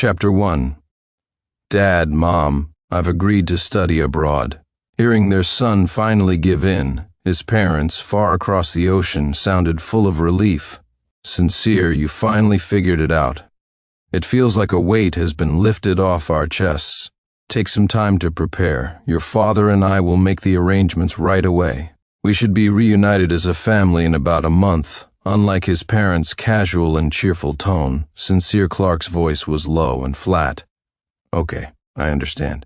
Chapter 1. Dad, Mom, I've agreed to study abroad. Hearing their son finally give in, his parents, far across the ocean, sounded full of relief. Sincere, you finally figured it out. It feels like a weight has been lifted off our chests. Take some time to prepare. Your father and I will make the arrangements right away. We should be reunited as a family in about a month. Unlike his parents' casual and cheerful tone, Sincere Clark's voice was low and flat. Okay, I understand.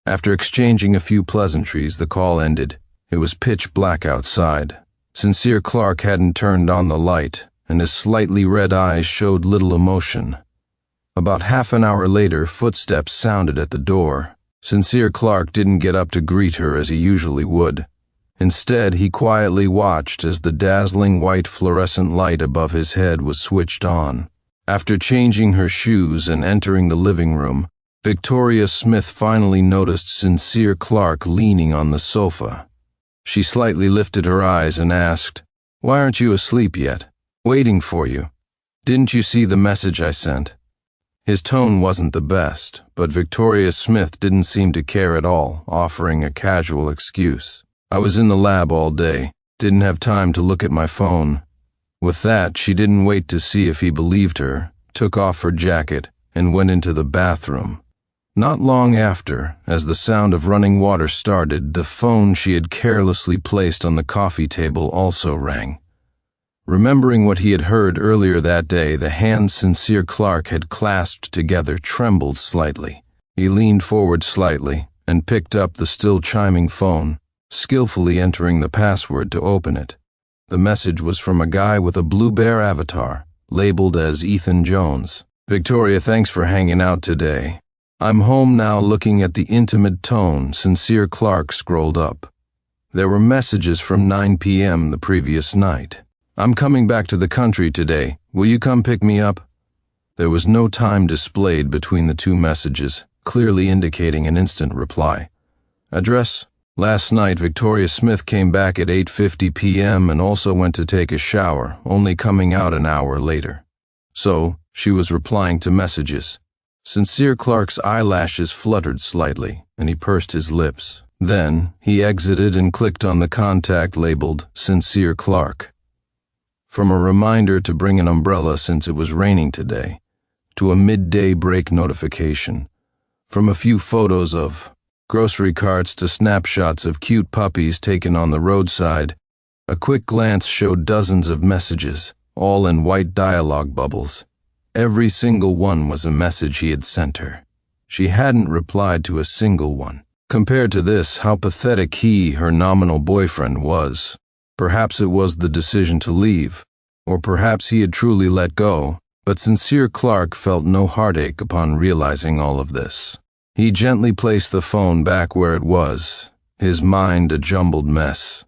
After exchanging a few pleasantries, the call ended. It was pitch black outside. Sincere Clark hadn't turned on the light, and his slightly red eyes showed little emotion. About half an hour later, footsteps sounded at the door. Sincere Clark didn't get up to greet her as he usually would. Instead, he quietly watched as the dazzling white fluorescent light above his head was switched on. After changing her shoes and entering the living room, Victoria Smith finally noticed Sincere Clark leaning on the sofa. She slightly lifted her eyes and asked, "Why aren't you asleep yet? Waiting for you. Didn't you see the message I sent?" His tone wasn't the best, but Victoria Smith didn't seem to care at all, offering a casual excuse. "I was in the lab all day, didn't have time to look at my phone." With that, she didn't wait to see if he believed her, took off her jacket, and went into the bathroom. Not long after, as the sound of running water started, the phone she had carelessly placed on the coffee table also rang. Remembering what he had heard earlier that day, the hands Sincere Clark had clasped together trembled slightly. He leaned forward slightly and picked up the still chiming phone, skillfully entering the password to open it. The message was from a guy with a blue bear avatar, labeled as Ethan Jones. "Victoria, thanks for hanging out today. I'm home now." Looking at the intimate tone, Sincere Clark scrolled up. There were messages from 9 p.m. the previous night. "I'm coming back to the country today. Will you come pick me up?" There was no time displayed between the two messages, clearly indicating an instant reply. Address: Last night, Victoria Smith came back at 8:50 p.m. and also went to take a shower, only coming out an hour later. So, she was replying to messages. Sincere Clark's eyelashes fluttered slightly, and he pursed his lips. Then, he exited and clicked on the contact labeled Sincere Clark. From a reminder to bring an umbrella since it was raining today, to a midday break notification, from a few photos of grocery carts to snapshots of cute puppies taken on the roadside, a quick glance showed dozens of messages, all in white dialogue bubbles. Every single one was a message he had sent her. She hadn't replied to a single one. Compared to this, how pathetic he, her nominal boyfriend, was. Perhaps it was the decision to leave, or perhaps he had truly let go, but Sincere Clark felt no heartache upon realizing all of this. He gently placed the phone back where it was, his mind a jumbled mess.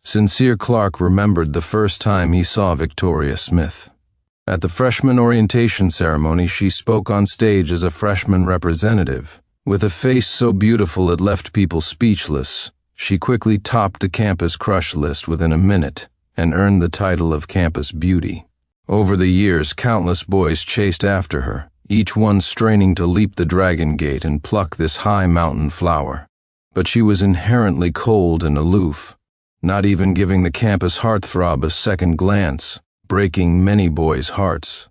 Sincere Clark remembered the first time he saw Victoria Smith. At the freshman orientation ceremony, she spoke on stage as a freshman representative. With a face so beautiful it left people speechless, she quickly topped the campus crush list within a minute and earned the title of Campus Beauty. Over the years, countless boys chased after her, each one straining to leap the dragon gate and pluck this high mountain flower. But she was inherently cold and aloof, not even giving the campus heartthrob a second glance, breaking many boys' hearts.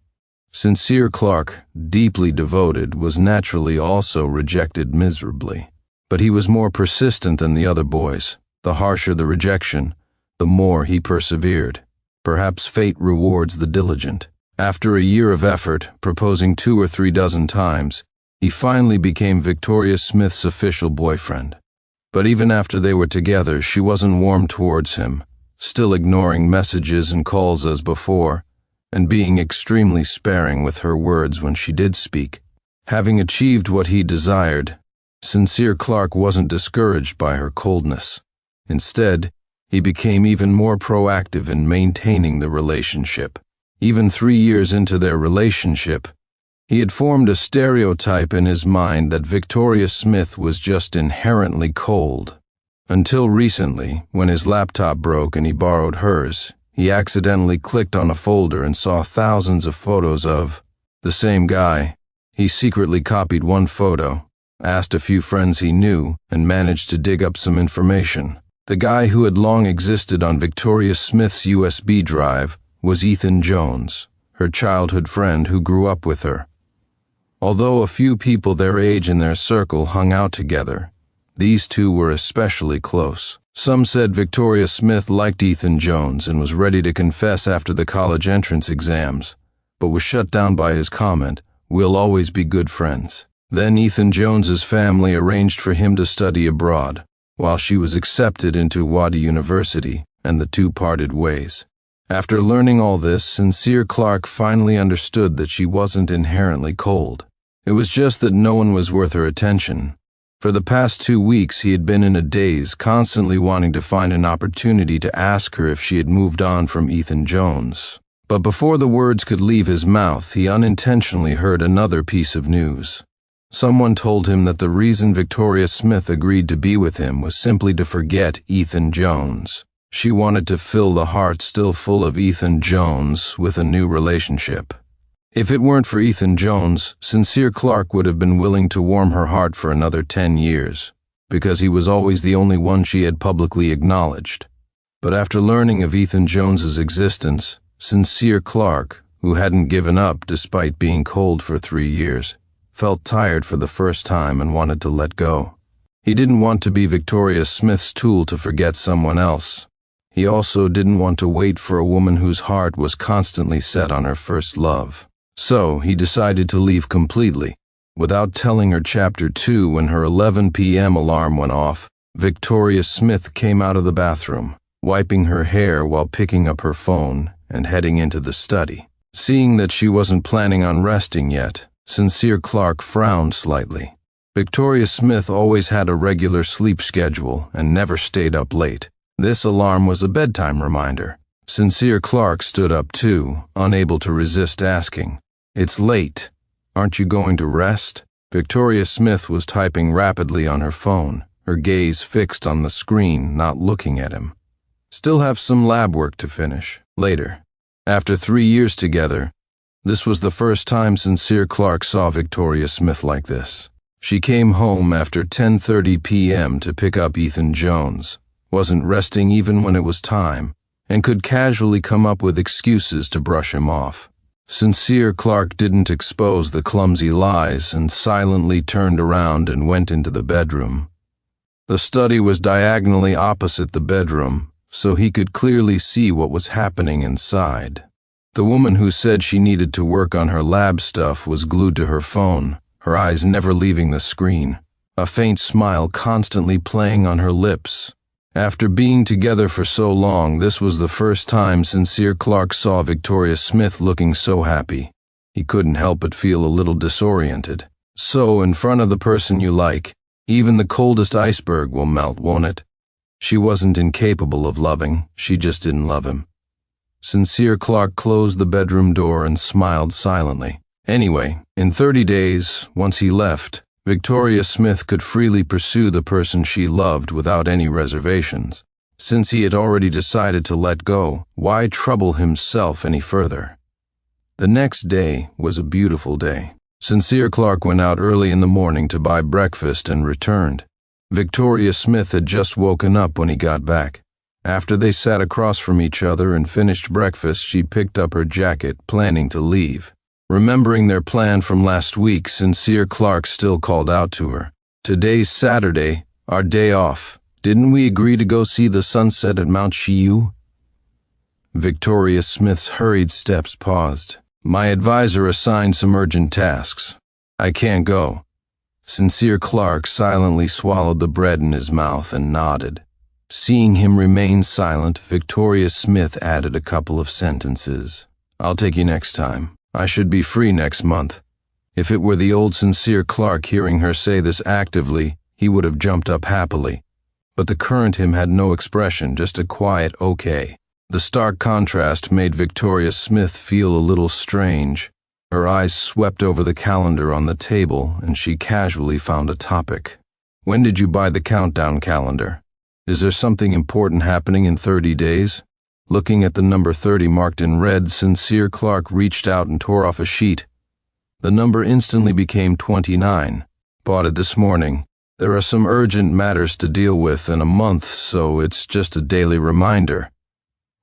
Sincere Clark, deeply devoted, was naturally also rejected miserably. But he was more persistent than the other boys. The harsher the rejection, the more he persevered. Perhaps fate rewards the diligent. After a year of effort, proposing 2 or 3 dozen times, he finally became Victoria Smith's official boyfriend. But even after they were together, she wasn't warm towards him, still ignoring messages and calls as before, and being extremely sparing with her words when she did speak. Having achieved what he desired, Sincere Clark wasn't discouraged by her coldness. Instead, he became even more proactive in maintaining the relationship. Even 3 years into their relationship, he had formed a stereotype in his mind that Victoria Smith was just inherently cold. Until recently, when his laptop broke and he borrowed hers, he accidentally clicked on a folder and saw thousands of photos of the same guy. He secretly copied one photo, asked a few friends he knew, and managed to dig up some information. The guy who had long existed on Victoria Smith's USB drive was Ethan Jones, her childhood friend who grew up with her. Although a few people their age in their circle hung out together, these two were especially close. Some said Victoria Smith liked Ethan Jones and was ready to confess after the college entrance exams, but was shut down by his comment, "We'll always be good friends." Then Ethan Jones's family arranged for him to study abroad, while she was accepted into Wadi University, and the two parted ways. After learning all this, Sincere Clark finally understood that she wasn't inherently cold. It was just that no one was worth her attention. For the past 2 weeks, he had been in a daze, constantly wanting to find an opportunity to ask her if she had moved on from Ethan Jones. But before the words could leave his mouth, he unintentionally heard another piece of news. Someone told him that the reason Victoria Smith agreed to be with him was simply to forget Ethan Jones. She wanted to fill the heart still full of Ethan Jones with a new relationship. If it weren't for Ethan Jones, Sincere Clark would have been willing to warm her heart for another 10 years, because he was always the only one she had publicly acknowledged. But after learning of Ethan Jones's existence, Sincere Clark, who hadn't given up despite being cold for 3 years, felt tired for the first time and wanted to let go. He didn't want to be Victoria Smith's tool to forget someone else. He also didn't want to wait for a woman whose heart was constantly set on her first love. So he decided to leave completely. Without telling her chapter 2 when her 11 p.m. alarm went off, Victoria Smith came out of the bathroom, wiping her hair while picking up her phone and heading into the study. Seeing that she wasn't planning on resting yet, Sincere Clark frowned slightly. Victoria Smith always had a regular sleep schedule and never stayed up late. This alarm was a bedtime reminder. Sincere Clark stood up too, unable to resist asking, "It's late. Aren't you going to rest?" Victoria Smith was typing rapidly on her phone, her gaze fixed on the screen, not looking at him. "Still have some lab work to finish. Later." After 3 years together, this was the first time Sincere Clark saw Victoria Smith like this. She came home after 10:30 p.m. to pick up Ethan Jones, wasn't resting even when it was time, and could casually come up with excuses to brush him off. Sincere Clark didn't expose the clumsy lies and silently turned around and went into the bedroom. The study was diagonally opposite the bedroom, so he could clearly see what was happening inside. The woman who said she needed to work on her lab stuff was glued to her phone, her eyes never leaving the screen, a faint smile constantly playing on her lips. After being together for so long, this was the first time Sincere Clark saw Victoria Smith looking so happy. He couldn't help but feel a little disoriented. So, in front of the person you like, even the coldest iceberg will melt, won't it? She wasn't incapable of loving, she just didn't love him. Sincere Clark closed the bedroom door and smiled silently. Anyway, in 30 days, once he left, Victoria Smith could freely pursue the person she loved without any reservations. Since he had already decided to let go, why trouble himself any further? The next day was a beautiful day. Sincere Clark went out early in the morning to buy breakfast and returned. Victoria Smith had just woken up when he got back. After they sat across from each other and finished breakfast, she picked up her jacket, planning to leave. Remembering their plan from last week, Sincere Clark still called out to her. "Today's Saturday, our day off. Didn't we agree to go see the sunset at Mount Shiyu?" Victoria Smith's hurried steps paused. "My advisor assigned some urgent tasks. I can't go." Sincere Clark silently swallowed the bread in his mouth and nodded. Seeing him remain silent, Victoria Smith added a couple of sentences. "I'll take you next time. I should be free next month." If it were the old Sincere Clark hearing her say this actively, he would have jumped up happily. But the current him had no expression, just a quiet okay. The stark contrast made Victoria Smith feel a little strange. Her eyes swept over the calendar on the table, and she casually found a topic. "When did you buy the countdown calendar? Is there something important happening in 30 days? Looking at the number 30 marked in red, Sincere Clark reached out and tore off a sheet. The number instantly became 29. Bought it this morning. There are some urgent matters to deal with in a month, so it's just a daily reminder.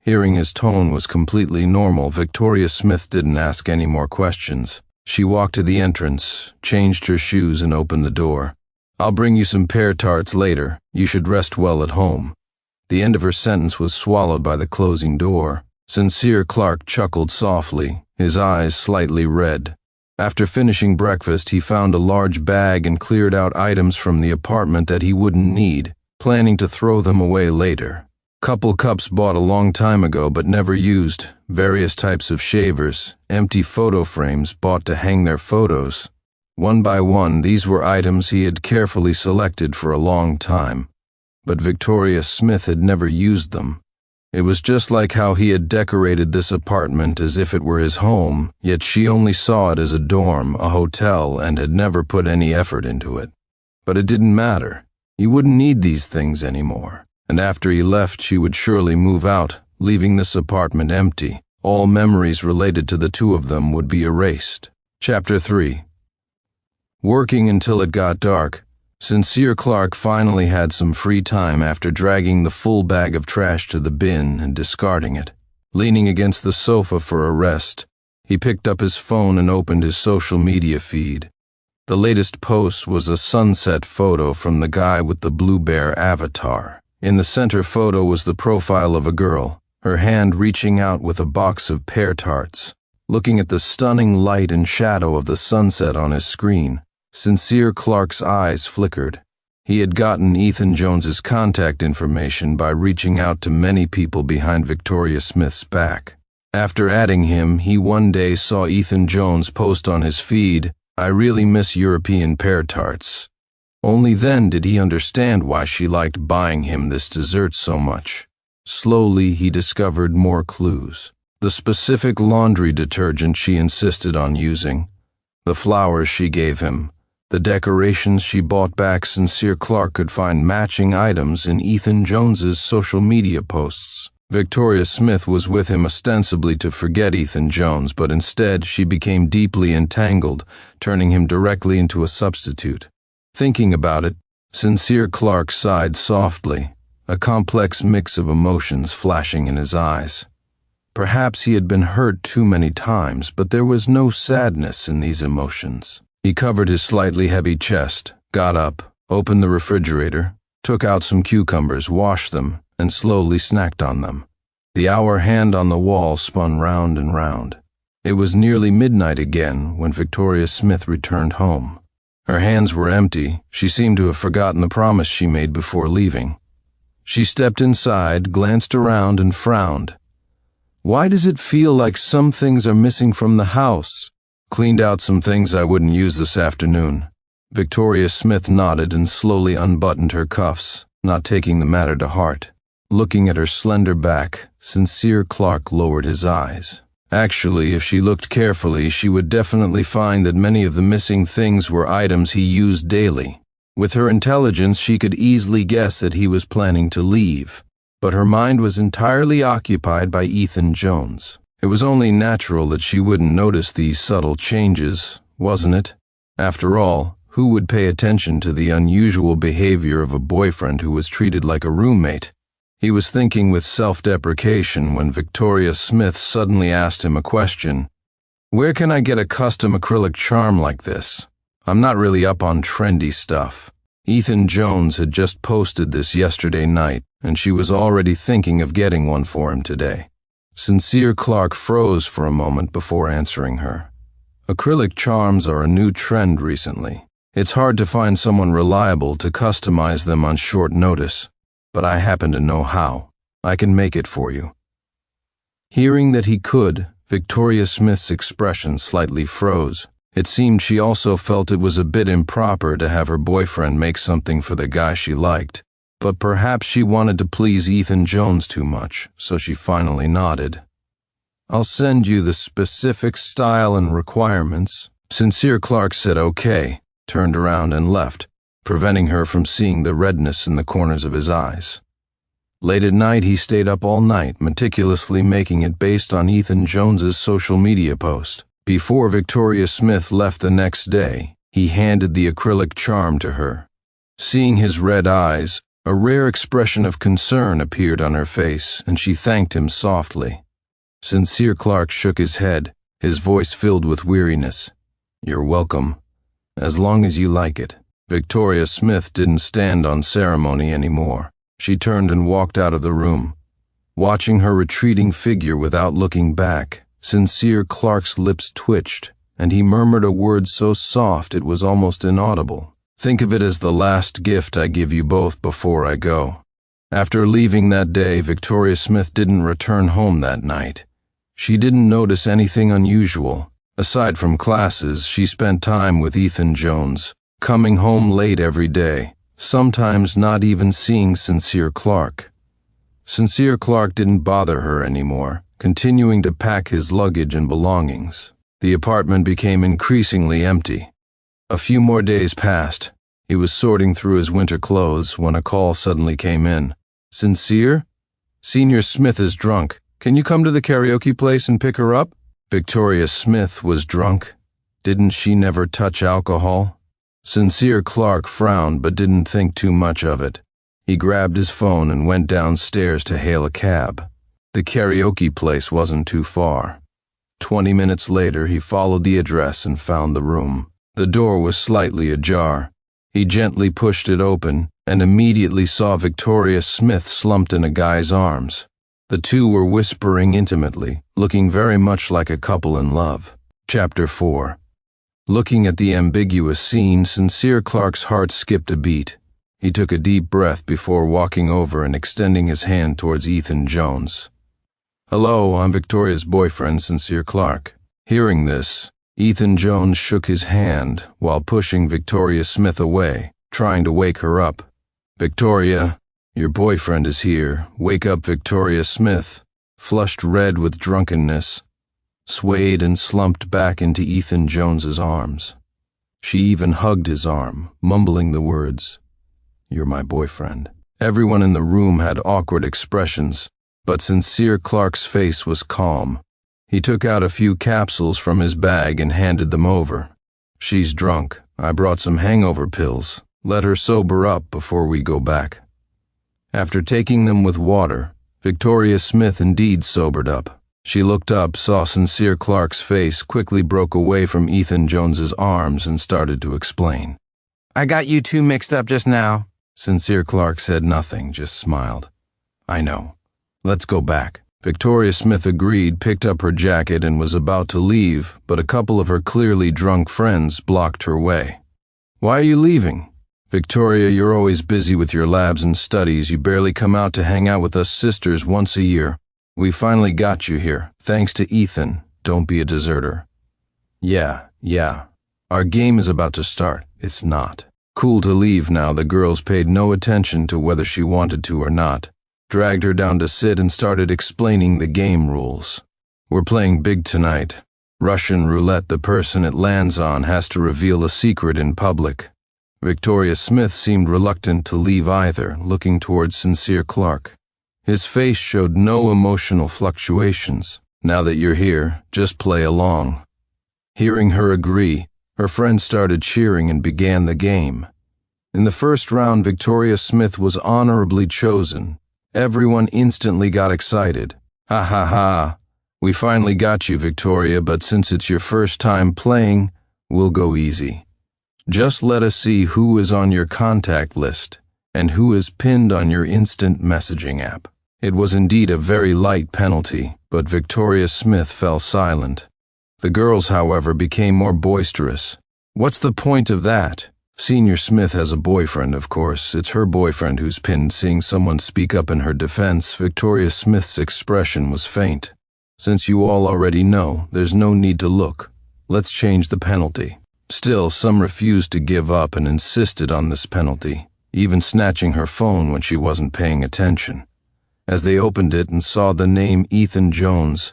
Hearing his tone was completely normal, Victoria Smith didn't ask any more questions. She walked to the entrance, changed her shoes, and opened the door. "I'll bring you some pear tarts later. You should rest well at home." The end of her sentence was swallowed by the closing door. Sincere Clark chuckled softly, his eyes slightly red. After finishing breakfast, he found a large bag and cleared out items from the apartment that he wouldn't need, planning to throw them away later. Couple cups bought a long time ago but never used, various types of shavers, empty photo frames bought to hang their photos. One by one, these were items he had carefully selected for a long time. But Victoria Smith had never used them. It was just like how he had decorated this apartment as if it were his home, yet she only saw it as a dorm, a hotel, and had never put any effort into it. But it didn't matter. He wouldn't need these things anymore. And after he left, she would surely move out, leaving this apartment empty. All memories related to the two of them would be erased. Chapter 3. Working until it got dark, Sincere Clark finally had some free time after dragging the full bag of trash to the bin and discarding it. Leaning against the sofa for a rest, he picked up his phone and opened his social media feed. The latest post was a sunset photo from the guy with the blue bear avatar. In the center photo was the profile of a girl, her hand reaching out with a box of pear tarts. Looking at the stunning light and shadow of the sunset on his screen, Sincere Clark's eyes flickered. He had gotten Ethan Jones's contact information by reaching out to many people behind Victoria Smith's back. After adding him, he one day saw Ethan Jones post on his feed, "I really miss European pear tarts." Only then did he understand why she liked buying him this dessert so much. Slowly, he discovered more clues. The specific laundry detergent she insisted on using, the flowers she gave him, the decorations she bought back. Sincere Clark could find matching items in Ethan Jones's social media posts. Victoria Smith was with him ostensibly to forget Ethan Jones, but instead she became deeply entangled, turning him directly into a substitute. Thinking about it, Sincere Clark sighed softly, a complex mix of emotions flashing in his eyes. Perhaps he had been hurt too many times, but there was no sadness in these emotions. He covered his slightly heavy chest, got up, opened the refrigerator, took out some cucumbers, washed them, and slowly snacked on them. The hour hand on the wall spun round and round. It was nearly midnight again when Victoria Smith returned home. Her hands were empty. She seemed to have forgotten the promise she made before leaving. She stepped inside, glanced around, and frowned. "Why does it feel like some things are missing from the house?" "Cleaned out some things I wouldn't use this afternoon." Victoria Smith nodded and slowly unbuttoned her cuffs, not taking the matter to heart. Looking at her slender back, Sincere Clark lowered his eyes. Actually, if she looked carefully, she would definitely find that many of the missing things were items he used daily. With her intelligence, she could easily guess that he was planning to leave, but her mind was entirely occupied by Ethan Jones. It was only natural that she wouldn't notice these subtle changes, wasn't it? After all, who would pay attention to the unusual behavior of a boyfriend who was treated like a roommate? He was thinking with self-deprecation when Victoria Smith suddenly asked him a question. "Where can I get a custom acrylic charm like this? I'm not really up on trendy stuff." Ethan Jones had just posted this yesterday night, and she was already thinking of getting one for him today. Sincere Clark froze for a moment before answering her. Acrylic charms are a new trend recently. It's hard to find someone reliable to customize them on short notice, but I happen to know how. I can make it for you. Hearing that he could, Victoria Smith's expression slightly froze. It seemed she also felt it was a bit improper to have her boyfriend make something for the guy she liked, but perhaps she wanted to please Ethan Jones too much, so she finally nodded. "I'll send you the specific style and requirements." Sincere Clark said okay, turned around and left, preventing her from seeing the redness in the corners of his eyes. Late at night, he stayed up all night, meticulously making it based on Ethan Jones's social media post. Before Victoria Smith left the next day, he handed the acrylic charm to her. Seeing his red eyes, a rare expression of concern appeared on her face, and she thanked him softly. Sincere Clark shook his head, his voice filled with weariness. "You're welcome, as long as you like it." Victoria Smith didn't stand on ceremony anymore. She turned and walked out of the room. Watching her retreating figure without looking back, Sincere Clark's lips twitched, and he murmured a word so soft it was almost inaudible. "Think of it as the last gift I give you both before I go." After leaving that day, Victoria Smith didn't return home that night. She didn't notice anything unusual. Aside from classes, she spent time with Ethan Jones, coming home late every day, sometimes not even seeing Sincere Clark. Sincere Clark didn't bother her anymore, continuing to pack his luggage and belongings. The apartment became increasingly empty. A few more days passed. He was sorting through his winter clothes when a call suddenly came in. "Sincere? Senior Smith is drunk. Can you come to the karaoke place and pick her up?" Victoria Smith was drunk. Didn't she never touch alcohol? Sincere Clark frowned but didn't think too much of it. He grabbed his phone and went downstairs to hail a cab. The karaoke place wasn't too far. 20 minutes later, he followed the address and found the room. The door was slightly ajar. He gently pushed it open and immediately saw Victoria Smith slumped in a guy's arms. The two were whispering intimately, looking very much like a couple in love. Chapter 4. Looking at the ambiguous scene, Sincere Clark's heart skipped a beat. He took a deep breath before walking over and extending his hand towards Ethan Jones. "Hello, I'm Victoria's boyfriend, Sincere Clark." Hearing this, Ethan Jones shook his hand while pushing Victoria Smith away, trying to wake her up. "Victoria, your boyfriend is here. Wake up, Victoria Smith." Flushed red with drunkenness, swayed and slumped back into Ethan Jones's arms. She even hugged his arm, mumbling the words, "You're my boyfriend." Everyone in the room had awkward expressions, but Sincere Clark's face was calm. He took out a few capsules from his bag and handed them over. "She's drunk. I brought some hangover pills. Let her sober up before we go back." After taking them with water, Victoria Smith indeed sobered up. She looked up, saw Sincere Clark's face, quickly broke away from Ethan Jones's arms and started to explain. "I got you two mixed up just now." Sincere Clark said nothing, just smiled. "I know. Let's go back." Victoria Smith agreed, picked up her jacket and was about to leave, but a couple of her clearly drunk friends blocked her way. "Why are you leaving?" "Victoria, you're always busy with your labs and studies. You barely come out to hang out with us sisters once a year. We finally got you here, thanks to Ethan. Don't be a deserter." Yeah. Our game is about to start. It's not. Cool to leave now, the girls paid no attention to whether she wanted to or not. Dragged her down to sit and started explaining the game rules. "We're playing big tonight. Russian roulette. The person it lands on has to reveal a secret in public." Victoria Smith seemed reluctant to leave either, looking towards Sincere Clark. His face showed no emotional fluctuations. "Now that you're here, just play along." Hearing her agree, her friends started cheering and began the game. In the first round, Victoria Smith was honorably chosen. Everyone instantly got excited. "Ha ha ha. We finally got you, Victoria, but since it's your first time playing, we'll go easy. Just let us see who is on your contact list and who is pinned on your instant messaging app." It was indeed a very light penalty, but Victoria Smith fell silent. The girls, however, became more boisterous. "What's the point of that? Senior Smith has a boyfriend, of course. It's her boyfriend who's pinned." Seeing someone speak up in her defense, Victoria Smith's expression was faint. "Since you all already know, there's no need to look. Let's change the penalty." Still, some refused to give up and insisted on this penalty, even snatching her phone when she wasn't paying attention. As they opened it and saw the name Ethan Jones,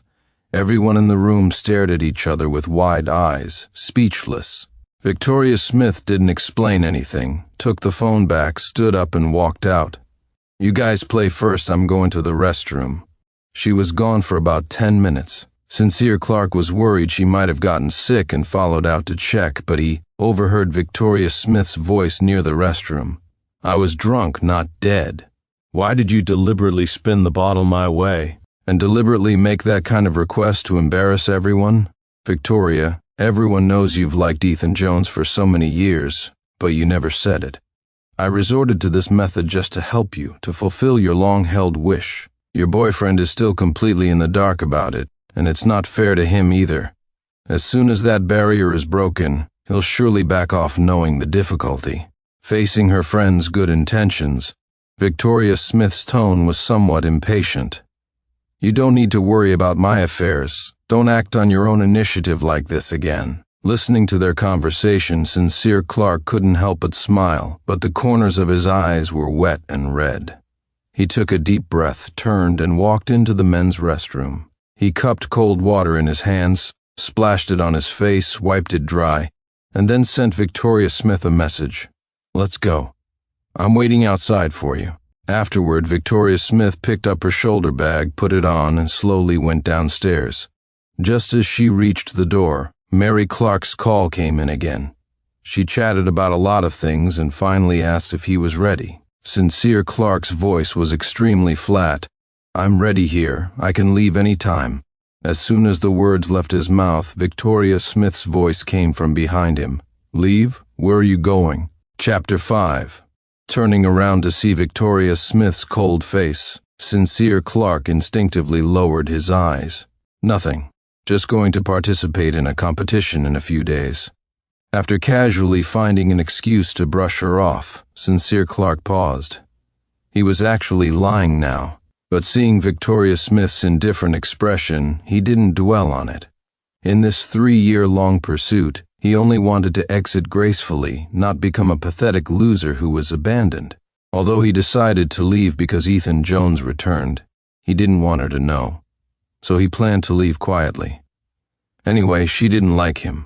everyone in the room stared at each other with wide eyes, speechless. Victoria Smith didn't explain anything, took the phone back, stood up and walked out. "You guys play first, I'm going to the restroom." She was gone for about 10 minutes. Sincere Clark was worried she might have gotten sick and followed out to check, but he overheard Victoria Smith's voice near the restroom. "I was drunk, not dead." "Why did you deliberately spin the bottle my way?" "And deliberately make that kind of request to embarrass everyone? Victoria, everyone knows you've liked Ethan Jones for so many years, but you never said it. I resorted to this method just to help you, to fulfill your long-held wish. Your boyfriend is still completely in the dark about it, and it's not fair to him either. As soon as that barrier is broken, he'll surely back off knowing the difficulty." Facing her friend's good intentions, Victoria Smith's tone was somewhat impatient. "You don't need to worry about my affairs. Don't act on your own initiative like this again." Listening to their conversation, Sincere Clark couldn't help but smile, but the corners of his eyes were wet and red. He took a deep breath, turned, and walked into the men's restroom. He cupped cold water in his hands, splashed it on his face, wiped it dry, and then sent Victoria Smith a message. "Let's go. I'm waiting outside for you." Afterward, Victoria Smith picked up her shoulder bag, put it on, and slowly went downstairs. Just as she reached the door, Mary Clark's call came in again. She chatted about a lot of things and finally asked if he was ready. Sincere Clark's voice was extremely flat. "I'm ready here. I can leave any time." As soon as the words left his mouth, Victoria Smith's voice came from behind him. "Leave? Where are you going?" Chapter 5. Turning around to see Victoria Smith's cold face, Sincere Clark instinctively lowered his eyes. "Nothing. Just going to participate in a competition in a few days." After casually finding an excuse to brush her off, Sincere Clark paused. He was actually lying now, but seeing Victoria Smith's indifferent expression, he didn't dwell on it. In this 3-year-long pursuit, he only wanted to exit gracefully, not become a pathetic loser who was abandoned. Although he decided to leave because Ethan Jones returned, he didn't want her to know. So he planned to leave quietly. Anyway, she didn't like him.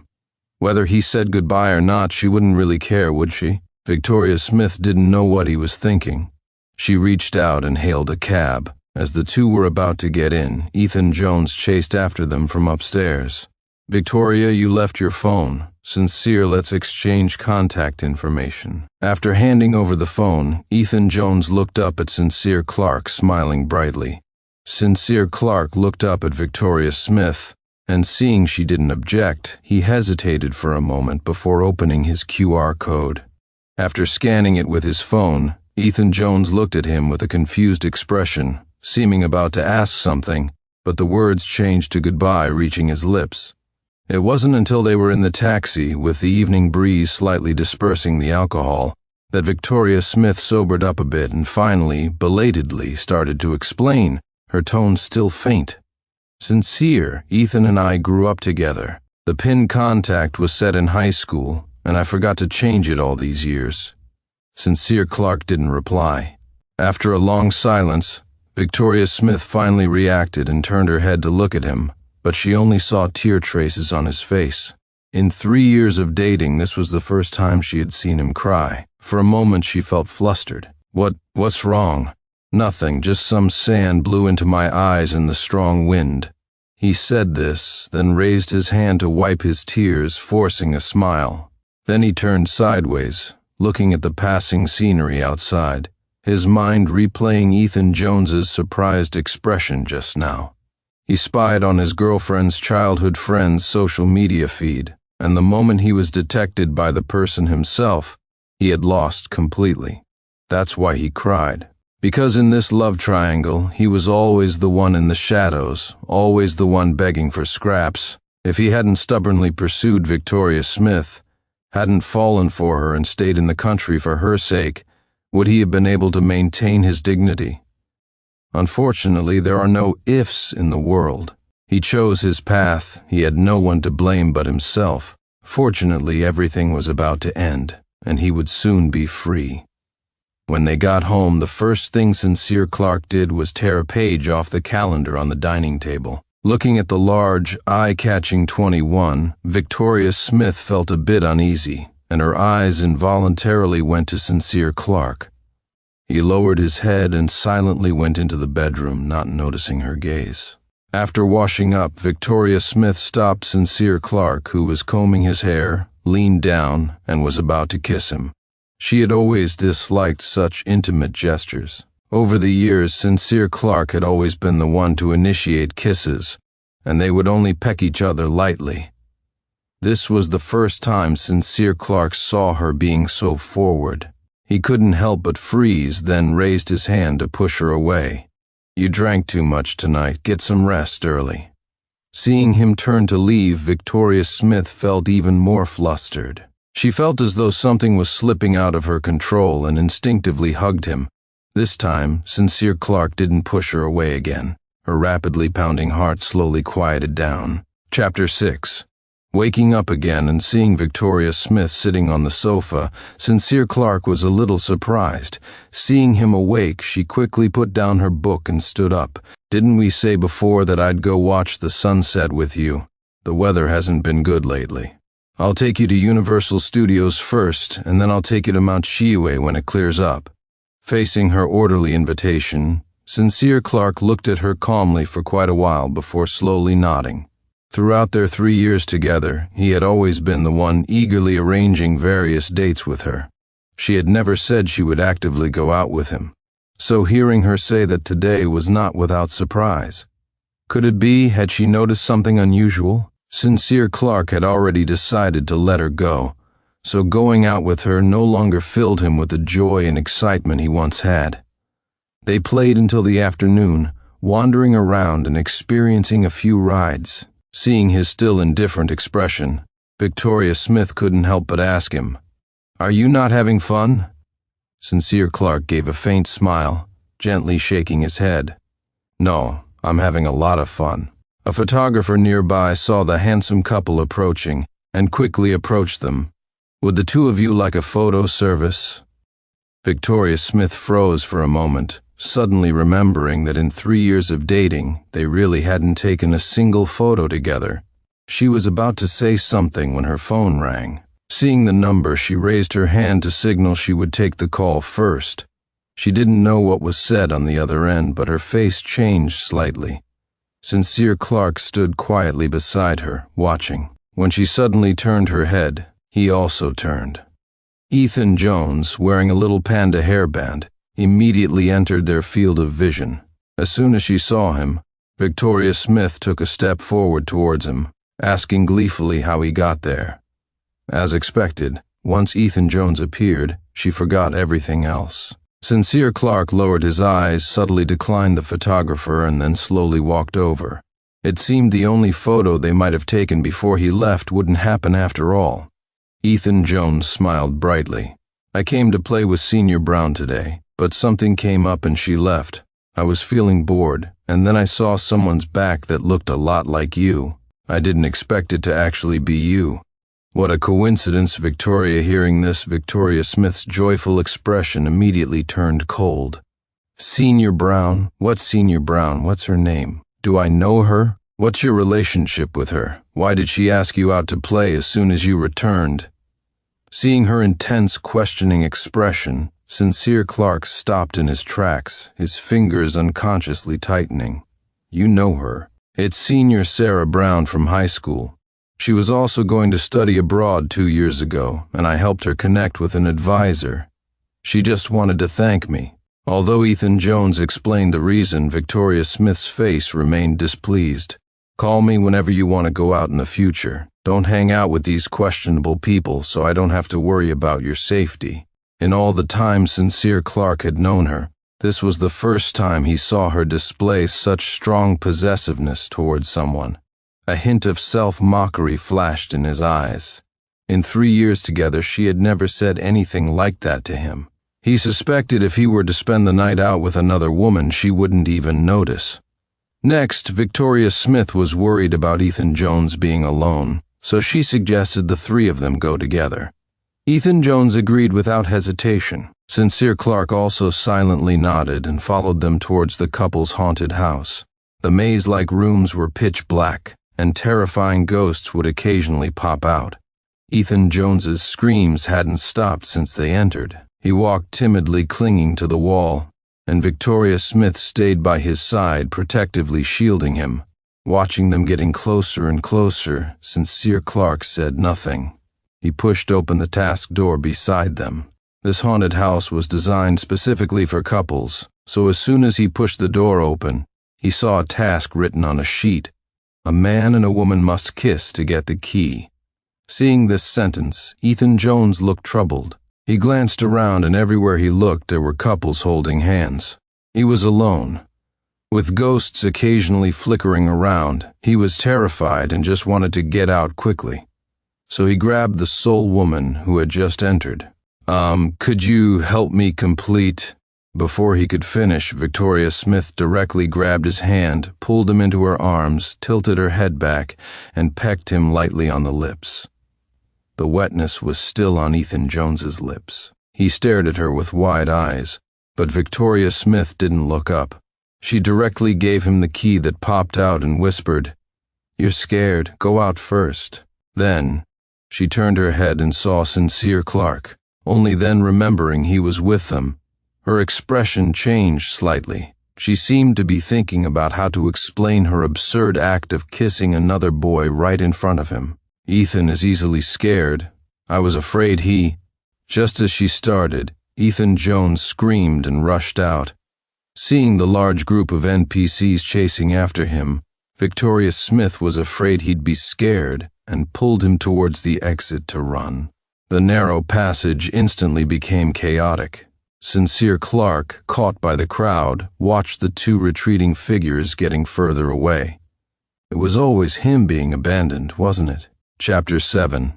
Whether he said goodbye or not, she wouldn't really care, would she? Victoria Smith didn't know what he was thinking. She reached out and hailed a cab. As the two were about to get in, Ethan Jones chased after them from upstairs. "Victoria, you left your phone. Sincere, let's exchange contact information." After handing over the phone, Ethan Jones looked up at Sincere Clark, smiling brightly. Sincere Clark looked up at Victoria Smith, and seeing she didn't object, he hesitated for a moment before opening his QR code. After scanning it with his phone, Ethan Jones looked at him with a confused expression, seeming about to ask something, but the words changed to goodbye reaching his lips. It wasn't until they were in the taxi, with the evening breeze slightly dispersing the alcohol, that Victoria Smith sobered up a bit and finally, belatedly, started to explain, her tone still faint. "Sincere, Ethan and I grew up together. The pin contact was set in high school, and I forgot to change it all these years." Sincere Clark didn't reply. After a long silence, Victoria Smith finally reacted and turned her head to look at him, but she only saw tear traces on his face. In 3 years of dating, this was the first time she had seen him cry. For a moment she felt flustered. What's wrong?" "Nothing, just some sand blew into my eyes in the strong wind." He said this, then raised his hand to wipe his tears, forcing a smile. Then he turned sideways, looking at the passing scenery outside, his mind replaying Ethan Jones's surprised expression just now. He spied on his girlfriend's childhood friend's social media feed, and the moment he was detected by the person himself, he had lost completely. That's why he cried. Because in this love triangle, he was always the one in the shadows, always the one begging for scraps. If he hadn't stubbornly pursued Victoria Smith, hadn't fallen for her and stayed in the country for her sake, would he have been able to maintain his dignity? Unfortunately, there are no ifs in the world. He chose his path, he had no one to blame but himself. Fortunately, everything was about to end, and he would soon be free. When they got home, the first thing Sincere Clark did was tear a page off the calendar on the dining table. Looking at the large, eye-catching 21, Victoria Smith felt a bit uneasy, and her eyes involuntarily went to Sincere Clark. He lowered his head and silently went into the bedroom, not noticing her gaze. After washing up, Victoria Smith stopped Sincere Clark, who was combing his hair, leaned down, and was about to kiss him. She had always disliked such intimate gestures. Over the years, Sincere Clark had always been the one to initiate kisses, and they would only peck each other lightly. This was the first time Sincere Clark saw her being so forward. He couldn't help but freeze, then raised his hand to push her away. "You drank too much tonight. Get some rest early." Seeing him turn to leave, Victoria Smith felt even more flustered. She felt as though something was slipping out of her control and instinctively hugged him. This time, Sincere Clark didn't push her away again. Her rapidly pounding heart slowly quieted down. Chapter 6. Waking up again and seeing Victoria Smith sitting on the sofa, Sincere Clark was a little surprised. Seeing him awake, she quickly put down her book and stood up. "Didn't we say before that I'd go watch the sunset with you? The weather hasn't been good lately. I'll take you to Universal Studios first, and then I'll take you to Mount Shiue when it clears up." Facing her orderly invitation, Sincere Clark looked at her calmly for quite a while before slowly nodding. Throughout their 3 years together, he had always been the one eagerly arranging various dates with her. She had never said she would actively go out with him. So hearing her say that today was not without surprise. Could it be, had she noticed something unusual? Sincere Clark had already decided to let her go, so going out with her no longer filled him with the joy and excitement he once had. They played until the afternoon, wandering around and experiencing a few rides. Seeing his still indifferent expression, Victoria Smith couldn't help but ask him, "Are you not having fun?" Sincere Clark gave a faint smile, gently shaking his head. "No, I'm having a lot of fun." A photographer nearby saw the handsome couple approaching and quickly approached them. "Would the two of you like a photo service?" Victoria Smith froze for a moment, suddenly remembering that in 3 years of dating, they really hadn't taken a single photo together. She was about to say something when her phone rang. Seeing the number, she raised her hand to signal she would take the call first. She didn't know what was said on the other end, but her face changed slightly. Sincere Clark stood quietly beside her, watching. When she suddenly turned her head, he also turned. Ethan Jones, wearing a little panda hairband, immediately entered their field of vision. As soon as she saw him, Victoria Smith took a step forward towards him, asking gleefully how he got there. As expected, once Ethan Jones appeared, she forgot everything else. Sincere Clark lowered his eyes, subtly declined the photographer, and then slowly walked over. It seemed the only photo they might have taken before he left wouldn't happen after all. Ethan Jones smiled brightly. "I came to play with Senior Brown today, but something came up and she left. I was feeling bored, and then I saw someone's back that looked a lot like you. I didn't expect it to actually be you." What a coincidence. Hearing this, Victoria Smith's joyful expression immediately turned cold. "Senior Brown? What's Senior Brown? What's her name? Do I know her? What's your relationship with her? Why did she ask you out to play as soon as you returned?" Seeing her intense, questioning expression, Sincere Clark stopped in his tracks, his fingers unconsciously tightening. "You know her. It's Senior Sarah Brown from high school. She was also going to study abroad 2 years ago, and I helped her connect with an advisor. She just wanted to thank me." Although Ethan Jones explained the reason, Victoria Smith's face remained displeased. "Call me whenever you want to go out in the future. Don't hang out with these questionable people so I don't have to worry about your safety." In all the time Sincere Clark had known her, this was the first time he saw her display such strong possessiveness towards someone. A hint of self-mockery flashed in his eyes. In 3 years together, she had never said anything like that to him. He suspected if he were to spend the night out with another woman, she wouldn't even notice. Next, Victoria Smith was worried about Ethan Jones being alone, so she suggested the three of them go together. Ethan Jones agreed without hesitation. Sincere Clark also silently nodded and followed them towards the couple's haunted house. The maze-like rooms were pitch black, and terrifying ghosts would occasionally pop out. Ethan Jones's screams hadn't stopped since they entered. He walked timidly, clinging to the wall, and Victoria Smith stayed by his side, protectively shielding him. Watching them getting closer and closer, Sincere Clark said nothing. He pushed open the task door beside them. This haunted house was designed specifically for couples, so as soon as he pushed the door open, he saw a task written on a sheet. A man and a woman must kiss to get the key. Seeing this sentence, Ethan Jones looked troubled. He glanced around, and everywhere he looked there were couples holding hands. He was alone. With ghosts occasionally flickering around, he was terrified and just wanted to get out quickly. So he grabbed the sole woman who had just entered. Could you help me complete?" Before he could finish, Victoria Smith directly grabbed his hand, pulled him into her arms, tilted her head back, and pecked him lightly on the lips. The wetness was still on Ethan Jones's lips. He stared at her with wide eyes, but Victoria Smith didn't look up. She directly gave him the key that popped out and whispered, "You're scared, go out first." Then, she turned her head and saw Sincere Clark. Only then, remembering he was with them, her expression changed slightly. She seemed to be thinking about how to explain her absurd act of kissing another boy right in front of him. "Ethan is easily scared. I was afraid he—" Just as she started, Ethan Jones screamed and rushed out. Seeing the large group of NPCs chasing after him, Victoria Smith was afraid he'd be scared and pulled him towards the exit to run. The narrow passage instantly became chaotic. Sincere Clark, caught by the crowd, watched the two retreating figures getting further away. It was always him being abandoned, wasn't it? Chapter 7.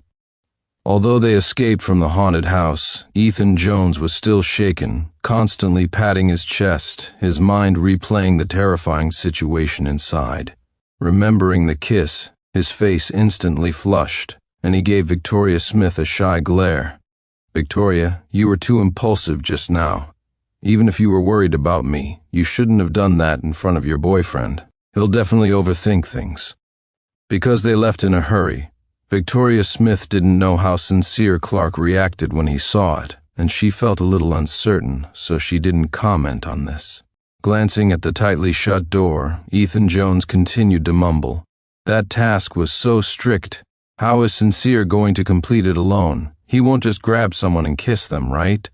Although they escaped from the haunted house, Ethan Jones was still shaken, constantly patting his chest, his mind replaying the terrifying situation inside. Remembering the kiss, his face instantly flushed, and he gave Victoria Smith a shy glare. "Victoria, you were too impulsive just now. Even if you were worried about me, you shouldn't have done that in front of your boyfriend. He'll definitely overthink things." Because they left in a hurry, Victoria Smith didn't know how Sincere Clark reacted when he saw it, and she felt a little uncertain, so she didn't comment on this. Glancing at the tightly shut door, Ethan Jones continued to mumble. That task was so strict. How is Sincere going to complete it alone? He won't just grab someone and kiss them, right?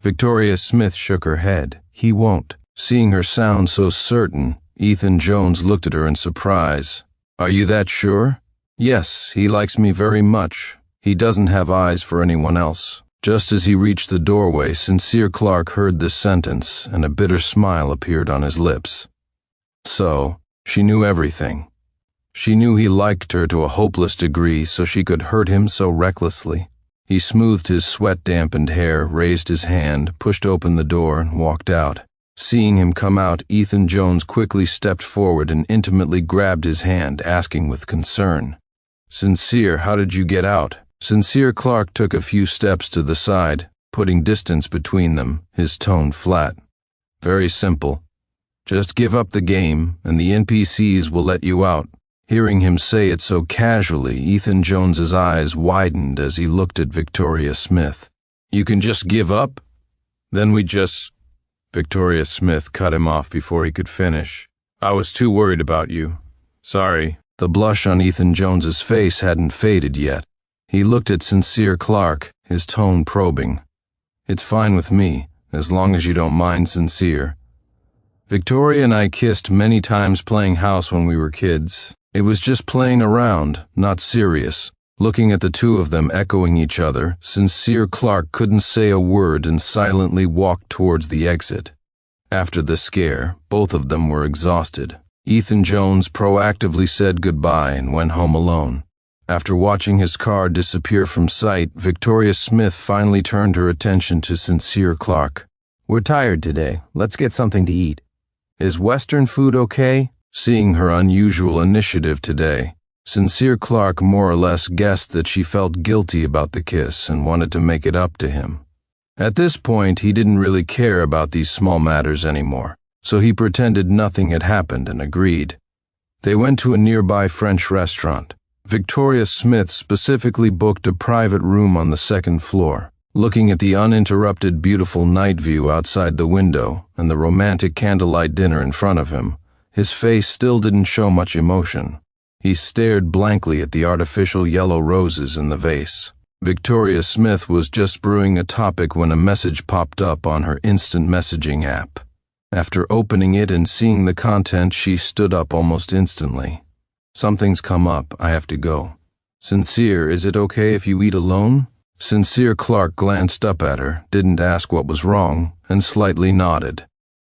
Victoria Smith shook her head. He won't. Seeing her sound so certain, Ethan Jones looked at her in surprise. "Are you that sure?" "Yes, he likes me very much. He doesn't have eyes for anyone else." Just as he reached the doorway, Sincere Clark heard this sentence, and a bitter smile appeared on his lips. So, she knew everything. She knew he liked her to a hopeless degree, so she could hurt him so recklessly. He smoothed his sweat-dampened hair, raised his hand, pushed open the door, and walked out. Seeing him come out, Ethan Jones quickly stepped forward and intimately grabbed his hand, asking with concern, "Sincere, how did you get out?" Sincere Clark took a few steps to the side, putting distance between them, his tone flat. "Very simple. Just give up the game, and the NPCs will let you out." Hearing him say it so casually, Ethan Jones's eyes widened as he looked at Victoria Smith. "You can just give up? Then we just—" Victoria Smith cut him off before he could finish. "I was too worried about you. Sorry." The blush on Ethan Jones's face hadn't faded yet. He looked at Sincere Clark, his tone probing. "It's fine with me, as long as you don't mind, Sincere. Victoria and I kissed many times playing house when we were kids. It was just playing around, not serious." Looking at the two of them echoing each other, Sincere Clark couldn't say a word and silently walked towards the exit. After the scare, both of them were exhausted. Ethan Jones proactively said goodbye and went home alone. After watching his car disappear from sight, Victoria Smith finally turned her attention to Sincere Clark. "We're tired today. Let's get something to eat. Is Western food okay?" Seeing her unusual initiative today, Sincere Clark more or less guessed that she felt guilty about the kiss and wanted to make it up to him. At this point, he didn't really care about these small matters anymore, so he pretended nothing had happened and agreed. They went to a nearby French restaurant. Victoria Smith specifically booked a private room on the second floor. Looking at the uninterrupted beautiful night view outside the window and the romantic candlelight dinner in front of him, His face still didn't show much emotion. He stared blankly at the artificial yellow roses in the vase. Victoria Smith was just brewing a topic when a message popped up on her instant messaging app. After opening it and seeing the content, she stood up almost instantly. "Something's come up, I have to go. Sincere, is it okay if you eat alone?" Sincere Clark glanced up at her, didn't ask what was wrong, and slightly nodded.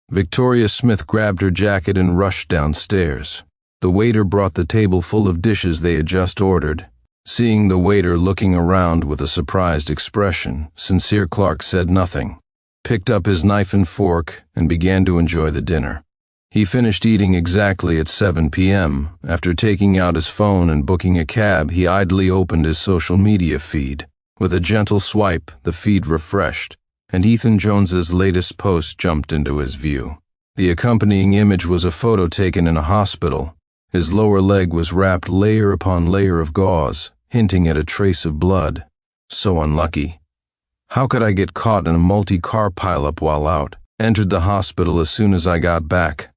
Victoria Smith grabbed her jacket and rushed downstairs. The waiter brought the table full of dishes they had just ordered. Seeing the waiter looking around with a surprised expression, Sincere Clark said nothing, picked up his knife and fork, and began to enjoy the dinner. He finished eating exactly at 7 p.m. After taking out his phone and booking a cab, he idly opened his social media feed. With a gentle swipe, the feed refreshed, and Ethan Jones's latest post jumped into his view. The accompanying image was a photo taken in a hospital. His lower leg was wrapped layer upon layer of gauze, hinting at a trace of blood. So unlucky. How could I get caught in a multi-car pileup while out? Entered the hospital as soon as I got back.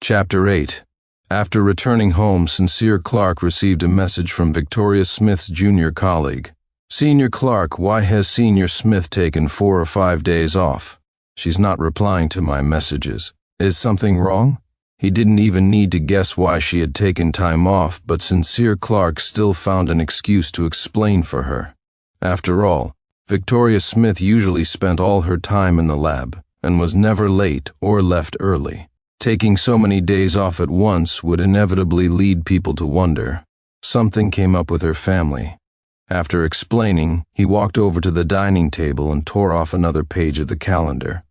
Chapter 8. After returning home, Sincere Clark received a message from Victoria Smith's junior colleague. "Senior Clark, why has Senior Smith taken 4 or 5 days off? She's not replying to my messages. Is something wrong?" He didn't even need to guess why she had taken time off, but Sincere Clark still found an excuse to explain for her. After all, Victoria Smith usually spent all her time in the lab and was never late or left early. Taking so many days off at once would inevitably lead people to wonder. Something came up with her family. After explaining, he walked over to the dining table and tore off another page of the calendar.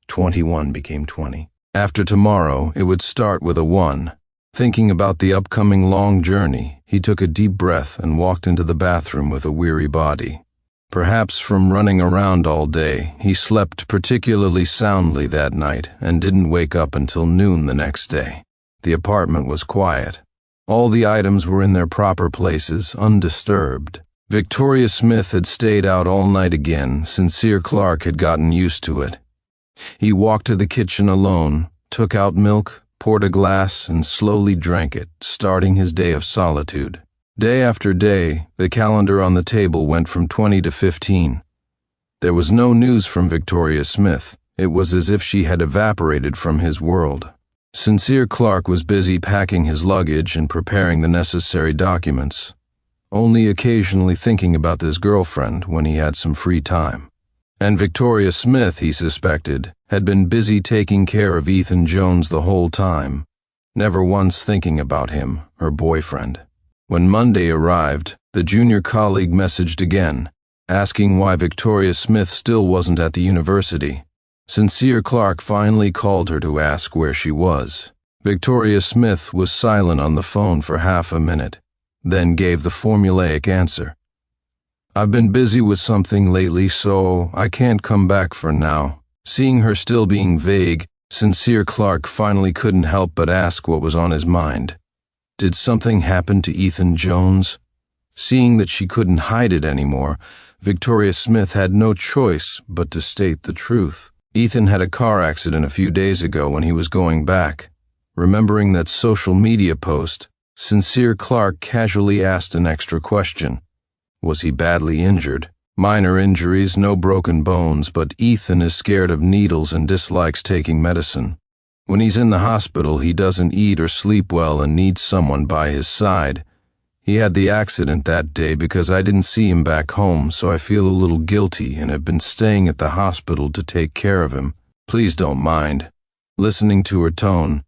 21 became 20. After tomorrow, it would start with a 1. Thinking about the upcoming long journey, he took a deep breath and walked into the bathroom with a weary body. Perhaps from running around all day, he slept particularly soundly that night and didn't wake up until noon the next day. The apartment was quiet. All the items were in their proper places, undisturbed. Victoria Smith had stayed out all night again. Sincere Clark had gotten used to it. He walked to the kitchen alone, took out milk, poured a glass, and slowly drank it, starting his day of solitude. Day after day, the calendar on the table went from 20 to 15. There was no news from Victoria Smith. It was as if she had evaporated from his world. Sincere Clark was busy packing his luggage and preparing the necessary documents, only occasionally thinking about his girlfriend when he had some free time. And Victoria Smith, he suspected, had been busy taking care of Ethan Jones the whole time, never once thinking about him, her boyfriend. When Monday arrived, the junior colleague messaged again, asking why Victoria Smith still wasn't at the university. Sincere Clark finally called her to ask where she was. Victoria Smith was silent on the phone for half a minute, then gave the formulaic answer. "I've been busy with something lately, so I can't come back for now." Seeing her still being vague, Sincere Clark finally couldn't help but ask what was on his mind. Did something happen to Ethan Jones? Seeing that she couldn't hide it anymore, Victoria Smith had no choice but to state the truth. Ethan had a car accident a few days ago when he was going back. Remembering that social media post, Sincere Clark casually asked an extra question. Was he badly injured? Minor injuries, no broken bones, but Ethan is scared of needles and dislikes taking medicine. When he's in the hospital, he doesn't eat or sleep well and needs someone by his side. He had the accident that day because I didn't see him back home, so I feel a little guilty and have been staying at the hospital to take care of him. Please don't mind. Listening to her tone,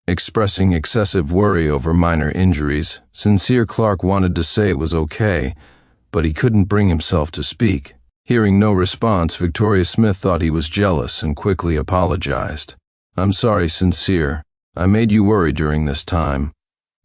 expressing excessive worry over minor injuries, Sincere Clark wanted to say it was okay, but he couldn't bring himself to speak. Hearing no response, Victoria Smith thought he was jealous and quickly apologized. "I'm sorry, Sincere. I made you worry during this time.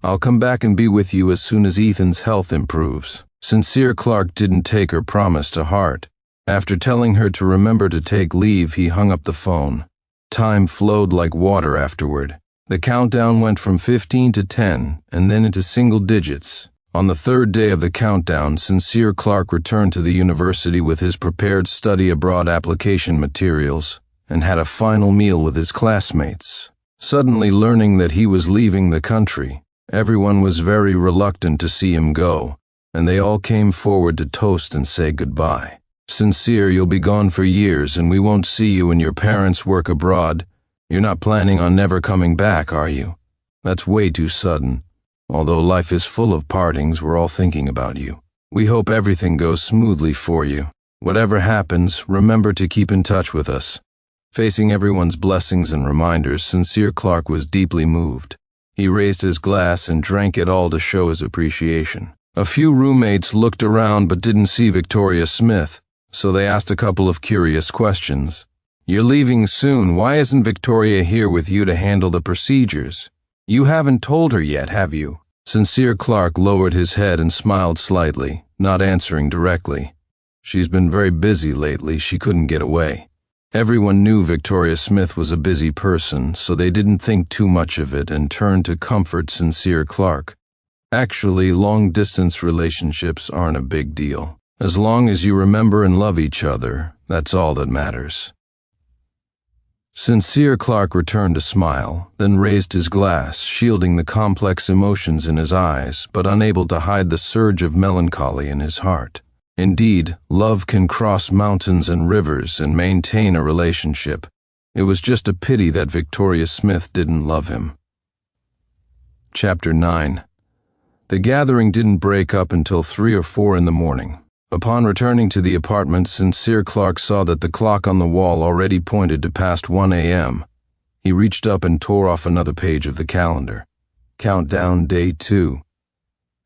I'll come back and be with you as soon as Ethan's health improves." Sincere Clark didn't take her promise to heart. After telling her to remember to take leave, he hung up the phone. Time flowed like water afterward. The countdown went from 15 to 10 and then into single digits. On the third day of the countdown, Sincere Clark returned to the university with his prepared study abroad application materials and had a final meal with his classmates. Suddenly learning that he was leaving the country, everyone was very reluctant to see him go, and they all came forward to toast and say goodbye. Sincere, you'll be gone for years and we won't see you and your parents work abroad. You're not planning on never coming back, are you? That's way too sudden. Although life is full of partings, we're all thinking about you. We hope everything goes smoothly for you. Whatever happens, remember to keep in touch with us. Facing everyone's blessings and reminders, Sincere Clark was deeply moved. He raised his glass and drank it all to show his appreciation. A few roommates looked around but didn't see Victoria Smith, so they asked a couple of curious questions. You're leaving soon. Why isn't Victoria here with you to handle the procedures? You haven't told her yet, have you? Sincere Clark lowered his head and smiled slightly, not answering directly. She's been very busy lately. She couldn't get away. Everyone knew Victoria Smith was a busy person, so they didn't think too much of it and turned to comfort Sincere Clark. Actually, long-distance relationships aren't a big deal. As long as you remember and love each other, that's all that matters. Sincere Clark returned a smile, then raised his glass, shielding the complex emotions in his eyes, but unable to hide the surge of melancholy in his heart. Indeed, love can cross mountains and rivers and maintain a relationship. It was just a pity that Victoria Smith didn't love him. Chapter 9. The gathering didn't break up until 3 or 4 in the morning. Upon returning to the apartment, Sincere Clark saw that the clock on the wall already pointed to past 1 a.m. He reached up and tore off another page of the calendar. Countdown Day 2.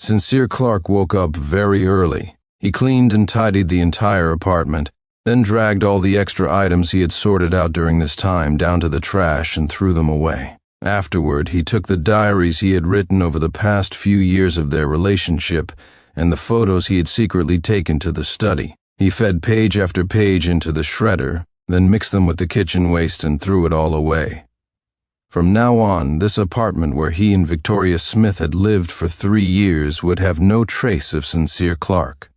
Sincere Clark woke up very early. He cleaned and tidied the entire apartment, then dragged all the extra items he had sorted out during this time down to the trash and threw them away. Afterward, he took the diaries he had written over the past few years of their relationship and the photos he had secretly taken to the study. He fed page after page into the shredder, then mixed them with the kitchen waste and threw it all away. From now on, this apartment where he and Victoria Smith had lived for 3 years would have no trace of Sincere Clark.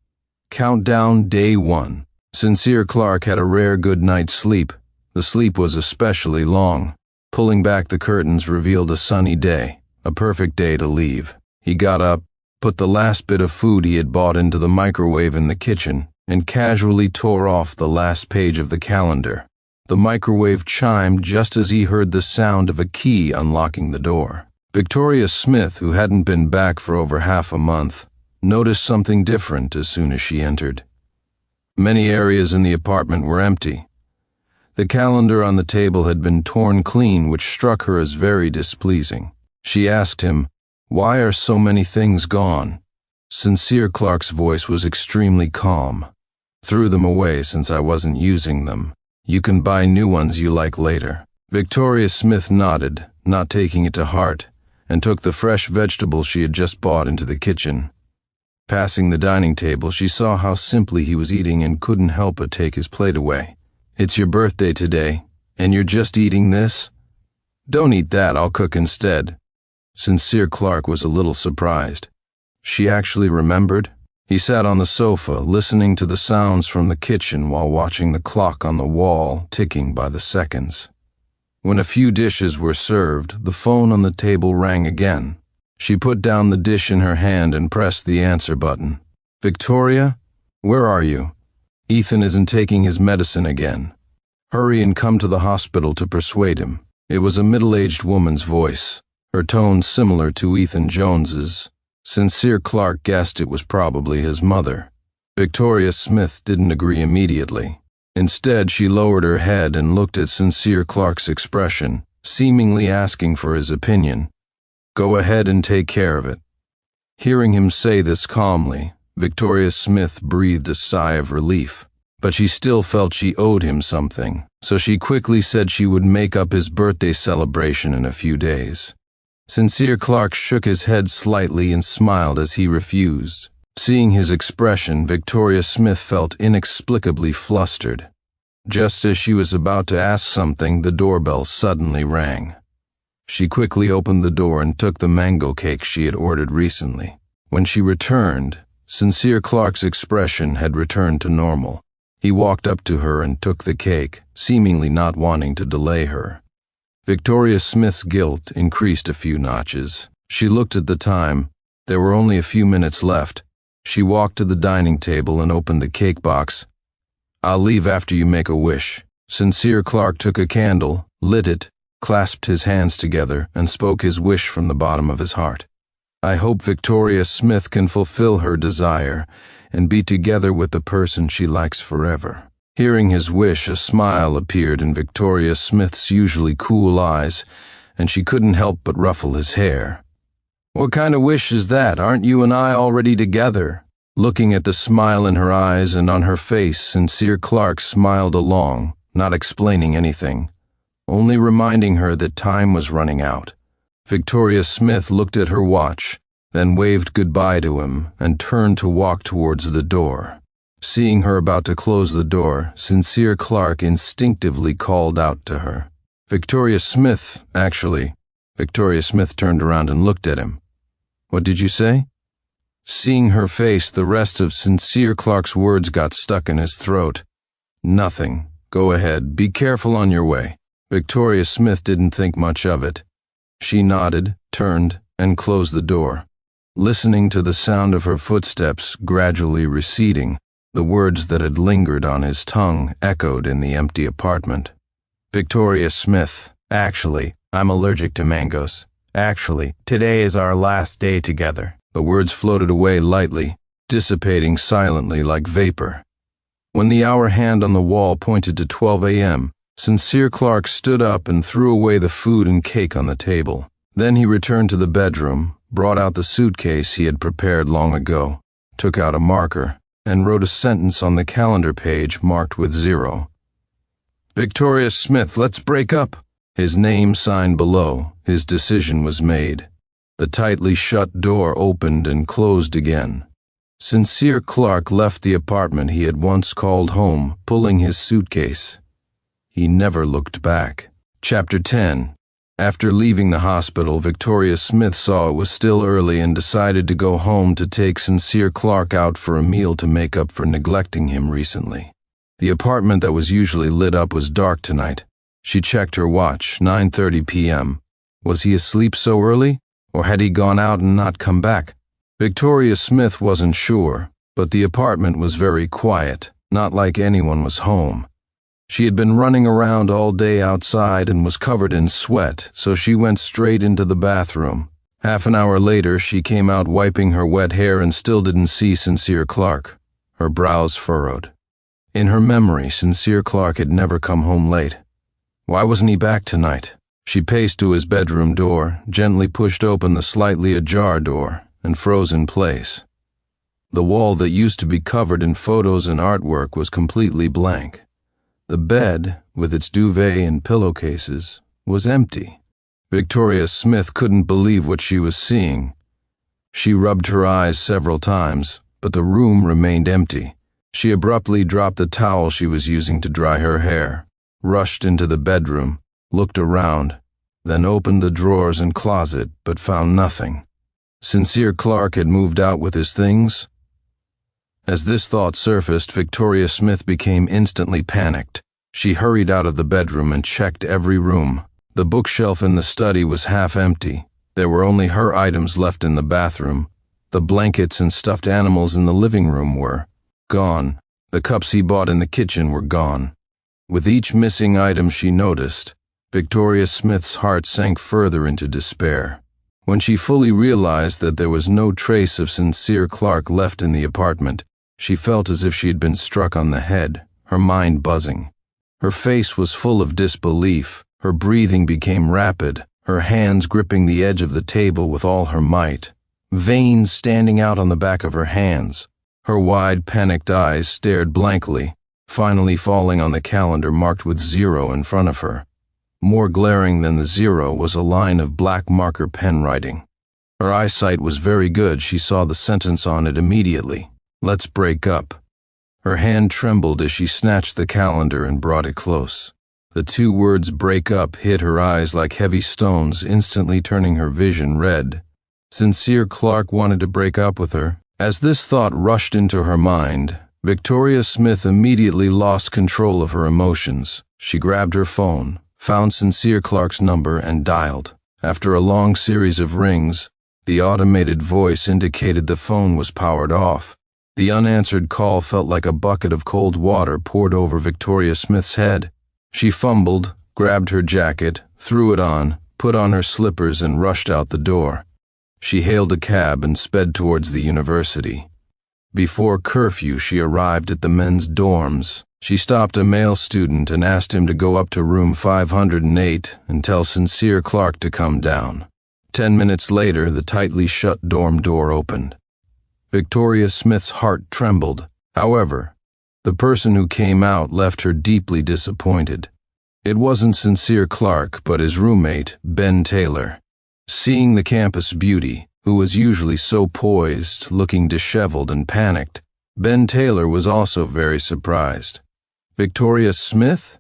Countdown Day 1. Sincere Clark had a rare good night's sleep. The sleep was especially long. Pulling back the curtains revealed a sunny day, a perfect day to leave. He got up, put the last bit of food he had bought into the microwave in the kitchen, and casually tore off the last page of the calendar. The microwave chimed just as he heard the sound of a key unlocking the door. Victoria Smith, who hadn't been back for over half a month, noticed something different as soon as she entered. Many areas in the apartment were empty. The calendar on the table had been torn clean, which struck her as very displeasing. She asked him, "Why are so many things gone?" Sincere Clark's voice was extremely calm. "Threw them away since I wasn't using them. You can buy new ones you like later." Victoria Smith nodded, not taking it to heart, and took the fresh vegetables she had just bought into the kitchen. Passing the dining table, she saw how simply he was eating and couldn't help but take his plate away. "It's your birthday today, and you're just eating this? Don't eat that, I'll cook instead." Sincere Clark was a little surprised. She actually remembered? He sat on the sofa, listening to the sounds from the kitchen while watching the clock on the wall ticking by the seconds. When a few dishes were served, the phone on the table rang again. She put down the dish in her hand and pressed the answer button. "Victoria? Where are you? Ethan isn't taking his medicine again. Hurry and come to the hospital to persuade him." It was a middle-aged woman's voice, her tone similar to Ethan Jones's. Sincere Clark guessed it was probably his mother. Victoria Smith didn't agree immediately. Instead, she lowered her head and looked at Sincere Clark's expression, seemingly asking for his opinion. "Go ahead and take care of it." Hearing him say this calmly, Victoria Smith breathed a sigh of relief, but she still felt she owed him something, so she quickly said she would make up his birthday celebration in a few days. Sincere Clark shook his head slightly and smiled as he refused. Seeing his expression, Victoria Smith felt inexplicably flustered. Just as she was about to ask something, the doorbell suddenly rang. She quickly opened the door and took the mango cake she had ordered recently. When she returned, Sincere Clark's expression had returned to normal. He walked up to her and took the cake, seemingly not wanting to delay her. Victoria Smith's guilt increased a few notches. She looked at the time. There were only a few minutes left. She walked to the dining table and opened the cake box. "I'll leave after you make a wish." Sincere Clark took a candle, lit it, clasped his hands together, and spoke his wish from the bottom of his heart. "I hope Victoria Smith can fulfill her desire and be together with the person she likes forever." Hearing his wish, a smile appeared in Victoria Smith's usually cool eyes, and she couldn't help but ruffle his hair. "What kind of wish is that? Aren't you and I already together?" Looking at the smile in her eyes and on her face, Sincere Clark smiled along, not explaining anything, only reminding her that time was running out. Victoria Smith looked at her watch, then waved goodbye to him and turned to walk towards the door. Seeing her about to close the door, Sincere Clark instinctively called out to her. "Victoria Smith, actually." Victoria Smith turned around and looked at him. "What did you say?" Seeing her face, the rest of Sincere Clark's words got stuck in his throat. "Nothing. Go ahead. Be careful on your way." Victoria Smith didn't think much of it. She nodded, turned, and closed the door. Listening to the sound of her footsteps gradually receding, the words that had lingered on his tongue echoed in the empty apartment. "Victoria Smith, actually, I'm allergic to mangoes. Actually, today is our last day together." The words floated away lightly, dissipating silently like vapor. When the hour hand on the wall pointed to 12 a.m., Sincere Clark stood up and threw away the food and cake on the table. Then he returned to the bedroom, brought out the suitcase he had prepared long ago, took out a marker, and wrote a sentence on the calendar page marked with 0. "Victoria Smith, let's break up." His name signed below, his decision was made. The tightly shut door opened and closed again. Sincere Clark left the apartment he had once called home, pulling his suitcase. He never looked back. Chapter 10. After leaving the hospital, Victoria Smith saw it was still early and decided to go home to take Sincere Clark out for a meal to make up for neglecting him recently. The apartment that was usually lit up was dark tonight. She checked her watch, 9:30 p.m. Was he asleep so early, or had he gone out and not come back? Victoria Smith wasn't sure, but the apartment was very quiet, not like anyone was home. She had been running around all day outside and was covered in sweat, so she went straight into the bathroom. Half an hour later, she came out wiping her wet hair and still didn't see Sincere Clark. Her brows furrowed. In her memory, Sincere Clark had never come home late. Why wasn't he back tonight? She paced to his bedroom door, gently pushed open the slightly ajar door, and froze in place. The wall that used to be covered in photos and artwork was completely blank. The bed, with its duvet and pillowcases, was empty. Victoria Smith couldn't believe what she was seeing. She rubbed her eyes several times, but the room remained empty. She abruptly dropped the towel she was using to dry her hair, rushed into the bedroom, looked around, then opened the drawers and closet, but found nothing. Sincere Clark had moved out with his things? As this thought surfaced, Victoria Smith became instantly panicked. She hurried out of the bedroom and checked every room. The bookshelf in the study was half empty. There were only her items left in the bathroom. The blankets and stuffed animals in the living room were gone. The cups he bought in the kitchen were gone. With each missing item she noticed, Victoria Smith's heart sank further into despair. When she fully realized that there was no trace of Sincere Clark left in the apartment, she felt as if she had been struck on the head, her mind buzzing. Her face was full of disbelief, her breathing became rapid, her hands gripping the edge of the table with all her might, veins standing out on the back of her hands. Her wide, panicked eyes stared blankly, finally falling on the calendar marked with 0 in front of her. More glaring than the 0 was a line of black marker pen writing. Her eyesight was very good. She saw the sentence on it immediately. "Let's break up." Her hand trembled as she snatched the calendar and brought it close. The 2 words "break up" hit her eyes like heavy stones, instantly turning her vision red. Sincere Clark wanted to break up with her. As this thought rushed into her mind, Victoria Smith immediately lost control of her emotions. She grabbed her phone, found Sincere Clark's number and dialed. After a long series of rings, the automated voice indicated the phone was powered off. The unanswered call felt like a bucket of cold water poured over Victoria Smith's head. She fumbled, grabbed her jacket, threw it on, put on her slippers and rushed out the door. She hailed a cab and sped towards the university. Before curfew, she arrived at the men's dorms. She stopped a male student and asked him to go up to room 508 and tell Sincere Clark to come down. 10 minutes later, the tightly shut dorm door opened. Victoria Smith's heart trembled. However, the person who came out left her deeply disappointed. It wasn't Sincere Clark, but his roommate, Ben Taylor. Seeing the campus beauty, who was usually so poised, looking disheveled and panicked, Ben Taylor was also very surprised. "Victoria Smith?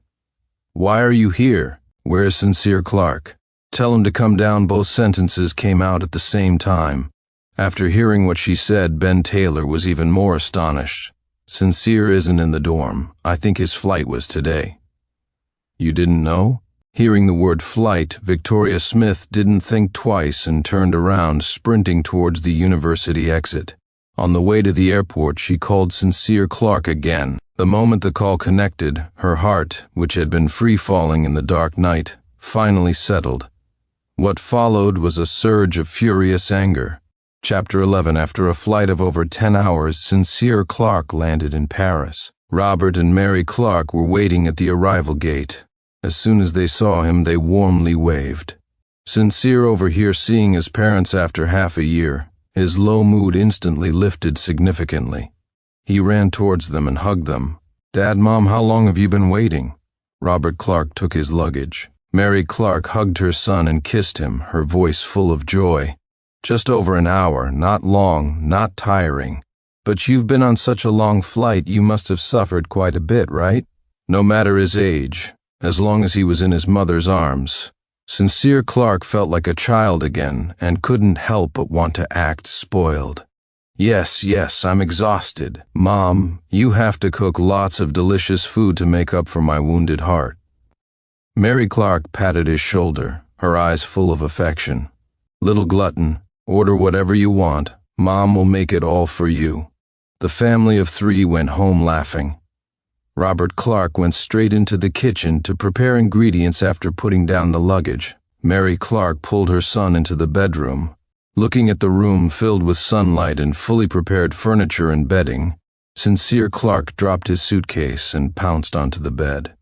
Why are you here? Where's Sincere Clark? Tell him to come down." Both sentences came out at the same time. After hearing what she said, Ben Taylor was even more astonished. "Sincere isn't in the dorm. I think his flight was today." "You didn't know?" Hearing the word flight, Victoria Smith didn't think twice and turned around, sprinting towards the university exit. On the way to the airport, she called Sincere Clark again. The moment the call connected, her heart, which had been free-falling in the dark night, finally settled. What followed was a surge of furious anger. Chapter 11. After a flight of over 10 hours, Sincere Clark landed in Paris. Robert and Mary Clark were waiting at the arrival gate. As soon as they saw him, they warmly waved. Sincere, over here seeing his parents after half a year, his low mood instantly lifted significantly. He ran towards them and hugged them. "Dad, Mom, how long have you been waiting?" Robert Clark took his luggage. Mary Clark hugged her son and kissed him, her voice full of joy. "Just over an hour, not long, not tiring. But you've been on such a long flight, you must have suffered quite a bit, right?" No matter his age, as long as he was in his mother's arms, Sincere Clark felt like a child again and couldn't help but want to act spoiled. Yes, I'm exhausted. Mom, you have to cook lots of delicious food to make up for my wounded heart." Mary Clark patted his shoulder, her eyes full of affection. "Little glutton, order whatever you want. Mom will make it all for you." The family of 3 went home laughing. Robert Clark went straight into the kitchen to prepare ingredients after putting down the luggage. Mary Clark pulled her son into the bedroom. Looking at the room filled with sunlight and fully prepared furniture and bedding, Sincere Clark dropped his suitcase and pounced onto the bed.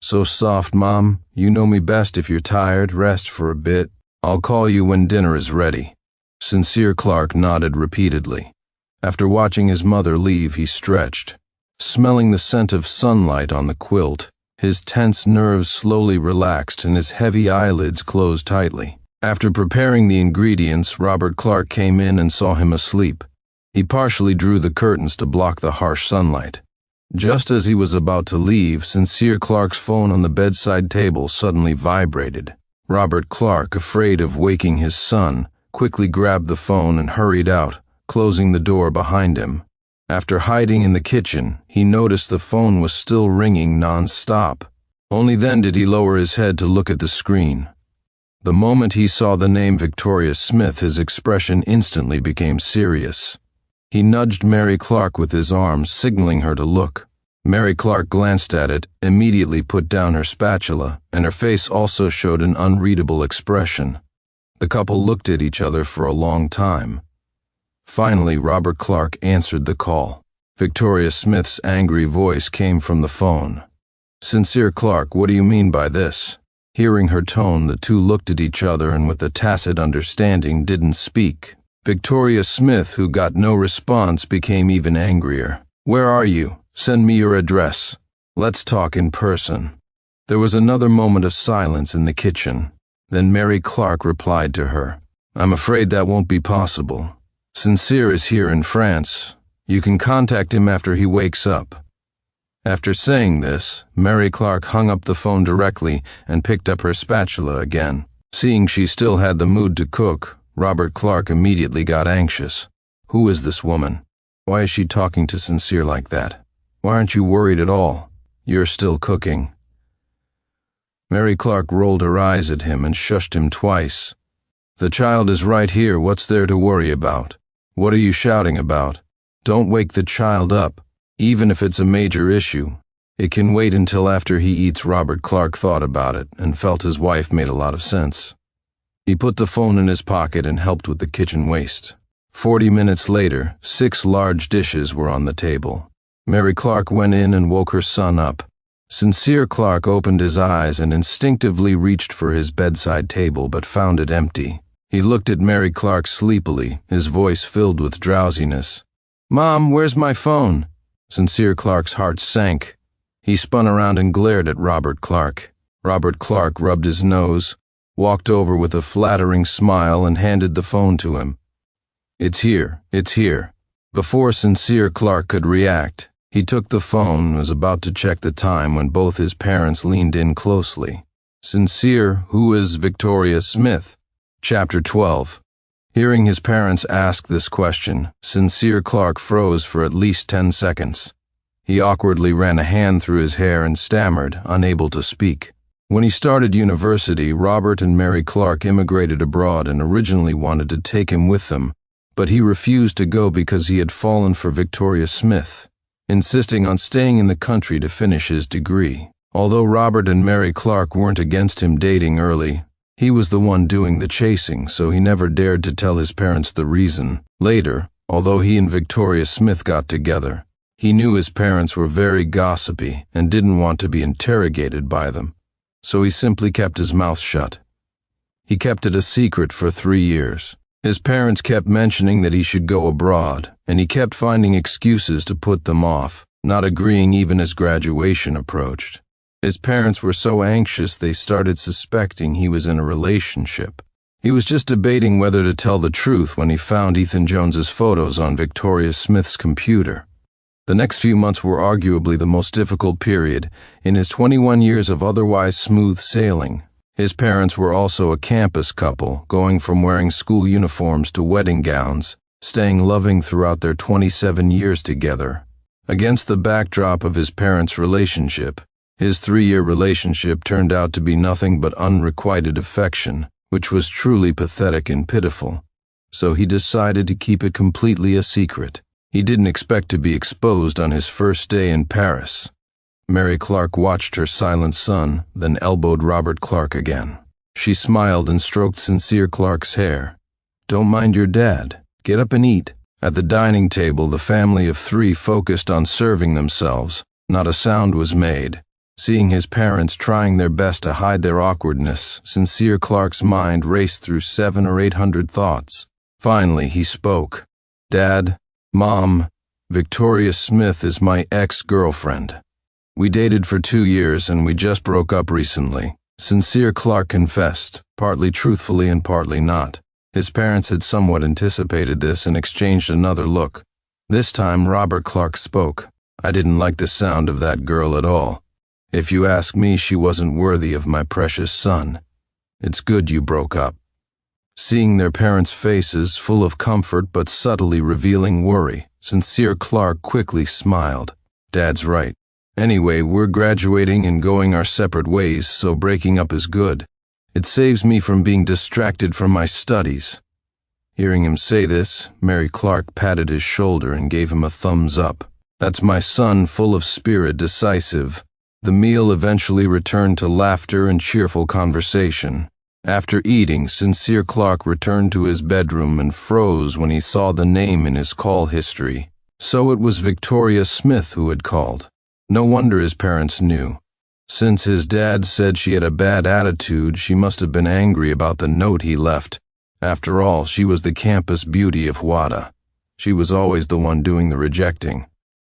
"So soft, Mom. You know me best. If you're tired, rest for a bit. I'll call you when dinner is ready." Sincere Clark nodded repeatedly. After watching his mother leave, he stretched. Smelling the scent of sunlight on the quilt, his tense nerves slowly relaxed and his heavy eyelids closed tightly. After preparing the ingredients, Robert Clark came in and saw him asleep. He partially drew the curtains to block the harsh sunlight. Just as he was about to leave, Sincere Clark's phone on the bedside table suddenly vibrated. Robert Clark, afraid of waking his son, quickly grabbed the phone and hurried out, closing the door behind him. After hiding in the kitchen, he noticed the phone was still ringing non-stop. Only then did he lower his head to look at the screen. The moment he saw the name Victoria Smith, his expression instantly became serious. He nudged Mary Clark with his arm, signaling her to look. Mary Clark glanced at it, immediately put down her spatula, and her face also showed an unreadable expression. The couple looked at each other for a long time. Finally, Robert Clark answered the call. Victoria Smith's angry voice came from the phone. "Sincere Clark, what do you mean by this?" Hearing her tone, the two looked at each other and with a tacit understanding didn't speak. Victoria Smith, who got no response, became even angrier. "Where are you? Send me your address. Let's talk in person." There was another moment of silence in the kitchen. Then Mary Clark replied to her, "I'm afraid that won't be possible. Sincere is here in France. You can contact him after he wakes up." After saying this, Mary Clark hung up the phone directly and picked up her spatula again. Seeing she still had the mood to cook, Robert Clark immediately got anxious. Who is this woman? Why is she talking to Sincere like that? Why aren't you worried at all? You're still cooking. Mary Clark rolled her eyes at him and shushed him twice. "The child is right here. What's there to worry about? What are you shouting about? Don't wake the child up, even if it's a major issue. It can wait until after he eats." Robert Clark thought about it and felt his wife made a lot of sense. He put the phone in his pocket and helped with the kitchen waste. 40 minutes later, 6 large dishes were on the table. Mary Clark went in and woke her son up. Sincere Clark opened his eyes and instinctively reached for his bedside table but found it empty. He looked at Mary Clark sleepily, his voice filled with drowsiness. "Mom, where's my phone?" Sincere Clark's heart sank. He spun around and glared at Robert Clark. Robert Clark rubbed his nose, walked over with a flattering smile and handed the phone to him. It's here. Before Sincere Clark could react, he took the phone and was about to check the time when both his parents leaned in closely. "Sincere, who is Victoria Smith?" Chapter 12. Hearing his parents ask this question, Sincere Clark froze for at least 10 seconds. He awkwardly ran a hand through his hair and stammered, unable to speak. When he started university, Robert and Mary Clark immigrated abroad and originally wanted to take him with them, but he refused to go because he had fallen for Victoria Smith, insisting on staying in the country to finish his degree. Although Robert and Mary Clark weren't against him dating early, he was the one doing the chasing, so he never dared to tell his parents the reason. Later, although he and Victoria Smith got together, he knew his parents were very gossipy and didn't want to be interrogated by them, so he simply kept his mouth shut. He kept it a secret for 3 years. His parents kept mentioning that he should go abroad, and he kept finding excuses to put them off, not agreeing even as graduation approached. His parents were so anxious they started suspecting he was in a relationship. He was just debating whether to tell the truth when he found Ethan Jones's photos on Victoria Smith's computer. The next few months were arguably the most difficult period in his 21 years of otherwise smooth sailing. His parents were also a campus couple, going from wearing school uniforms to wedding gowns, staying loving throughout their 27 years together. Against the backdrop of his parents' relationship, his 3-year relationship turned out to be nothing but unrequited affection, which was truly pathetic and pitiful. So he decided to keep it completely a secret. He didn't expect to be exposed on his first day in Paris. Mary Clark watched her silent son, then elbowed Robert Clark again. She smiled and stroked Sincere Clark's hair. "Don't mind your dad. Get up and eat." At the dining table, the family of 3 focused on serving themselves. Not a sound was made. Seeing his parents trying their best to hide their awkwardness, Sincere Clark's mind raced through 700 or 800 thoughts. Finally, he spoke. "Dad, Mom, Victoria Smith is my ex-girlfriend. We dated for 2 years and we just broke up recently." Sincere Clark confessed, partly truthfully and partly not. His parents had somewhat anticipated this and exchanged another look. This time Robert Clark spoke. "I didn't like the sound of that girl at all. If you ask me, she wasn't worthy of my precious son. It's good you broke up." Seeing their parents' faces full of comfort but subtly revealing worry, Sincere Clark quickly smiled. "Dad's right. Anyway, we're graduating and going our separate ways, so breaking up is good. It saves me from being distracted from my studies." Hearing him say this, Mary Clark patted his shoulder and gave him a thumbs up. "That's my son, full of spirit, decisive." The meal eventually returned to laughter and cheerful conversation. After eating, Sincere Clark returned to his bedroom and froze when he saw the name in his call history. So it was Victoria Smith who had called. No wonder his parents knew. Since his dad said she had a bad attitude, she must have been angry about the note he left. After all, she was the campus beauty of WADA. She was always the one doing the rejecting.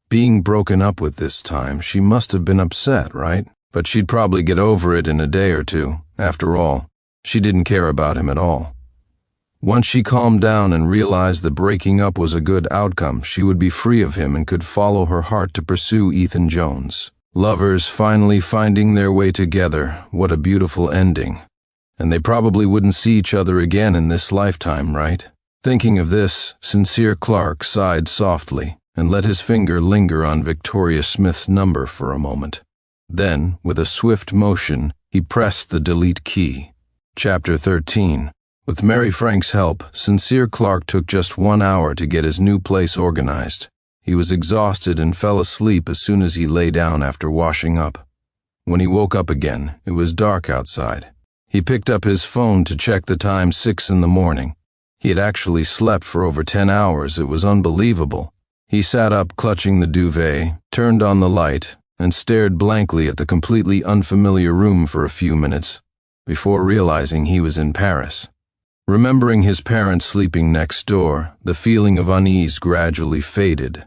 Being broken up with this time, she must have been upset, right? But she'd probably get over it in a day or two. After all, she didn't care about him at all. Once she calmed down and realized that breaking up was a good outcome, she would be free of him and could follow her heart to pursue Ethan Jones. Lovers finally finding their way together, what a beautiful ending. And they probably wouldn't see each other again in this lifetime, right? Thinking of this, Sincere Clark sighed softly and let his finger linger on Victoria Smith's number for a moment. Then, with a swift motion, He pressed the delete key. Chapter 13. With Mary Frank's help, Sincere Clark took just 1 hour to get his new place organized. He was exhausted and fell asleep as soon as he lay down after washing up. When he woke up again, it was dark outside. He picked up his phone to check the time, 6 in the morning. He had actually slept for over 10 hours. It was unbelievable. He sat up, clutching the duvet, turned on the light, and stared blankly at the completely unfamiliar room for a few minutes, before realizing he was in Paris. Remembering his parents sleeping next door, the feeling of unease gradually faded.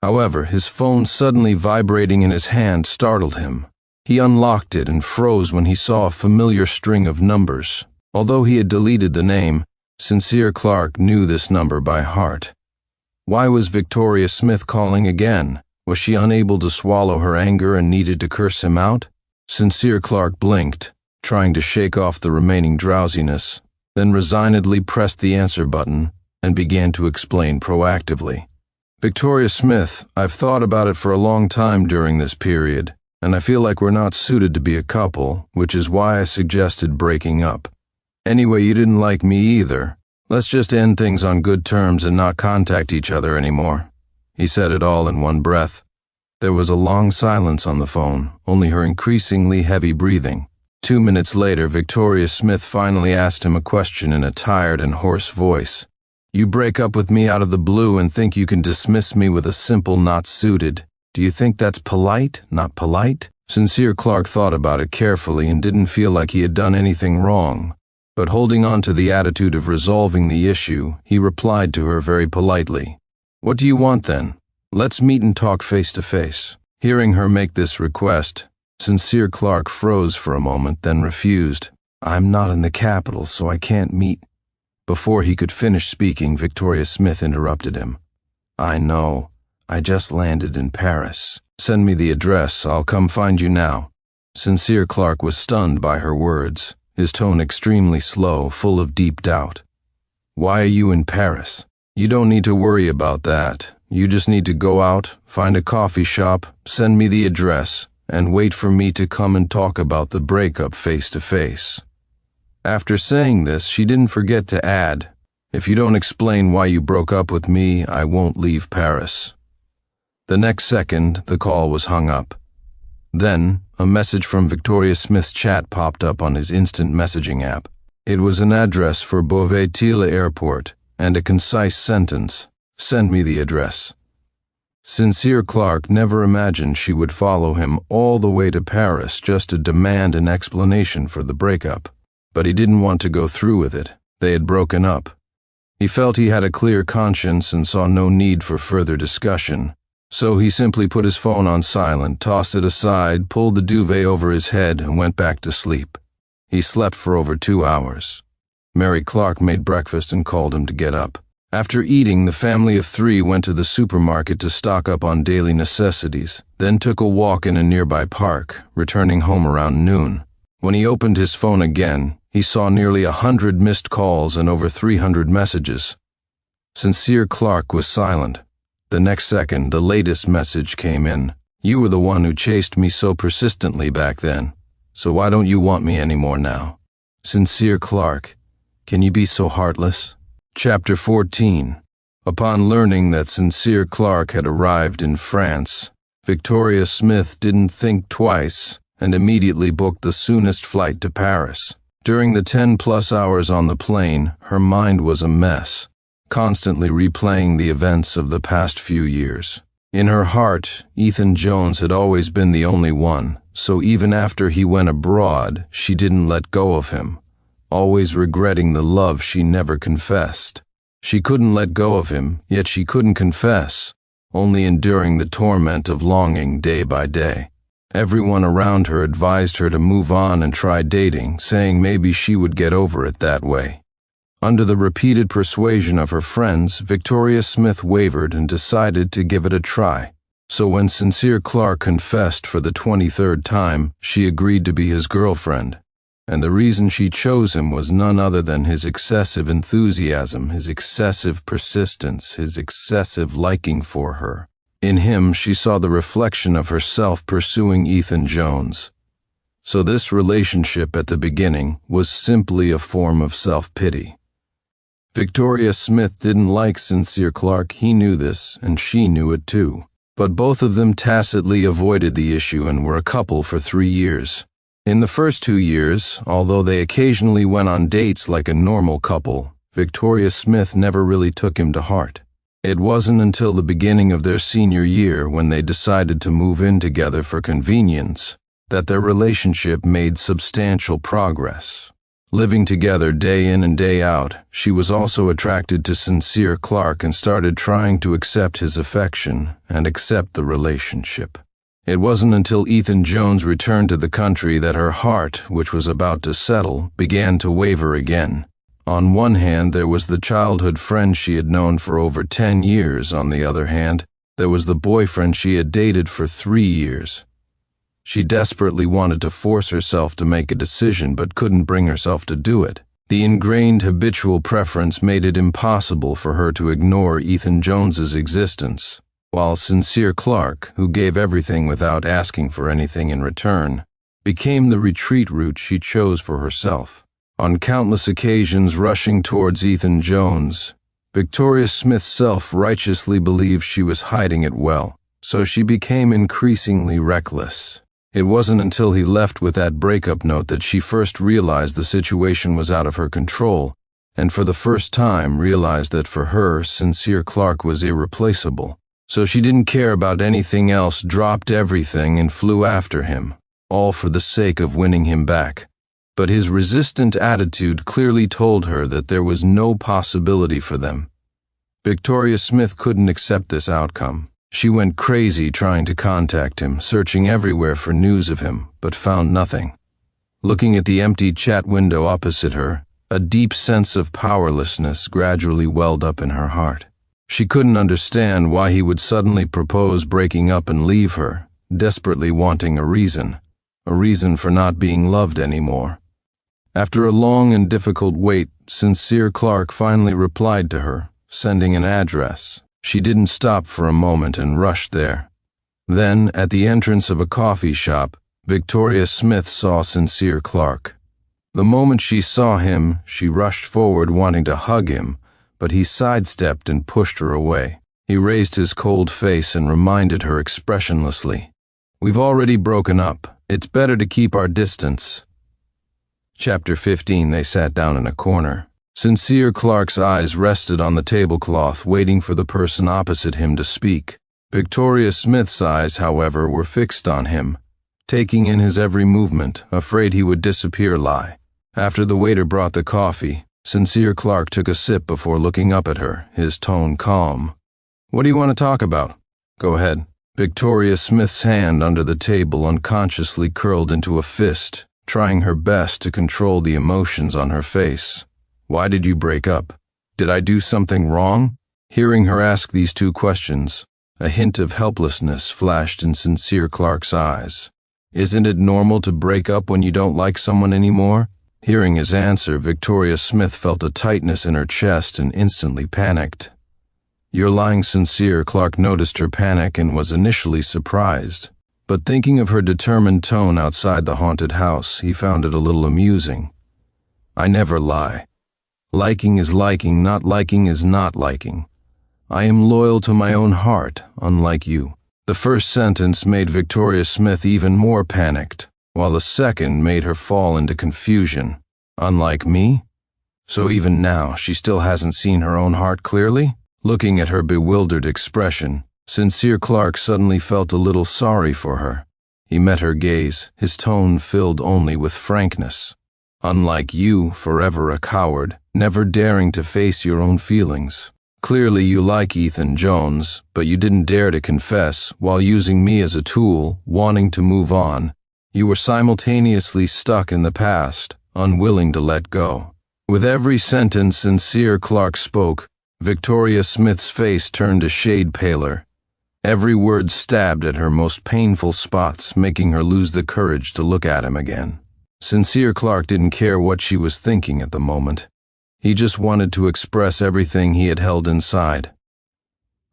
However, his phone suddenly vibrating in his hand startled him. He unlocked it and froze when he saw a familiar string of numbers. Although he had deleted the name, Sincere Clark knew this number by heart. Why was Victoria Smith calling again? Was she unable to swallow her anger and needed to curse him out? Sincere Clark blinked, trying to shake off the remaining drowsiness, then resignedly pressed the answer button and began to explain proactively. Victoria Smith, I've thought about it for a long time during this period, and I feel like we're not suited to be a couple, which is why I suggested breaking up. Anyway, you didn't like me either. Let's just end things on good terms and not contact each other anymore. He said it all in one breath. There was a long silence on the phone, only her increasingly heavy breathing. 2 minutes later, Victoria Smith finally asked him a question in a tired and hoarse voice. You break up with me out of the blue and think you can dismiss me with a simple not suited. Do you think that's polite, not polite? Sincere Clark thought about it carefully and didn't feel like he had done anything wrong. But holding on to the attitude of resolving the issue, he replied to her very politely. What do you want then? Let's meet and talk face to face. Hearing her make this request, Sincere Clark froze for a moment, then refused. I'm not in the capital, so I can't meet. Before he could finish speaking, Victoria Smith interrupted him. I know. I just landed in Paris. Send me the address. I'll come find you now. Sincere Clark was stunned by her words, his tone extremely slow, full of deep doubt. Why are you in Paris? You don't need to worry about that. You just need to go out, find a coffee shop, send me the address, and wait for me to come and talk about the breakup face to face. After saying this, she didn't forget to add, if you don't explain why you broke up with me, I won't leave Paris. The next second, the call was hung up. Then, a message from Victoria Smith's chat popped up on his instant messaging app. It was an address for Beauvais-Tille Airport and a concise sentence, send me the address. Sincere Clark never imagined she would follow him all the way to Paris just to demand an explanation for the breakup. But he didn't want to go through with it. They had broken up. He felt he had a clear conscience and saw no need for further discussion. So he simply put his phone on silent, tossed it aside, pulled the duvet over his head, and went back to sleep. He slept for over 2 hours. Mary Clark made breakfast and called him to get up. After eating, the family of 3 went to the supermarket to stock up on daily necessities, then took a walk in a nearby park, returning home around noon. When he opened his phone again, he saw nearly 100 missed calls and over 300 messages. Sincere Clark was silent. The next second, the latest message came in. You were the one who chased me so persistently back then, so why don't you want me anymore now? Sincere Clark, can you be so heartless? Chapter 14. Upon learning that Sincere Clark had arrived in France, Victoria Smith didn't think twice and immediately booked the soonest flight to Paris. During the 10+ hours on the plane, her mind was a mess, constantly replaying the events of the past few years. In her heart, Ethan Jones had always been the only one, so even after he went abroad, she didn't let go of him, always regretting the love she never confessed. She couldn't let go of him, yet she couldn't confess, only enduring the torment of longing day by day. Everyone around her advised her to move on and try dating, saying maybe she would get over it that way. Under the repeated persuasion of her friends, Victoria Smith wavered and decided to give it a try. So when Sincere Clark confessed for the 23rd time, she agreed to be his girlfriend. And the reason she chose him was none other than his excessive enthusiasm, his excessive persistence, his excessive liking for her. In him, she saw the reflection of herself pursuing Ethan Jones. So this relationship at the beginning was simply a form of self-pity. Victoria Smith didn't like Sincere Clark. He knew this, and she knew it too. But both of them tacitly avoided the issue and were a couple for 3 years. In the first 2 years, although they occasionally went on dates like a normal couple, Victoria Smith never really took him to heart. It wasn't until the beginning of their senior year, when they decided to move in together for convenience, that their relationship made substantial progress. Living together day in and day out, she was also attracted to Sincere Clark and started trying to accept his affection and accept the relationship. It wasn't until Ethan Jones returned to the country that her heart, which was about to settle, began to waver again. On one hand, there was the childhood friend she had known for over 10 years. On the other hand, there was the boyfriend she had dated for 3 years. She desperately wanted to force herself to make a decision but couldn't bring herself to do it. The ingrained habitual preference made it impossible for her to ignore Ethan Jones's existence, while Sincere Clark, who gave everything without asking for anything in return, became the retreat route she chose for herself. On countless occasions rushing towards Ethan Jones, Victoria Smith self-righteously believed she was hiding it well, so she became increasingly reckless. It wasn't until he left with that breakup note that she first realized the situation was out of her control, and for the first time realized that for her, Sincere Clark was irreplaceable. So she didn't care about anything else, dropped everything, and flew after him, all for the sake of winning him back. But his resistant attitude clearly told her that there was no possibility for them. Victoria Smith couldn't accept this outcome. She went crazy trying to contact him, searching everywhere for news of him, but found nothing. Looking at the empty chat window opposite her, a deep sense of powerlessness gradually welled up in her heart. She couldn't understand why he would suddenly propose breaking up and leave her, desperately wanting a reason for not being loved anymore. After a long and difficult wait, Sincere Clark finally replied to her, sending an address. She didn't stop for a moment and rushed there. Then, at the entrance of a coffee shop, Victoria Smith saw Sincere Clark. The moment she saw him, she rushed forward wanting to hug him, but he sidestepped and pushed her away. He raised his cold face and reminded her expressionlessly, "We've already broken up. It's better to keep our distance." Chapter 15. They sat down in a corner. Sincere Clark's eyes rested on the tablecloth, waiting for the person opposite him to speak. Victoria Smith's eyes, however, were fixed on him, taking in his every movement, afraid he would disappear. After the waiter brought the coffee, Sincere Clark took a sip before looking up at her, his tone calm. "What do you want to talk about?" "Go ahead." Victoria Smith's hand under the table unconsciously curled into a fist, trying her best to control the emotions on her face. "Why did you break up? Did I do something wrong?" Hearing her ask these two questions, a hint of helplessness flashed in Sincere Clark's eyes. "Isn't it normal to break up when you don't like someone anymore?" Hearing his answer, Victoria Smith felt a tightness in her chest and instantly panicked. "You're lying." Sincere Clark noticed her panic and was initially surprised, but thinking of her determined tone outside the haunted house, he found it a little amusing. "I never lie. Liking is liking, not liking is not liking. I am loyal to my own heart, unlike you." The first sentence made Victoria Smith even more panicked, while the second made her fall into confusion. "Unlike me? So even now, she still hasn't seen her own heart clearly?" Looking at her bewildered expression, Sincere Clark suddenly felt a little sorry for her. He met her gaze, his tone filled only with frankness. "Unlike you, forever a coward, never daring to face your own feelings. Clearly you like Ethan Jones, but you didn't dare to confess, while using me as a tool, wanting to move on. You were simultaneously stuck in the past, unwilling to let go." With every sentence Sincere Clark spoke, Victoria Smith's face turned a shade paler. Every word stabbed at her most painful spots, making her lose the courage to look at him again. Sincere Clark didn't care what she was thinking at the moment. He just wanted to express everything he had held inside.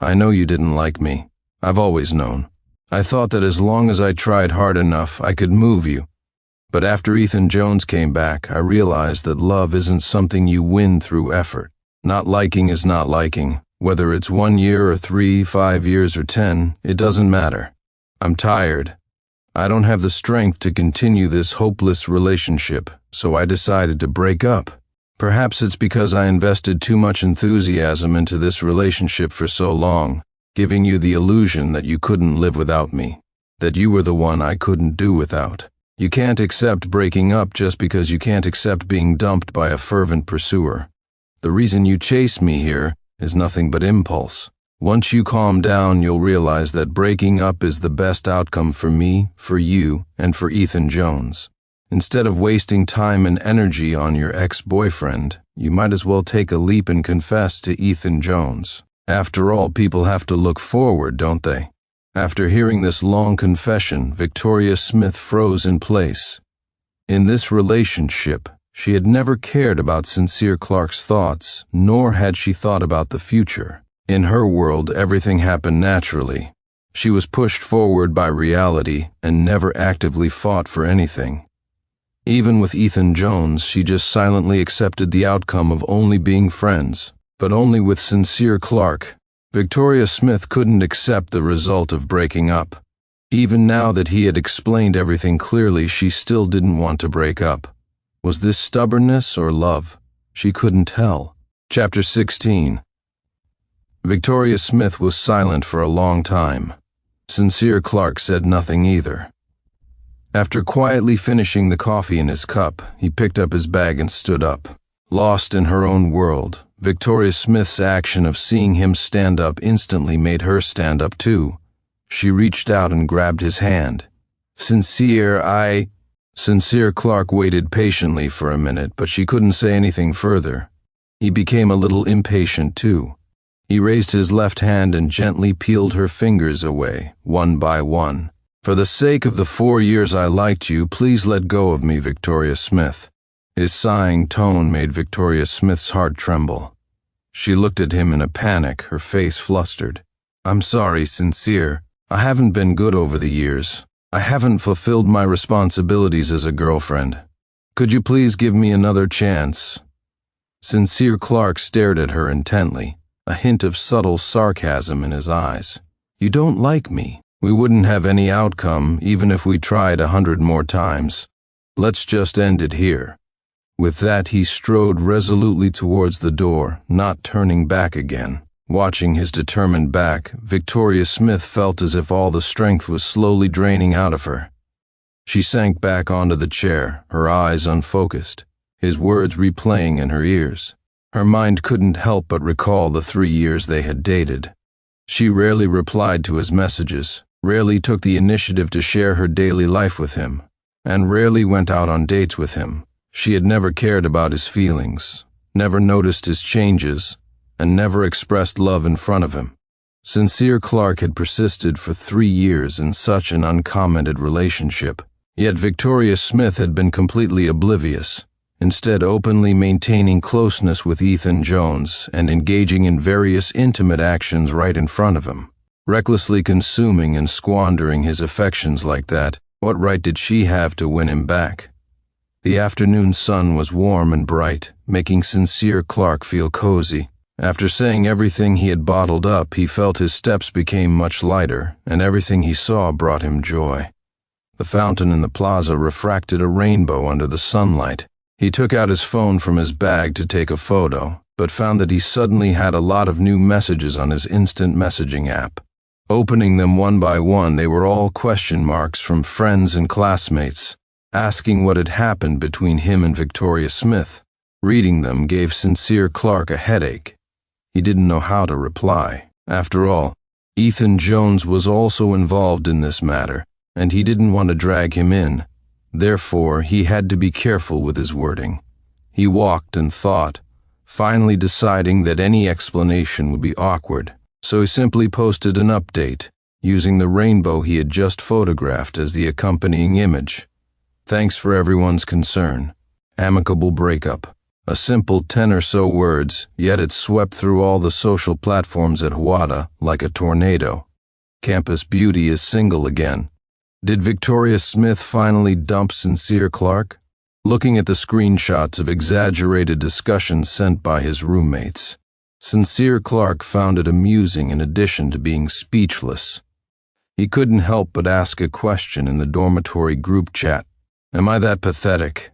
"I know you didn't like me. I've always known. I thought that as long as I tried hard enough, I could move you. But after Ethan Jones came back, I realized that love isn't something you win through effort. Not liking is not liking. Whether it's 1 year or 3, 5 years or 10, it doesn't matter. I'm tired. I don't have the strength to continue this hopeless relationship, so I decided to break up. Perhaps it's because I invested too much enthusiasm into this relationship for so long, giving you the illusion that you couldn't live without me, that you were the one I couldn't do without. You can't accept breaking up just because you can't accept being dumped by a fervent pursuer. The reason you chase me here is nothing but impulse. Once you calm down, you'll realize that breaking up is the best outcome for me, for you, and for Ethan Jones. Instead of wasting time and energy on your ex-boyfriend, you might as well take a leap and confess to Ethan Jones. After all, people have to look forward, don't they? After hearing this long confession, Victoria Smith froze in place. In this relationship, she had never cared about Sincere Clark's thoughts, nor had she thought about the future. In her world, everything happened naturally. She was pushed forward by reality and never actively fought for anything. Even with Ethan Jones, she just silently accepted the outcome of only being friends. But only with Sincere Clark, Victoria Smith couldn't accept the result of breaking up. Even now that he had explained everything clearly, she still didn't want to break up. Was this stubbornness or love? She couldn't tell. Chapter 16. Victoria Smith was silent for a long time. Sincere Clark said nothing either. After quietly finishing the coffee in his cup, he picked up his bag and stood up. Lost in her own world, Victoria Smith's action of seeing him stand up instantly made her stand up too. She reached out and grabbed his hand. Sincere Clark waited patiently for a minute, but she couldn't say anything further. He became a little impatient too. He raised his left hand and gently peeled her fingers away, one by one. For the sake of the 4 years I liked you, please let go of me, Victoria Smith. His sighing tone made Victoria Smith's heart tremble. She looked at him in a panic, her face flustered. I'm sorry, Sincere. I haven't been good over the years. I haven't fulfilled my responsibilities as a girlfriend. Could you please give me another chance? Sincere Clark stared at her intently, a hint of subtle sarcasm in his eyes. You don't like me. We wouldn't have any outcome even if we tried 100 more times. Let's just end it here. With that, he strode resolutely towards the door, not turning back again. Watching his determined back, Victoria Smith felt as if all the strength was slowly draining out of her. She sank back onto the chair, her eyes unfocused, his words replaying in her ears. Her mind couldn't help but recall the 3 years they had dated. She rarely replied to his messages, rarely took the initiative to share her daily life with him, and rarely went out on dates with him. She had never cared about his feelings, never noticed his changes, and never expressed love in front of him. Sincere Clark had persisted for 3 years in such an uncommented relationship, yet Victoria Smith had been completely oblivious, instead openly maintaining closeness with Ethan Jones and engaging in various intimate actions right in front of him. Recklessly consuming and squandering his affections like that, what right did she have to win him back? The afternoon sun was warm and bright, making Sincere Clark feel cozy. After saying everything he had bottled up, he felt his steps became much lighter, and everything he saw brought him joy. The fountain in the plaza refracted a rainbow under the sunlight. He took out his phone from his bag to take a photo, but found that he suddenly had a lot of new messages on his instant messaging app. Opening them one by one, they were all question marks from friends and classmates, asking what had happened between him and Victoria Smith. Reading them gave Sincere Clark a headache. He didn't know how to reply. After all, Ethan Jones was also involved in this matter, and he didn't want to drag him in. Therefore, he had to be careful with his wording. He walked and thought, finally deciding that any explanation would be awkward. So he simply posted an update, using the rainbow he had just photographed as the accompanying image. Thanks for everyone's concern. Amicable breakup. A simple 10 or so words, yet it swept through all the social platforms at Huada like a tornado. Campus beauty is single again. Did Victoria Smith finally dump Sincere Clark? Looking at the screenshots of exaggerated discussions sent by his roommates, Sincere Clark found it amusing in addition to being speechless. He couldn't help but ask a question in the dormitory group chat. Am I that pathetic?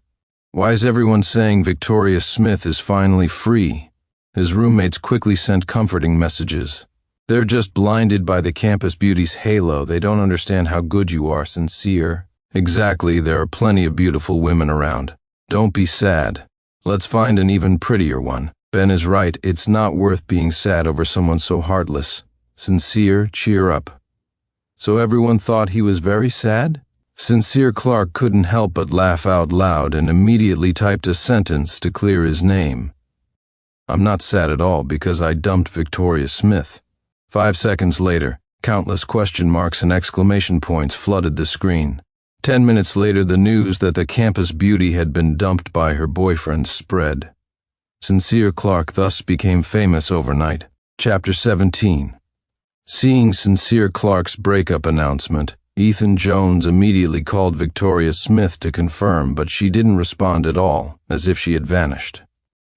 Why is everyone saying Victoria Smith is finally free? His roommates quickly sent comforting messages. They're just blinded by the campus beauty's halo. They don't understand how good you are, Sincere. Exactly, there are plenty of beautiful women around. Don't be sad. Let's find an even prettier one. Ben is right, it's not worth being sad over someone so heartless. Sincere, cheer up. So everyone thought he was very sad? Sincere Clark couldn't help but laugh out loud and immediately typed a sentence to clear his name. I'm not sad at all because I dumped Victoria Smith. 5 seconds later, countless question marks and exclamation points flooded the screen. 10 minutes later, the news that the campus beauty had been dumped by her boyfriend spread. Sincere Clark thus became famous overnight. Chapter 17. Seeing Sincere Clark's breakup announcement, Ethan Jones immediately called Victoria Smith to confirm, but she didn't respond at all, as if she had vanished.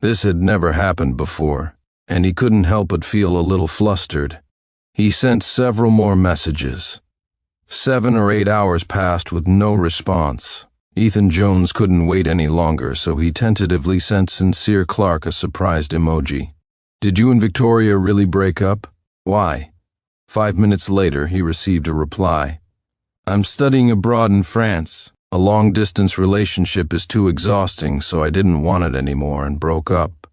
This had never happened before, and he couldn't help but feel a little flustered. He sent several more messages. 7 or 8 hours passed with no response. Ethan Jones couldn't wait any longer, so he tentatively sent Sincere Clark a surprised emoji. Did you and Victoria really break up? Why? 5 minutes later, he received a reply. I'm studying abroad in France. A long-distance relationship is too exhausting, so I didn't want it anymore and broke up.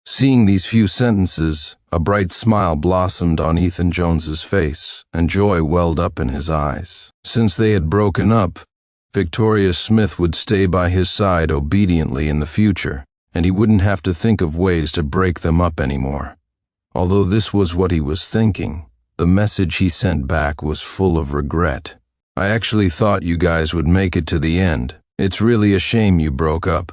Seeing these few sentences, a bright smile blossomed on Ethan Jones's face, and joy welled up in his eyes. Since they had broken up, Victoria Smith would stay by his side obediently in the future, and he wouldn't have to think of ways to break them up anymore. Although this was what he was thinking, the message he sent back was full of regret. I actually thought you guys would make it to the end. It's really a shame you broke up.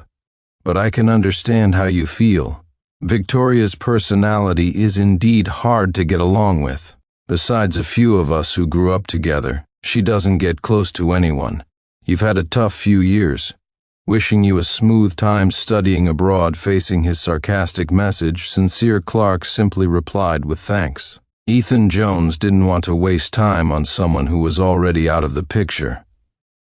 But I can understand how you feel. Victoria's personality is indeed hard to get along with. Besides a few of us who grew up together, she doesn't get close to anyone. You've had a tough few years. Wishing you a smooth time studying abroad. Facing his sarcastic message, Sincere Clark simply replied with thanks. Ethan Jones didn't want to waste time on someone who was already out of the picture.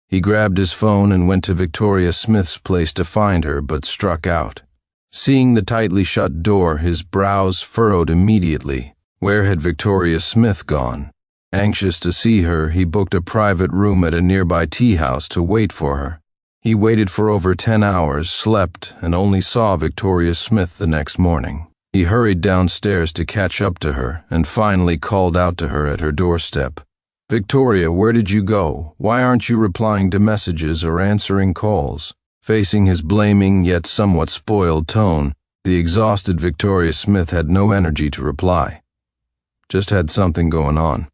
He grabbed his phone and went to Victoria Smith's place to find her, but struck out. Seeing the tightly shut door, his brows furrowed immediately. Where had Victoria Smith gone? Anxious to see her, he booked a private room at a nearby tea house to wait for her. He waited for over 10 hours, slept, and only saw Victoria Smith the next morning. He hurried downstairs to catch up to her, and finally called out to her at her doorstep. Victoria, where did you go? Why aren't you replying to messages or answering calls? Facing his blaming yet somewhat spoiled tone, the exhausted Victoria Smith had no energy to reply. Just had something going on.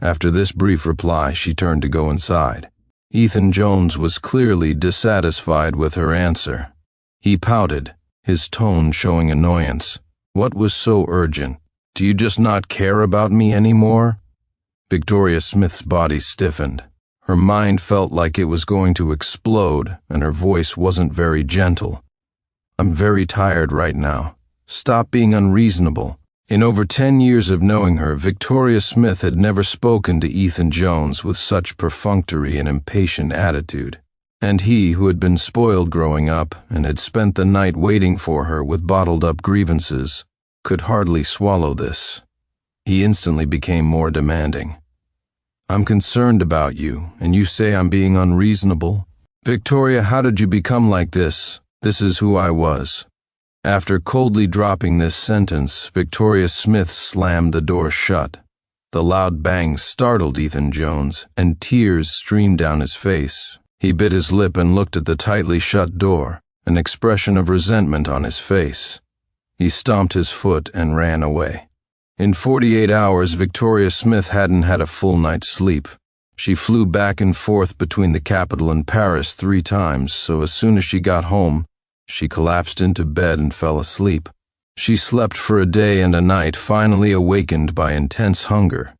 After this brief reply, she turned to go inside. Ethan Jones was clearly dissatisfied with her answer. He pouted, his tone showing annoyance. What was so urgent? Do you just not care about me anymore? Victoria Smith's body stiffened. Her mind felt like it was going to explode, and her voice wasn't very gentle. I'm very tired right now. Stop being unreasonable. In over 10 years of knowing her, Victoria Smith had never spoken to Ethan Jones with such perfunctory and impatient attitude. And he, who had been spoiled growing up and had spent the night waiting for her with bottled-up grievances, could hardly swallow this. He instantly became more demanding. I'm concerned about you, and you say I'm being unreasonable? Victoria, how did you become like this? This is who I was. After coldly dropping this sentence, Victoria Smith slammed the door shut. The loud bang startled Ethan Jones, and tears streamed down his face. He bit his lip and looked at the tightly shut door, an expression of resentment on his face. He stomped his foot and ran away. In 48 hours, Victoria Smith hadn't had a full night's sleep. She flew back and forth between the capital and Paris 3 times, so as soon as she got home, she collapsed into bed and fell asleep. She slept for a day and a night, finally awakened by intense hunger.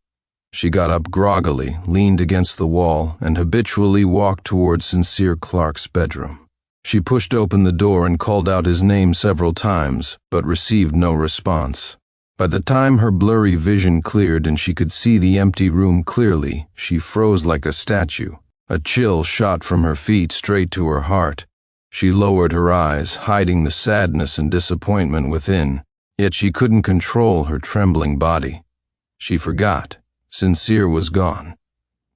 She got up groggily, leaned against the wall, and habitually walked toward Sincere Clark's bedroom. She pushed open the door and called out his name several times, but received no response. By the time her blurry vision cleared and she could see the empty room clearly, she froze like a statue. A chill shot from her feet straight to her heart. She lowered her eyes, hiding the sadness and disappointment within, yet she couldn't control her trembling body. She forgot. Sincere was gone.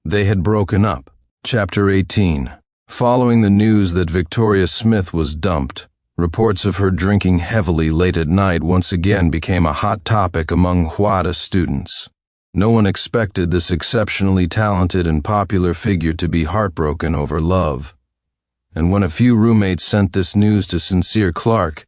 They had broken up. Chapter 18. Following the news that Victoria Smith was dumped, reports of her drinking heavily late at night once again became a hot topic among Huada students. No one expected this exceptionally talented and popular figure to be heartbroken over love. And when a few roommates sent this news to Sincere Clark,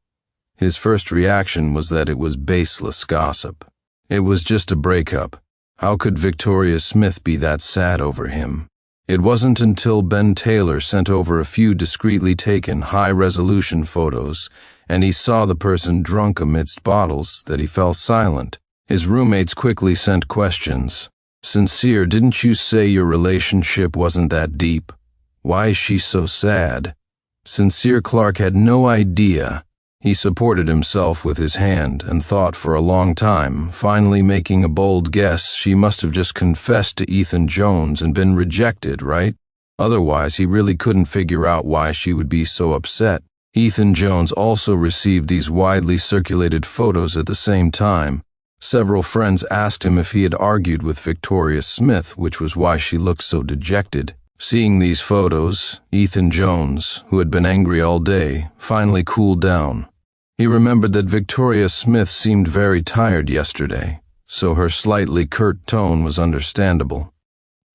his first reaction was that it was baseless gossip. It was just a breakup. How could Victoria Smith be that sad over him? It wasn't until Ben Taylor sent over a few discreetly taken high-resolution photos and he saw the person drunk amidst bottles that he fell silent. His roommates quickly sent questions. "Sincere, didn't you say your relationship wasn't that deep? Why is she so sad?" Sincere Clark had no idea. He supported himself with his hand and thought for a long time, finally making a bold guess. She must have just confessed to Ethan Jones and been rejected, right? Otherwise, he really couldn't figure out why she would be so upset. Ethan Jones also received these widely circulated photos at the same time. Several friends asked him if he had argued with Victoria Smith, which was why she looked so dejected. Seeing these photos, Ethan Jones, who had been angry all day, finally cooled down. He remembered that Victoria Smith seemed very tired yesterday, so her slightly curt tone was understandable.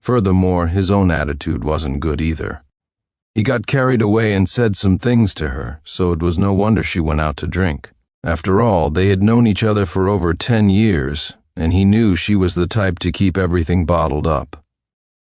Furthermore, his own attitude wasn't good either. He got carried away and said some things to her, so it was no wonder she went out to drink. After all, they had known each other for over 10 years, and he knew she was the type to keep everything bottled up.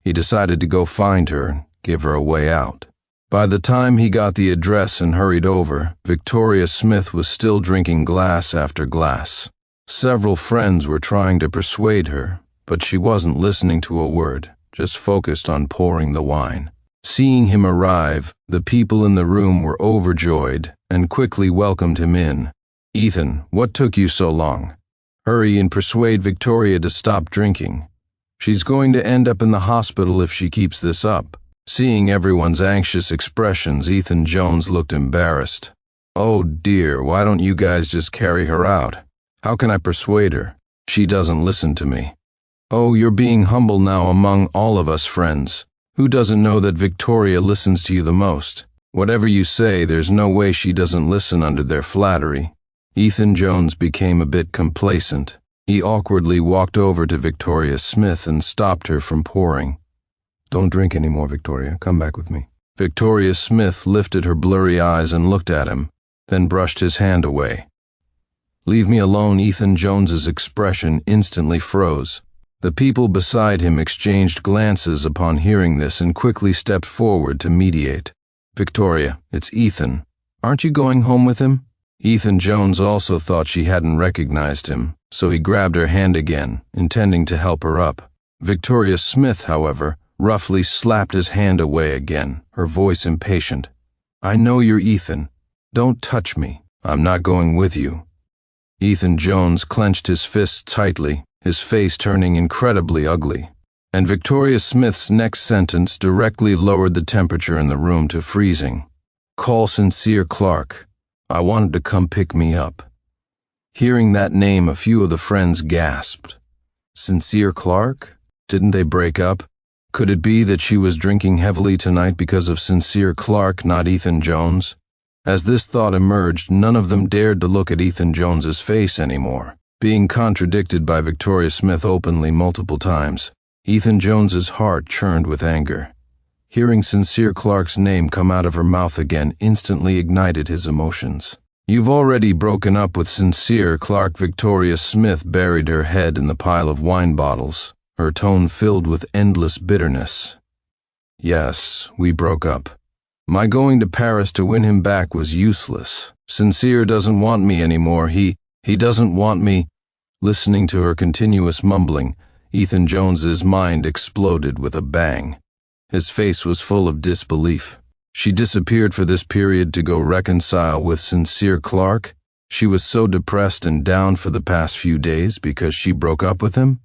He decided to go find her, give her a way out. By the time he got the address and hurried over, Victoria Smith was still drinking glass after glass. Several friends were trying to persuade her, but she wasn't listening to a word, just focused on pouring the wine. Seeing him arrive, the people in the room were overjoyed and quickly welcomed him in. "Ethan, what took you so long? Hurry and persuade Victoria to stop drinking. She's going to end up in the hospital if she keeps this up." Seeing everyone's anxious expressions, Ethan Jones looked embarrassed. "Oh dear, why don't you guys just carry her out? How can I persuade her? She doesn't listen to me." "Oh, you're being humble now among all of us friends. Who doesn't know that Victoria listens to you the most? Whatever you say, there's no way she doesn't listen under their flattery." Ethan Jones became a bit complacent. He awkwardly walked over to Victoria Smith and stopped her from pouring. "Don't drink anymore, Victoria. Come back with me." Victoria Smith lifted her blurry eyes and looked at him, then brushed his hand away. "Leave me alone." Ethan Jones's expression instantly froze. The people beside him exchanged glances upon hearing this and quickly stepped forward to mediate. "Victoria, it's Ethan. Aren't you going home with him?" Ethan Jones also thought she hadn't recognized him, so he grabbed her hand again, intending to help her up. Victoria Smith, however, roughly slapped his hand away again, her voice impatient. "I know you're Ethan. Don't touch me. I'm not going with you." Ethan Jones clenched his fists tightly, his face turning incredibly ugly. And Victoria Smith's next sentence directly lowered the temperature in the room to freezing. "Call Sincere Clark. I wanted to come pick me up." Hearing that name, a few of the friends gasped. Sincere Clark? Didn't they break up? Could it be that she was drinking heavily tonight because of Sincere Clark, not Ethan Jones? As this thought emerged, none of them dared to look at Ethan Jones's face anymore. Being contradicted by Victoria Smith openly multiple times, Ethan Jones's heart churned with anger. Hearing Sincere Clark's name come out of her mouth again instantly ignited his emotions. "You've already broken up with Sincere Clark." Victoria Smith buried her head in the pile of wine bottles, her tone filled with endless bitterness. "Yes, we broke up. My going to Paris to win him back was useless. Sincere doesn't want me anymore. He doesn't want me." Listening to her continuous mumbling, Ethan Jones's mind exploded with a bang. His face was full of disbelief. She disappeared for this period to go reconcile with Sincere Clark? She was so depressed and down for the past few days because she broke up with him?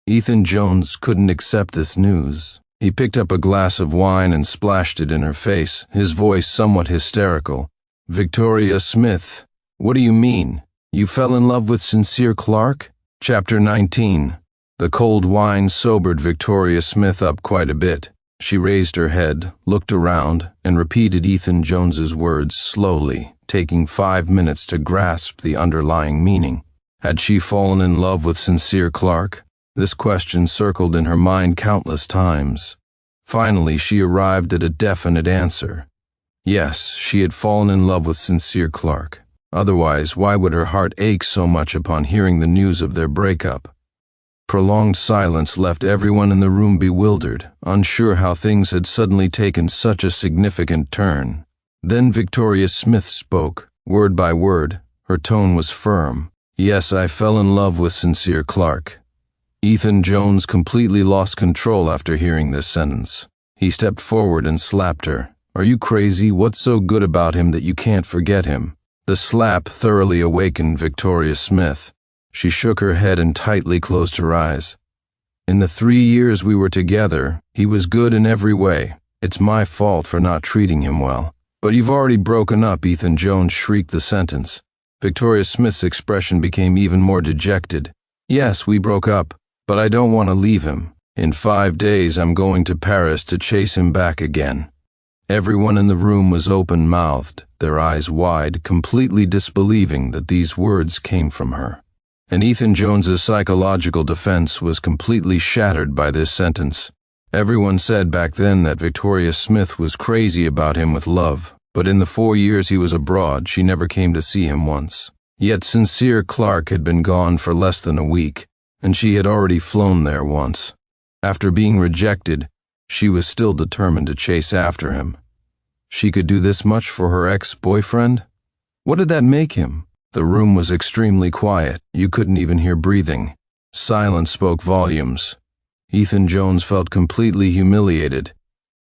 Ethan Jones couldn't accept this news. He picked up a glass of wine and splashed it in her face, his voice somewhat hysterical. "Victoria Smith, what do you mean? You fell in love with Sincere Clark?" Chapter 19. The cold wine sobered Victoria Smith up quite a bit. She raised her head, looked around, and repeated Ethan Jones's words slowly, taking 5 minutes to grasp the underlying meaning. Had she fallen in love with Sincere Clark? This question circled in her mind countless times. Finally, she arrived at a definite answer. Yes, she had fallen in love with Sincere Clark. Otherwise, why would her heart ache so much upon hearing the news of their breakup? Prolonged silence left everyone in the room bewildered, unsure how things had suddenly taken such a significant turn. Then Victoria Smith spoke, word by word. Her tone was firm. "Yes, I fell in love with Sincere Clark." Ethan Jones completely lost control after hearing this sentence. He stepped forward and slapped her. "Are you crazy? What's so good about him that you can't forget him?" The slap thoroughly awakened Victoria Smith. She shook her head and tightly closed her eyes. "In the 3 years we were together, he was good in every way. It's my fault for not treating him well." "But you've already broken up," Ethan Jones shrieked the sentence. Victoria Smith's expression became even more dejected. "Yes, we broke up, but I don't want to leave him. In 5 days I'm going to Paris to chase him back again." Everyone in the room was open-mouthed, their eyes wide, completely disbelieving that these words came from her. And Ethan Jones's psychological defense was completely shattered by this sentence. Everyone said back then that Victoria Smith was crazy about him with love, but in the 4 years he was abroad, she never came to see him once. Yet Sincere Clark had been gone for less than a week, and she had already flown there once. After being rejected, she was still determined to chase after him. She could do this much for her ex-boyfriend? What did that make him? The room was extremely quiet. You couldn't even hear breathing. Silence spoke volumes. Ethan Jones felt completely humiliated.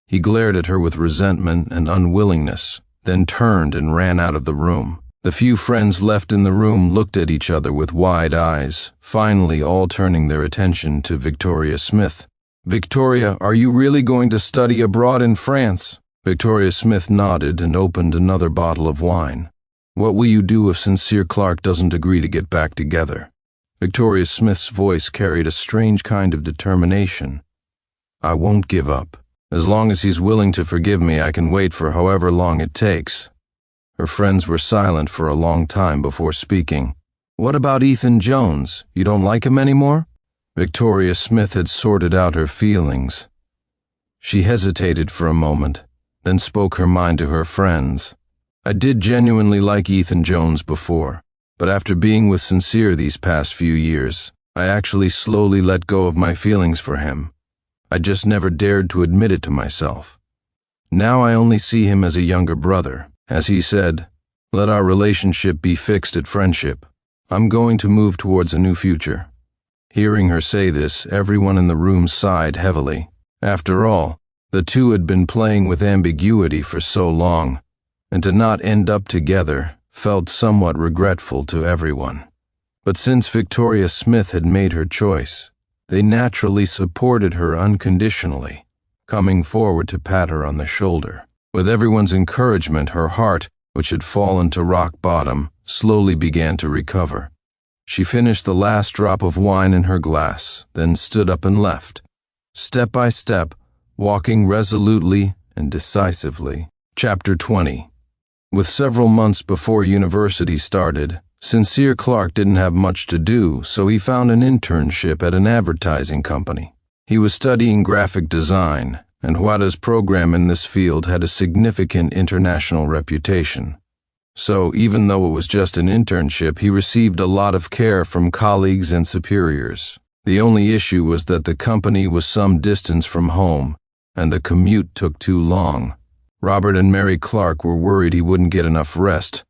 He glared at her with resentment and unwillingness, then turned and ran out of the room. The few friends left in the room looked at each other with wide eyes, finally all turning their attention to Victoria Smith. "Victoria, are you really going to study abroad in France?" Victoria Smith nodded and opened another bottle of wine. "What will you do if Sincere Clark doesn't agree to get back together?" Victoria Smith's voice carried a strange kind of determination. "I won't give up. As long as he's willing to forgive me, I can wait for however long it takes." Her friends were silent for a long time before speaking. "What about Ethan Jones? You don't like him anymore?" Victoria Smith had sorted out her feelings. She hesitated for a moment, then spoke her mind to her friends. "I did genuinely like Ethan Jones before, but after being with Sincere these past few years, I actually slowly let go of my feelings for him. I just never dared to admit it to myself. Now I only see him as a younger brother. As he said, let our relationship be fixed at friendship. I'm going to move towards a new future." Hearing her say this, everyone in the room sighed heavily. After all, the two had been playing with ambiguity for so long, and to not end up together felt somewhat regretful to everyone. But since Victoria Smith had made her choice, they naturally supported her unconditionally, coming forward to pat her on the shoulder. With everyone's encouragement, her heart, which had fallen to rock bottom, slowly began to recover. She finished the last drop of wine in her glass, then stood up and left, step by step, walking resolutely and decisively. Chapter 20. With several months before university started, Sincere Clark didn't have much to do, so he found an internship at an advertising company. He was studying graphic design, and Huada's program in this field had a significant international reputation. So, even though it was just an internship, he received a lot of care from colleagues and superiors. The only issue was that the company was some distance from home, and the commute took too long. Robert and Mary Clark were worried he wouldn't get enough rest,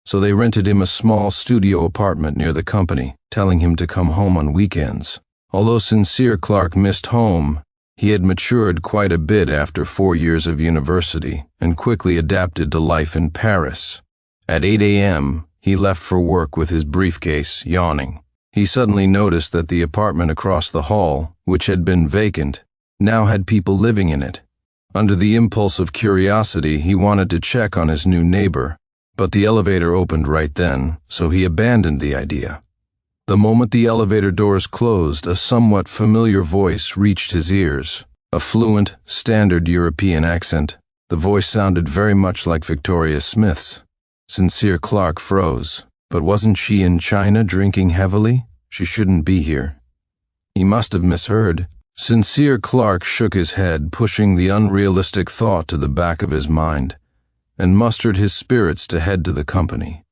so they rented him a small studio apartment near the company, telling him to come home on weekends. Although Sincere Clark missed home, he had matured quite a bit after 4 years of university and quickly adapted to life in Paris. At 8 a.m., he left for work with his briefcase, yawning. He suddenly noticed that the apartment across the hall, which had been vacant, now had people living in it. Under the impulse of curiosity, he wanted to check on his new neighbor, but the elevator opened right then, so he abandoned the idea. The moment the elevator doors closed, a somewhat familiar voice reached his ears. A fluent, standard European accent. The voice sounded very much like Victoria Smith's. Sincere Clark froze. But wasn't she in China drinking heavily? She shouldn't be here. He must have misheard. Sincere Clark shook his head, pushing the unrealistic thought to the back of his mind, and mustered his spirits to head to the company.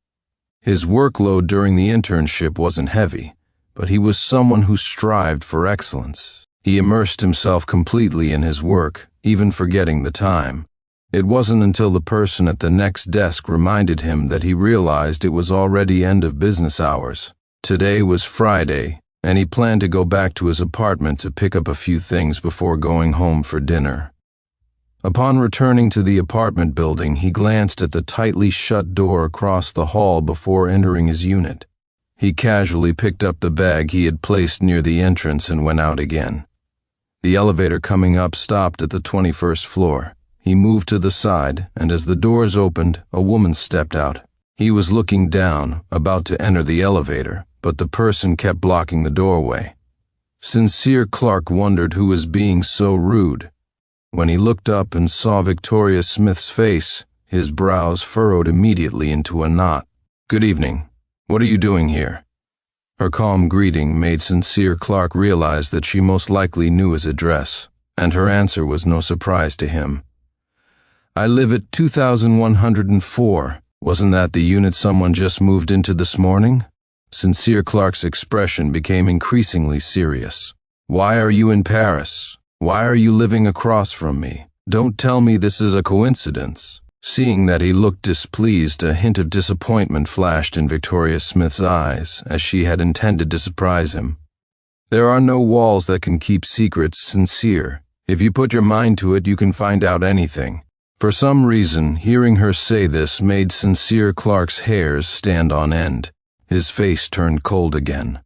His workload during the internship wasn't heavy, but he was someone who strived for excellence. He immersed himself completely in his work, even forgetting the time. It wasn't until the person at the next desk reminded him that he realized it was already end of business hours. Today was Friday, and he planned to go back to his apartment to pick up a few things before going home for dinner. Upon returning to the apartment building, he glanced at the tightly shut door across the hall before entering his unit. He casually picked up the bag he had placed near the entrance and went out again. The elevator coming up stopped at the 21st floor. He moved to the side, and as the doors opened, a woman stepped out. He was looking down, about to enter the elevator, but the person kept blocking the doorway. Sincere Clark wondered who was being so rude. When he looked up and saw Victoria Smith's face, his brows furrowed immediately into a knot. "Good evening. What are you doing here?" Her calm greeting made Sincere Clark realize that she most likely knew his address, and her answer was no surprise to him. "I live at 2104. Wasn't that the unit someone just moved into this morning?" Sincere Clark's expression became increasingly serious. "Why are you in Paris? Why are you living across from me? Don't tell me this is a coincidence." Seeing that he looked displeased, a hint of disappointment flashed in Victoria Smith's eyes, as she had intended to surprise him. "There are no walls that can keep secrets, Sincere. If you put your mind to it, you can find out anything." For some reason, hearing her say this made Sincere Clark's hairs stand on end. His face turned cold again.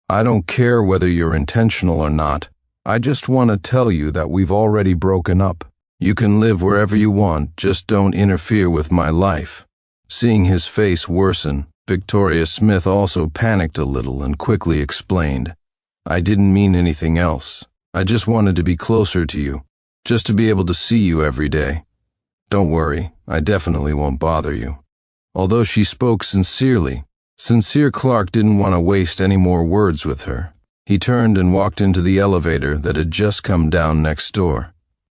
"I don't care whether you're intentional or not. I just want to tell you that we've already broken up. You can live wherever you want, just don't interfere with my life." Seeing his face worsen, Victoria Smith also panicked a little and quickly explained, "I didn't mean anything else. I just wanted to be closer to you, just to be able to see you every day. Don't worry, I definitely won't bother you." Although she spoke sincerely, Sincere Clark didn't want to waste any more words with her. He turned and walked into the elevator that had just come down next door.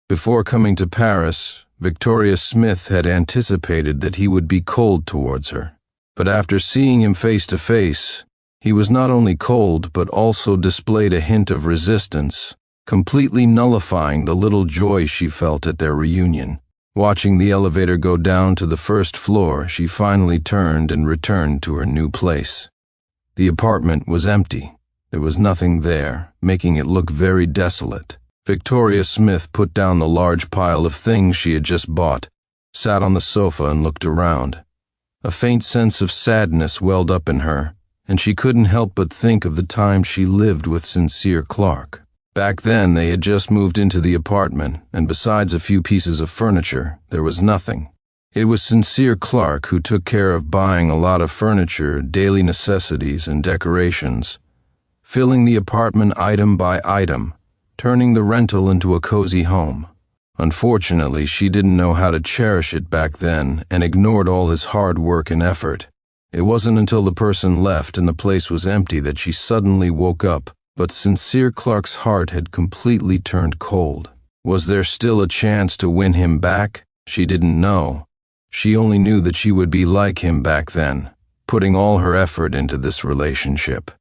Before coming to Paris, Victoria Smith had anticipated that he would be cold towards her. But after seeing him face to face, he was not only cold but also displayed a hint of resistance, completely nullifying the little joy she felt at their reunion. Watching the elevator go down to the first floor, she finally turned and returned to her new place. The apartment was empty. There was nothing there, making it look very desolate. Victoria Smith put down the large pile of things she had just bought, sat on the sofa and looked around. A faint sense of sadness welled up in her, and she couldn't help but think of the time she lived with Sincere Clark. Back then, they had just moved into the apartment, and besides a few pieces of furniture, there was nothing. It was Sincere Clark who took care of buying a lot of furniture, daily necessities, and decorations, filling the apartment item by item, turning the rental into a cozy home. Unfortunately, she didn't know how to cherish it back then and ignored all his hard work and effort. It wasn't until the person left and the place was empty that she suddenly woke up, but Sincere Clark's heart had completely turned cold. Was there still a chance to win him back? She didn't know. She only knew that she would be like him back then, putting all her effort into this relationship.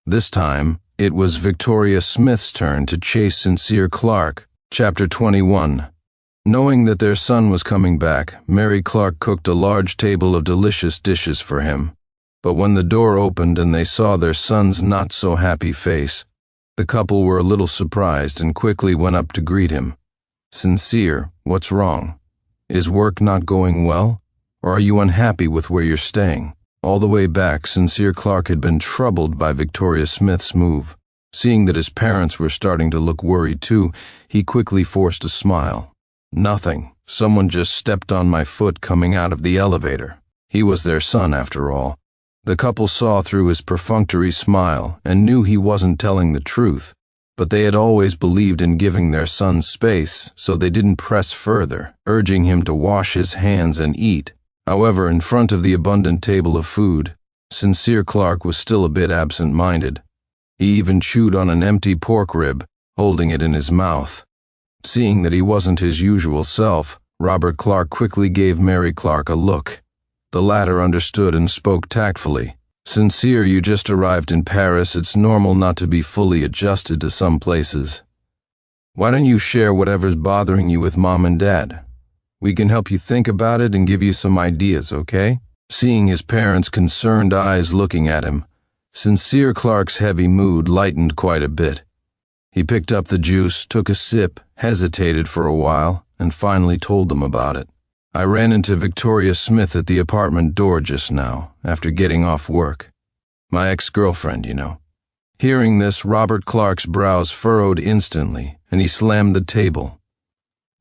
This time, it was Victoria Smith's turn to chase Sincere Clark. Chapter 21. Knowing that their son was coming back, Mary Clark cooked a large table of delicious dishes for him. But when the door opened and they saw their son's not-so-happy face, The couple were a little surprised and quickly went up to greet him. "Sincere, what's wrong? Is work not going well? Or are you unhappy with where you're staying?" All the way back, Sincere Clark had been troubled by Victoria Smith's move. Seeing that his parents were starting to look worried too, he quickly forced a smile. "Nothing. Someone just stepped on my foot coming out of the elevator." He was their son, after all. The couple saw through his perfunctory smile and knew he wasn't telling the truth, but they had always believed in giving their son space, so they didn't press further, urging him to wash his hands and eat. However, in front of the abundant table of food, Sincere Clark was still a bit absent-minded. He even chewed on an empty pork rib, holding it in his mouth. Seeing that he wasn't his usual self, Robert Clark quickly gave Mary Clark a look. The latter understood and spoke tactfully. "Sincere, you just arrived in Paris. It's normal not to be fully adjusted to some places. Why don't you share whatever's bothering you with Mom and Dad? We can help you think about it and give you some ideas, okay?" Seeing his parents' concerned eyes looking at him, Sincere Clark's heavy mood lightened quite a bit. He picked up the juice, took a sip, hesitated for a while, and finally told them about it. "I ran into Victoria Smith at the apartment door just now, after getting off work. My ex-girlfriend, you know." Hearing this, Robert Clark's brows furrowed instantly, and he slammed the table.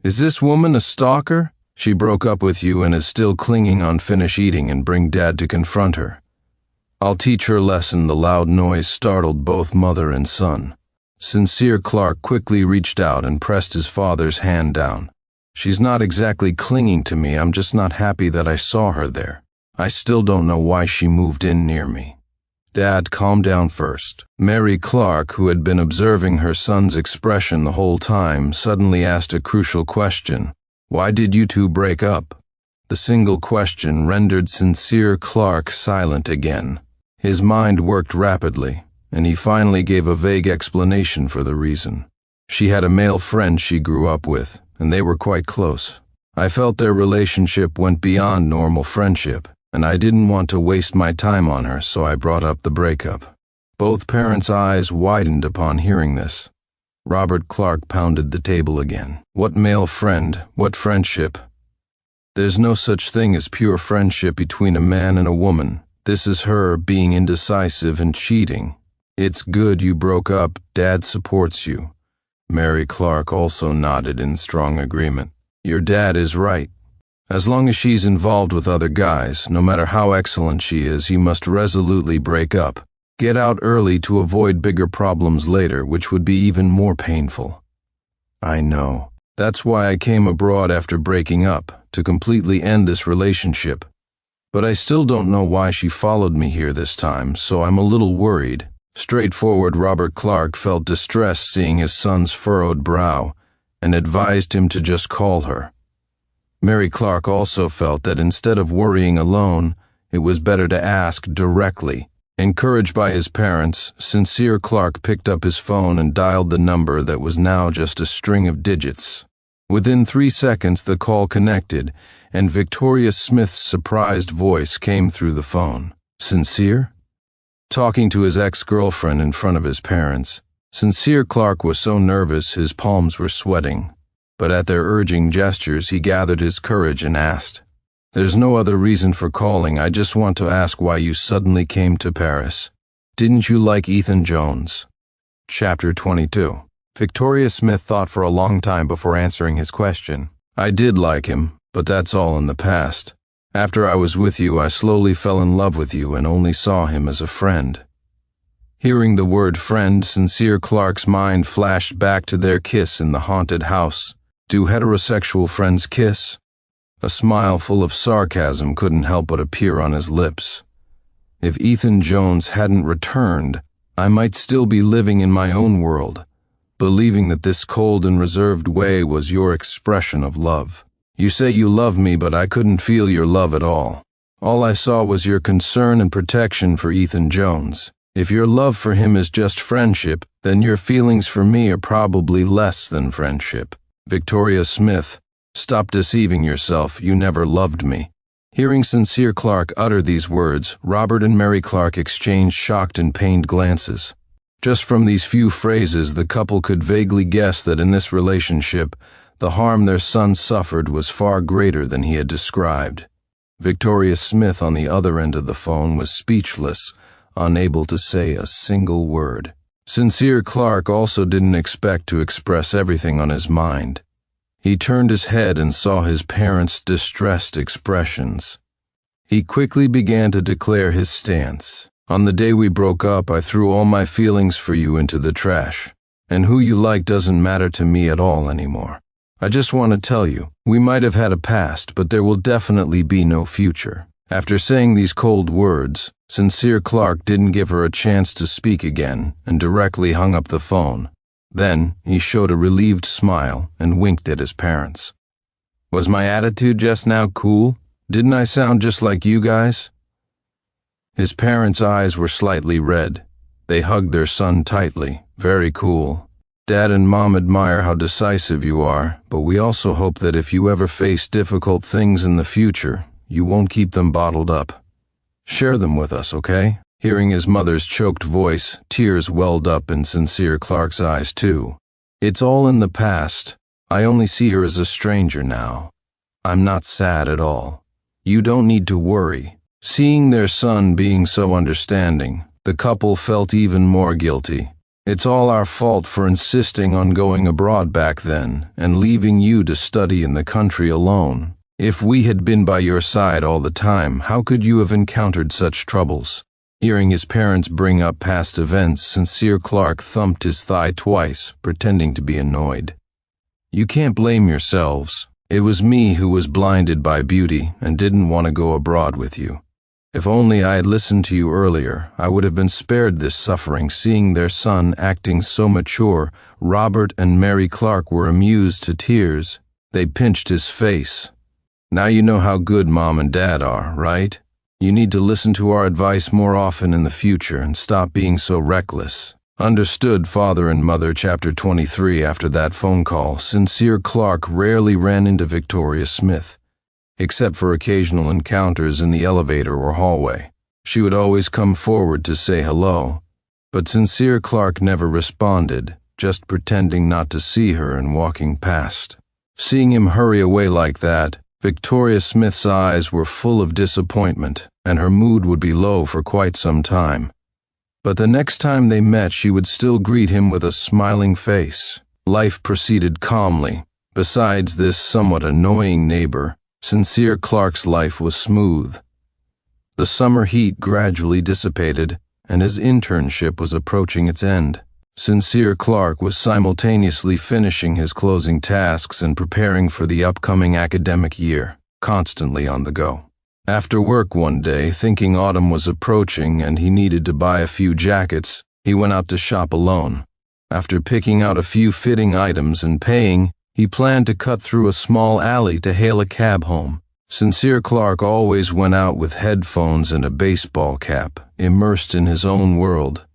"Is this woman a stalker? She broke up with you and is still clinging on finish eating and bring Dad to confront her. I'll teach her lesson." The loud noise startled both mother and son. Sincere Clark quickly reached out and pressed his father's hand down. "She's not exactly clinging to me, I'm just not happy that I saw her there. I still don't know why she moved in near me." "Dad, calm down first." Mary Clark, who had been observing her son's expression the whole time, suddenly asked a crucial question. "Why did you two break up?" The single question rendered Sincere Clark silent again. His mind worked rapidly, and he finally gave a vague explanation for the reason. "She had a male friend she grew up with, and they were quite close. I felt their relationship went beyond normal friendship, and I didn't want to waste my time on her, so I brought up the breakup." Both parents' eyes widened upon hearing this. Robert Clark pounded the table again. "What male friend? What friendship? There's no such thing as pure friendship between a man and a woman. This is her being indecisive and cheating. It's good you broke up. Dad supports you." Mary Clark also nodded in strong agreement. "Your dad is right. As long as she's involved with other guys, no matter how excellent she is, you must resolutely break up. Get out early to avoid bigger problems later, which would be even more painful." "I know. That's why I came abroad after breaking up, to completely end this relationship. But I still don't know why she followed me here this time, so I'm a little worried." Straightforward, Robert Clark felt distressed seeing his son's furrowed brow, and advised him to just call her. Mary Clark also felt that instead of worrying alone, it was better to ask directly. Encouraged by his parents, Sincere Clark picked up his phone and dialed the number that was now just a string of digits. Within 3 seconds, the call connected, and Victoria Smith's surprised voice came through the phone. "Sincere?" Talking to his ex-girlfriend in front of his parents, Sincere Clark was so nervous his palms were sweating. But at their urging gestures, he gathered his courage and asked, "There's no other reason for calling. I just want to ask why you suddenly came to Paris. Didn't you like Ethan Jones?" Chapter 22. Victoria Smith thought for a long time before answering his question. "I did like him, but that's all in the past. After I was with you, I slowly fell in love with you and only saw him as a friend." Hearing the word friend, Sincere Clark's mind flashed back to their kiss in the haunted house. Do heterosexual friends kiss? A smile full of sarcasm couldn't help but appear on his lips. If Ethan Jones hadn't returned, I might still be living in my own world, believing that this cold and reserved way was your expression of love. You say you love me, but I couldn't feel your love at all. All I saw was your concern and protection for Ethan Jones. If your love for him is just friendship, then your feelings for me are probably less than friendship. Victoria Smith, stop deceiving yourself. You never loved me." Hearing Sincere Clark utter these words, Robert and Mary Clark exchanged shocked and pained glances. Just from these few phrases, the couple could vaguely guess that in this relationship, the harm their son suffered was far greater than he had described. Victoria Smith on the other end of the phone was speechless, unable to say a single word. Sincere Clark also didn't expect to express everything on his mind. He turned his head and saw his parents' distressed expressions. He quickly began to declare his stance. On the day we broke up, I threw all my feelings for you into the trash, and who you like doesn't matter to me at all anymore. I just want to tell you, we might have had a past, but there will definitely be no future. After saying these cold words, Sincere Clark didn't give her a chance to speak again and directly hung up the phone. Then he showed a relieved smile and winked at his parents. Was my attitude just now cool? Didn't I sound just like you guys? His parents' eyes were slightly red. They hugged their son tightly. Very cool. Dad and Mom admire how decisive you are, but we also hope that if you ever face difficult things in the future, you won't keep them bottled up. Share them with us, okay? Hearing his mother's choked voice, tears welled up in Sincere Clark's eyes too. It's all in the past. I only see her as a stranger now. I'm not sad at all. You don't need to worry. Seeing their son being so understanding, the couple felt even more guilty. It's all our fault for insisting on going abroad back then and leaving you to study in the country alone. If we had been by your side all the time, how could you have encountered such troubles? Hearing his parents bring up past events, Sincere Clark thumped his thigh twice, pretending to be annoyed. You can't blame yourselves. It was me who was blinded by beauty and didn't want to go abroad with you. If only I had listened to you earlier, I would have been spared this suffering. Seeing their son acting so mature, Robert and Mary Clark were amused to tears. They pinched his face. Now you know how good Mom and Dad are, right? You need to listen to our advice more often in the future and stop being so reckless. Understood, Father and Mother. Chapter 23. After that phone call, Sincere Clark rarely ran into Victoria Smith, except for occasional encounters in the elevator or hallway. She would always come forward to say hello, but Sincere Clark never responded, just pretending not to see her and walking past. Seeing him hurry away like that, Victoria Smith's eyes were full of disappointment, and her mood would be low for quite some time. But the next time they met, she would still greet him with a smiling face. Life proceeded calmly. Besides this somewhat annoying neighbor, Sincere Clark's life was smooth. The summer heat gradually dissipated, and his internship was approaching its end. Sincere Clark was simultaneously finishing his closing tasks and preparing for the upcoming academic year, constantly on the go. After work one day, thinking autumn was approaching and he needed to buy a few jackets, he went out to shop alone. After picking out a few fitting items and paying, he planned to cut through a small alley to hail a cab home. Sincere Clark always went out with headphones and a baseball cap, immersed in his own world.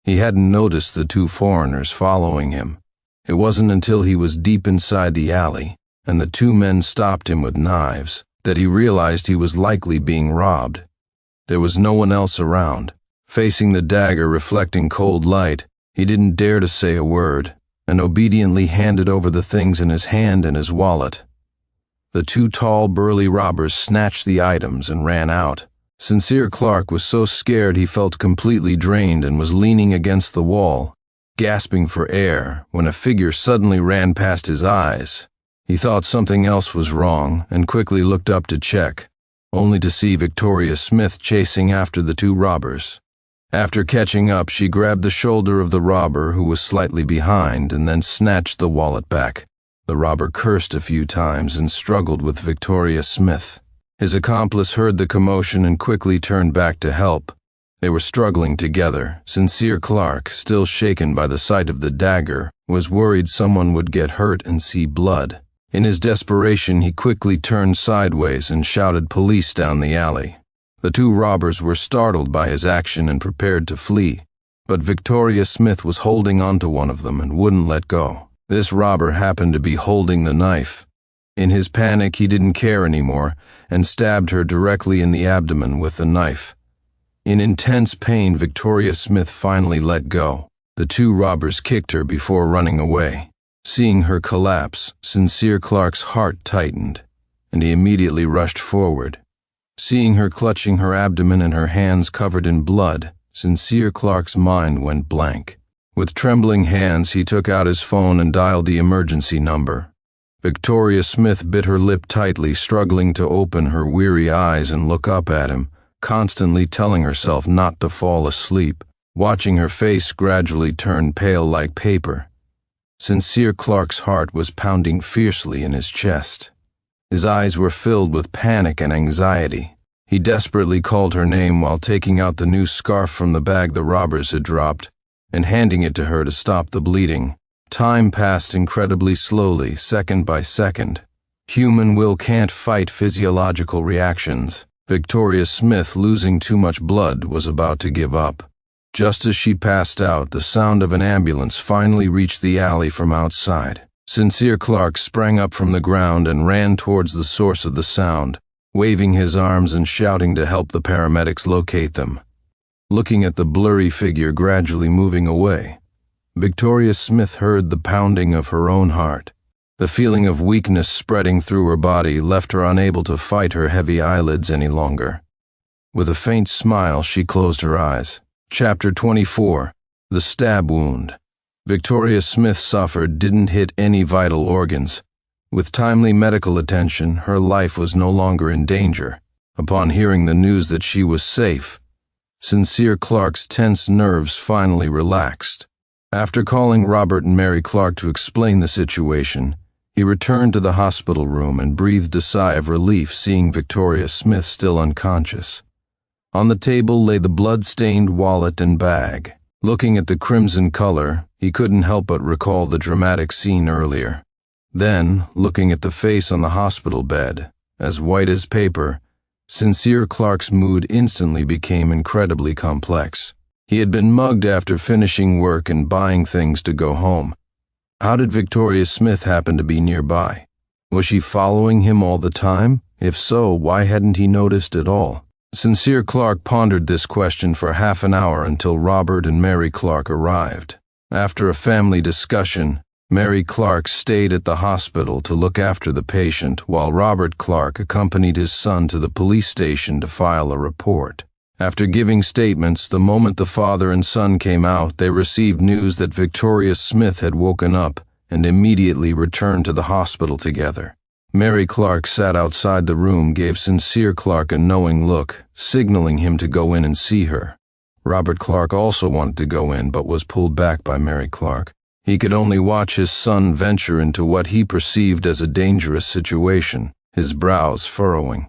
He hadn't noticed the two foreigners following him. It wasn't until he was deep inside the alley, and the two men stopped him with knives, that he realized he was likely being robbed. There was no one else around. Facing the dagger reflecting cold light, he didn't dare to say a word, and obediently handed over the things in his hand and his wallet. The two tall, burly robbers snatched the items and ran out. Sincere Clark was so scared he felt completely drained and was leaning against the wall, gasping for air, when a figure suddenly ran past his eyes. He thought something else was wrong and quickly looked up to check, only to see Victoria Smith chasing after the two robbers. After catching up, she grabbed the shoulder of the robber who was slightly behind and then snatched the wallet back. The robber cursed a few times and struggled with Victoria Smith. His accomplice heard the commotion and quickly turned back to help. They were struggling together. Sincere Clark, still shaken by the sight of the dagger, was worried someone would get hurt and see blood. In his desperation, he quickly turned sideways and shouted police down the alley. The two robbers were startled by his action and prepared to flee, but Victoria Smith was holding onto one of them and wouldn't let go. This robber happened to be holding the knife. In his panic, he didn't care anymore and stabbed her directly in the abdomen with the knife. In intense pain, Victoria Smith finally let go. The two robbers kicked her before running away. Seeing her collapse, Sincere Clark's heart tightened, and he immediately rushed forward. Seeing her clutching her abdomen and her hands covered in blood, Sincere Clark's mind went blank. With trembling hands, he took out his phone and dialed the emergency number. Victoria Smith bit her lip tightly, struggling to open her weary eyes and look up at him, constantly telling herself not to fall asleep, watching her face gradually turn pale like paper. Sincere Clark's heart was pounding fiercely in his chest. His eyes were filled with panic and anxiety. He desperately called her name while taking out the new scarf from the bag the robbers had dropped and handing it to her to stop the bleeding. Time passed incredibly slowly, second by second. Human will can't fight physiological reactions. Victoria Smith, losing too much blood, was about to give up. Just as she passed out, the sound of an ambulance finally reached the alley from outside. Sincere Clark sprang up from the ground and ran towards the source of the sound, waving his arms and shouting to help the paramedics locate them. Looking at the blurry figure gradually moving away, Victoria Smith heard the pounding of her own heart. The feeling of weakness spreading through her body left her unable to fight her heavy eyelids any longer. With a faint smile, she closed her eyes. Chapter 24. The Stab Wound. Victoria Smith suffered didn't hit any vital organs. With timely medical attention, her life was no longer in danger. Upon hearing the news that she was safe, Sincere Clark's tense nerves finally relaxed. After calling Robert and Mary Clark to explain the situation, he returned to the hospital room and breathed a sigh of relief seeing Victoria Smith still unconscious. On the table lay the blood-stained wallet and bag. Looking at the crimson color, he couldn't help but recall the dramatic scene earlier. Then, looking at the face on the hospital bed, as white as paper, Sincere Clark's mood instantly became incredibly complex. He had been mugged after finishing work and buying things to go home. How did Victoria Smith happen to be nearby? Was she following him all the time? If so, why hadn't he noticed at all? Sincere Clark pondered this question for half an hour until Robert and Mary Clark arrived. After a family discussion, Mary Clark stayed at the hospital to look after the patient while Robert Clark accompanied his son to the police station to file a report. After giving statements, the moment the father and son came out, they received news that Victoria Smith had woken up and immediately returned to the hospital together. Mary Clark sat outside the room, gave Sincere Clark a knowing look, signaling him to go in and see her. Robert Clark also wanted to go in but was pulled back by Mary Clark. He could only watch his son venture into what he perceived as a dangerous situation, his brows furrowing.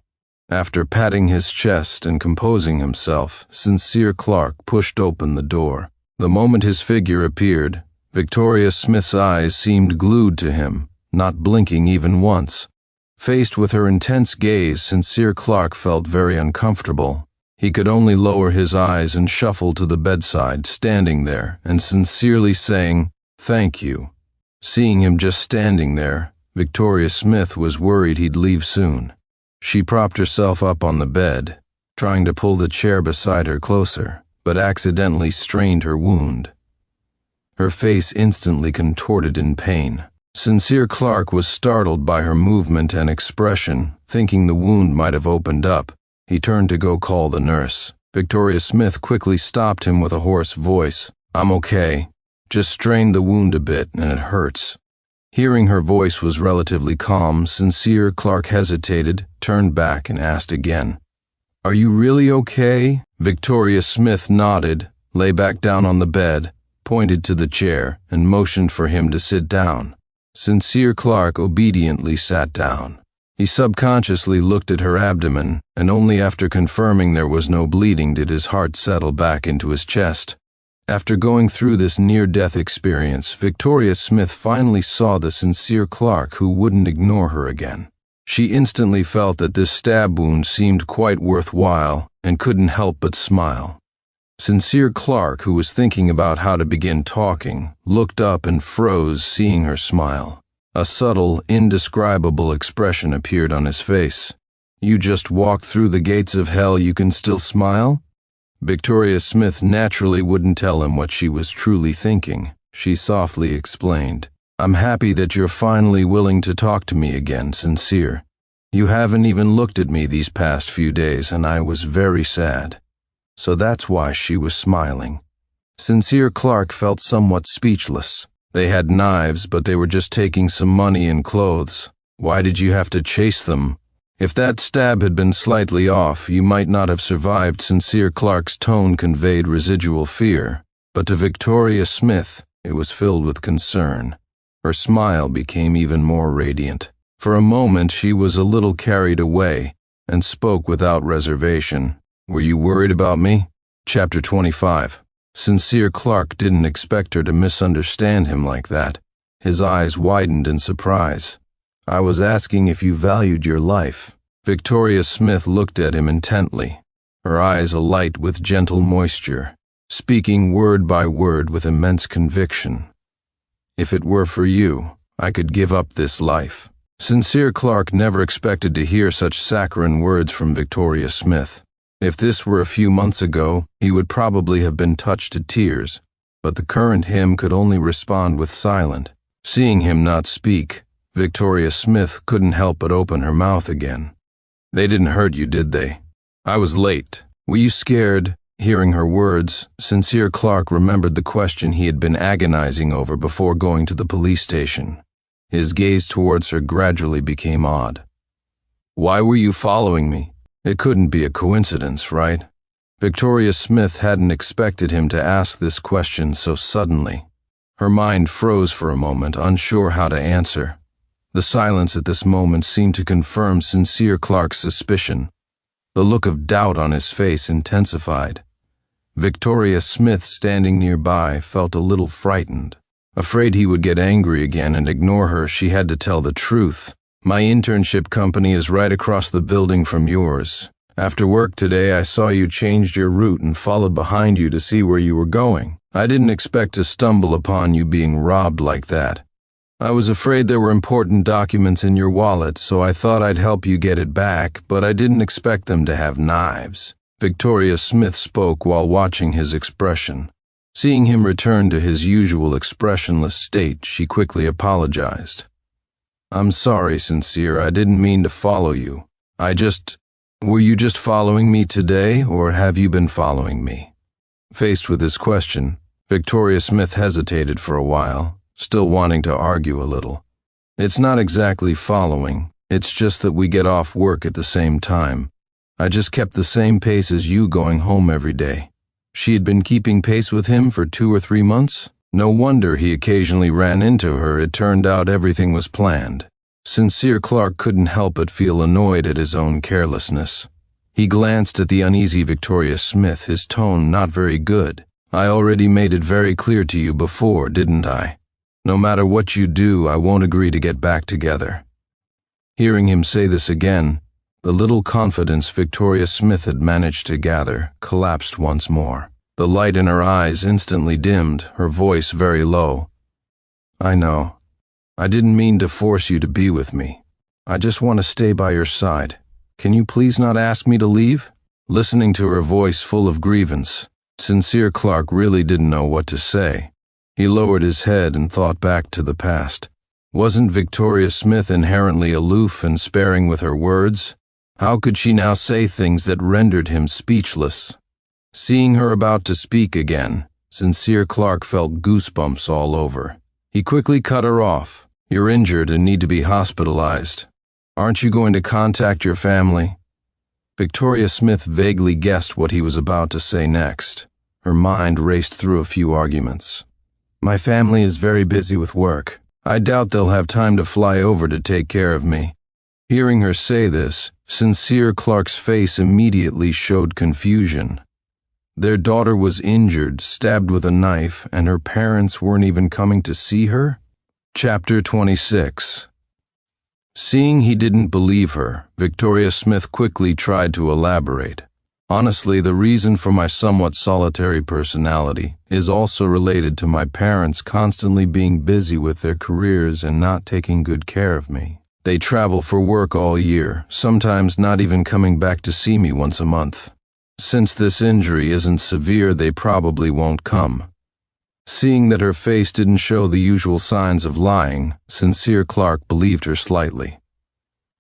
After patting his chest and composing himself, Sincere Clark pushed open the door. The moment his figure appeared, Victoria Smith's eyes seemed glued to him, not blinking even once. Faced with her intense gaze, Sincere Clark felt very uncomfortable. He could only lower his eyes and shuffle to the bedside, standing there and sincerely saying, "Thank you." Seeing him just standing there, Victoria Smith was worried he'd leave soon. She propped herself up on the bed, trying to pull the chair beside her closer, but accidentally strained her wound. Her face instantly contorted in pain. Sincere Clark was startled by her movement and expression, thinking the wound might have opened up. He turned to go call the nurse. Victoria Smith quickly stopped him with a hoarse voice. "I'm okay. Just strained the wound a bit and it hurts." Hearing her voice was relatively calm, Sincere Clark hesitated, turned back and asked again, "Are you really okay?" Victoria Smith nodded, lay back down on the bed, pointed to the chair, and motioned for him to sit down. Sincere Clark obediently sat down. He subconsciously looked at her abdomen, and only after confirming there was no bleeding did his heart settle back into his chest. After going through this near-death experience, Victoria Smith finally saw the Sincere Clark who wouldn't ignore her again. She instantly felt that this stab wound seemed quite worthwhile and couldn't help but smile. Sincere Clark, who was thinking about how to begin talking, looked up and froze seeing her smile. A subtle, indescribable expression appeared on his face. "You just walked through the gates of hell, you can still smile?" Victoria Smith naturally wouldn't tell him what she was truly thinking. She softly explained, "I'm happy that you're finally willing to talk to me again, Sincere. You haven't even looked at me these past few days, and I was very sad." So that's why she was smiling. Sincere Clark felt somewhat speechless. They had knives, but they were just taking some money and clothes. Why did you have to chase them? If that stab had been slightly off, you might not have survived. Sincere Clark's tone conveyed residual fear, but to Victoria Smith, it was filled with concern. Her smile became even more radiant. For a moment, she was a little carried away and spoke without reservation. "Were you worried about me?" Chapter 25. Sincere Clark didn't expect her to misunderstand him like that. His eyes widened in surprise. "I was asking if you valued your life." Victoria Smith looked at him intently, her eyes alight with gentle moisture, speaking word by word with immense conviction. "If it were for you, I could give up this life." Sincere Clark never expected to hear such saccharine words from Victoria Smith. If this were a few months ago, he would probably have been touched to tears, but the current him could only respond with silence. Seeing him not speak, Victoria Smith couldn't help but open her mouth again. "They didn't hurt you, did they? I was late. Were you scared?" Hearing her words, Sincere Clark remembered the question he had been agonizing over before going to the police station. His gaze towards her gradually became odd. "Why were you following me? It couldn't be a coincidence, right?" Victoria Smith hadn't expected him to ask this question so suddenly. Her mind froze for a moment, unsure how to answer. The silence at this moment seemed to confirm Sincere Clark's suspicion. The look of doubt on his face intensified. Victoria Smith, standing nearby, felt a little frightened. Afraid he would get angry again and ignore her, she had to tell the truth. "My internship company is right across the building from yours. After work today, I saw you changed your route and followed behind you to see where you were going. I didn't expect to stumble upon you being robbed like that. I was afraid there were important documents in your wallet, so I thought I'd help you get it back, but I didn't expect them to have knives." Victoria Smith spoke while watching his expression. Seeing him return to his usual expressionless state, she quickly apologized. "I'm sorry, Sincere, I didn't mean to follow you. Were you just following me today, or have you been following me?" Faced with this question, Victoria Smith hesitated for a while, still wanting to argue a little. "It's not exactly following, it's just that we get off work at the same time. I just kept the same pace as you going home every day." She had been keeping pace with him for 2 or 3 months? No wonder he occasionally ran into her. It turned out everything was planned. Sincere Clark couldn't help but feel annoyed at his own carelessness. He glanced at the uneasy Victoria Smith, his tone not very good. "I already made it very clear to you before, didn't I? No matter what you do, I won't agree to get back together." Hearing him say this again, the little confidence Victoria Smith had managed to gather collapsed once more. The light in her eyes instantly dimmed, her voice very low. "I know. I didn't mean to force you to be with me. I just want to stay by your side. Can you please not ask me to leave?" Listening to her voice full of grievance, Sincere Clark really didn't know what to say. He lowered his head and thought back to the past. Wasn't Victoria Smith inherently aloof and sparing with her words? How could she now say things that rendered him speechless? Seeing her about to speak again, Sincere Clark felt goosebumps all over. He quickly cut her off. "You're injured and need to be hospitalized. Aren't you going to contact your family?" Victoria Smith vaguely guessed what he was about to say next. Her mind raced through a few arguments. "My family is very busy with work. I doubt they'll have time to fly over to take care of me." Hearing her say this, Sincere Clark's face immediately showed confusion. Their daughter was injured, stabbed with a knife, and her parents weren't even coming to see her? Chapter 26. Seeing he didn't believe her, Victoria Smith quickly tried to elaborate. "Honestly, the reason for my somewhat solitary personality is also related to my parents constantly being busy with their careers and not taking good care of me. They travel for work all year, sometimes not even coming back to see me once a month. Since this injury isn't severe, they probably won't come. Seeing that her face didn't show the usual signs of lying, Sincere Clark believed her slightly.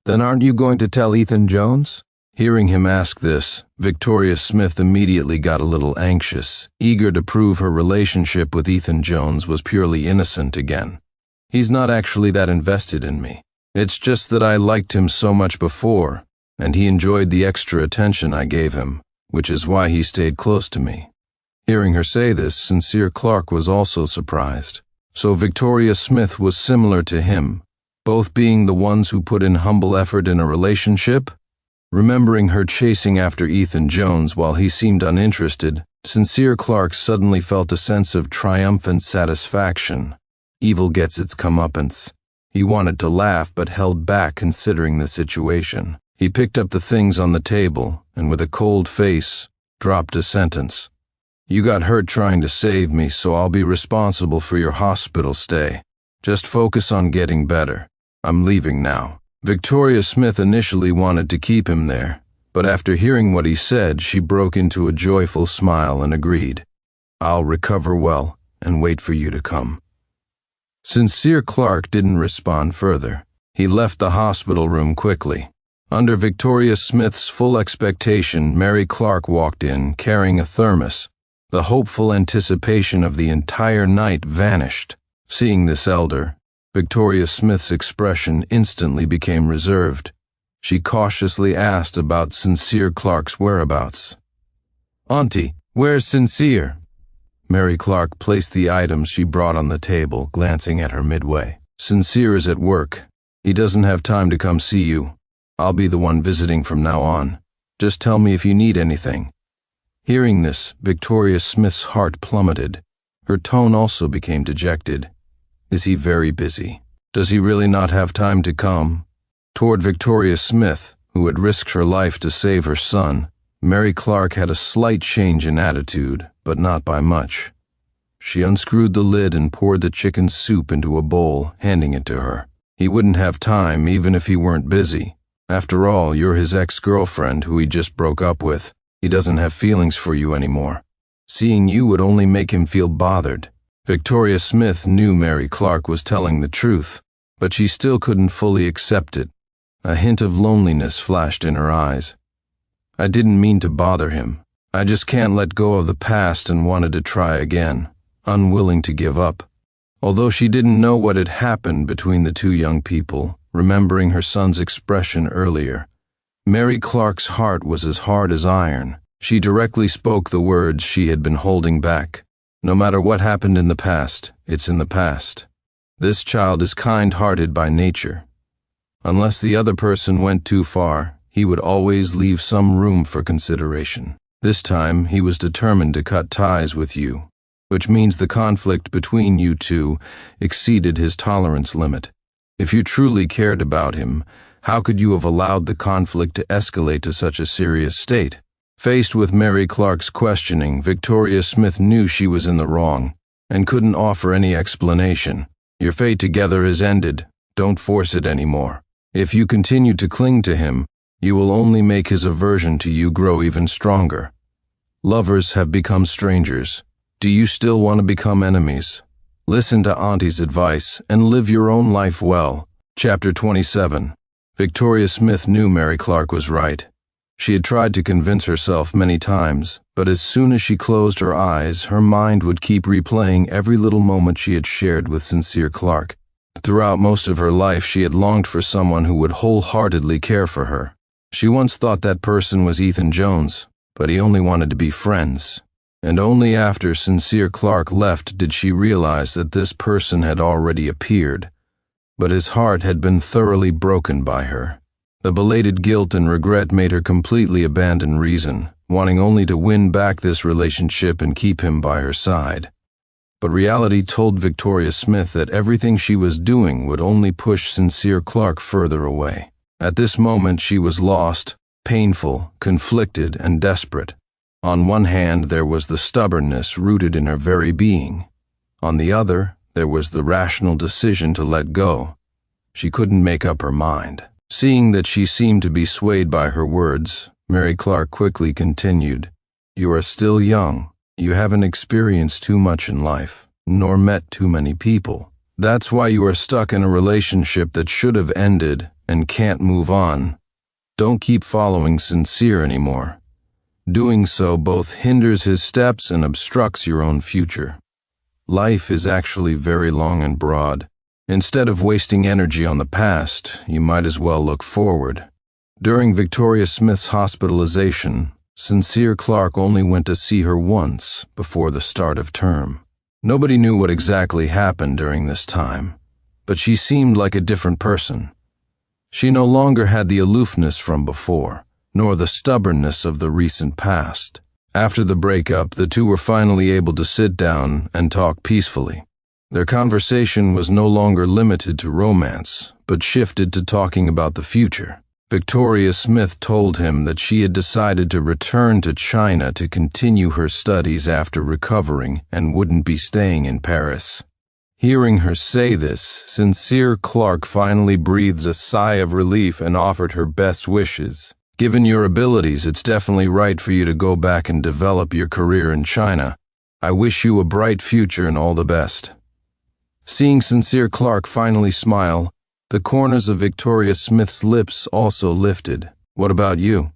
Then aren't you going to tell Ethan Jones? Hearing him ask this, Victoria Smith immediately got a little anxious, eager to prove her relationship with Ethan Jones was purely innocent again. He's not actually that invested in me. It's just that I liked him so much before, and he enjoyed the extra attention I gave him, which is why he stayed close to me. Hearing her say this, Sincere Clark was also surprised. So Victoria Smith was similar to him, both being the ones who put in humble effort in a relationship? Remembering her chasing after Ethan Jones while he seemed uninterested, Sincere Clark suddenly felt a sense of triumphant satisfaction. Evil gets its comeuppance. He wanted to laugh but held back considering the situation. He picked up the things on the table and with a cold face, dropped a sentence. You got hurt trying to save me, so I'll be responsible for your hospital stay. Just focus on getting better. I'm leaving now. Victoria Smith initially wanted to keep him there, but after hearing what he said, she broke into a joyful smile and agreed. I'll recover well and wait for you to come. Sincere Clark didn't respond further. He left the hospital room quickly. Under Victoria Smith's full expectation, Mary Clark walked in, carrying a thermos. The hopeful anticipation of the entire night vanished. Seeing this elder, Victoria Smith's expression instantly became reserved. She cautiously asked about Sincere Clark's whereabouts. Auntie, where's Sincere? Mary Clark placed the items she brought on the table, glancing at her midway. Sincere is at work. He doesn't have time to come see you. I'll be the one visiting from now on. Just tell me if you need anything. Hearing this, Victoria Smith's heart plummeted. Her tone also became dejected. Is he very busy? Does he really not have time to come? Toward Victoria Smith, who had risked her life to save her son, Mary Clark had a slight change in attitude, but not by much. She unscrewed the lid and poured the chicken soup into a bowl, handing it to her. He wouldn't have time even if he weren't busy. After all, you're his ex-girlfriend who he just broke up with. He doesn't have feelings for you anymore. Seeing you would only make him feel bothered. Victoria Smith knew Mary Clark was telling the truth, but she still couldn't fully accept it. A hint of loneliness flashed in her eyes. I didn't mean to bother him. I just can't let go of the past and wanted to try again, unwilling to give up. Although she didn't know what had happened between the two young people, remembering her son's expression earlier, Mary Clark's heart was as hard as iron. She directly spoke the words she had been holding back. No matter what happened in the past, it's in the past. This child is kind-hearted by nature. Unless the other person went too far, he would always leave some room for consideration. This time, he was determined to cut ties with you, which means the conflict between you two exceeded his tolerance limit. If you truly cared about him, how could you have allowed the conflict to escalate to such a serious state? Faced with Mary Clark's questioning, Victoria Smith knew she was in the wrong and couldn't offer any explanation. Your fate together is ended. Don't force it anymore. If you continue to cling to him, you will only make his aversion to you grow even stronger. Lovers have become strangers. Do you still want to become enemies? Listen to Auntie's advice and live your own life well. Chapter 27. Victoria Smith knew Mary Clark was right. She had tried to convince herself many times, but as soon as she closed her eyes, her mind would keep replaying every little moment she had shared with Sincere Clark. Throughout most of her life, she had longed for someone who would wholeheartedly care for her. She once thought that person was Ethan Jones, but he only wanted to be friends. And only after Sincere Clark left did she realize that this person had already appeared. But his heart had been thoroughly broken by her. The belated guilt and regret made her completely abandon reason, wanting only to win back this relationship and keep him by her side. But reality told Victoria Smith that everything she was doing would only push Sincere Clark further away. At this moment she was lost, painful, conflicted, and desperate. On one hand, there was the stubbornness rooted in her very being. On the other, there was the rational decision to let go. She couldn't make up her mind. Seeing that she seemed to be swayed by her words, Mary Clark quickly continued. You are still young. You haven't experienced too much in life, nor met too many people. That's why you are stuck in a relationship that should have ended and can't move on. Don't keep following Sincere anymore. Doing so both hinders his steps and obstructs your own future. Life is actually very long and broad. Instead of wasting energy on the past, you might as well look forward. During Victoria Smith's hospitalization, Sincere Clark only went to see her once before the start of term. Nobody knew what exactly happened during this time, but she seemed like a different person. She no longer had the aloofness from before, nor the stubbornness of the recent past. After the breakup, the two were finally able to sit down and talk peacefully. Their conversation was no longer limited to romance, but shifted to talking about the future. Victoria Smith told him that she had decided to return to China to continue her studies after recovering and wouldn't be staying in Paris. Hearing her say this, Sincere Clark finally breathed a sigh of relief and offered her best wishes. Given your abilities, it's definitely right for you to go back and develop your career in China. I wish you a bright future and all the best. Seeing Sincere Clark finally smile, the corners of Victoria Smith's lips also lifted. What about you?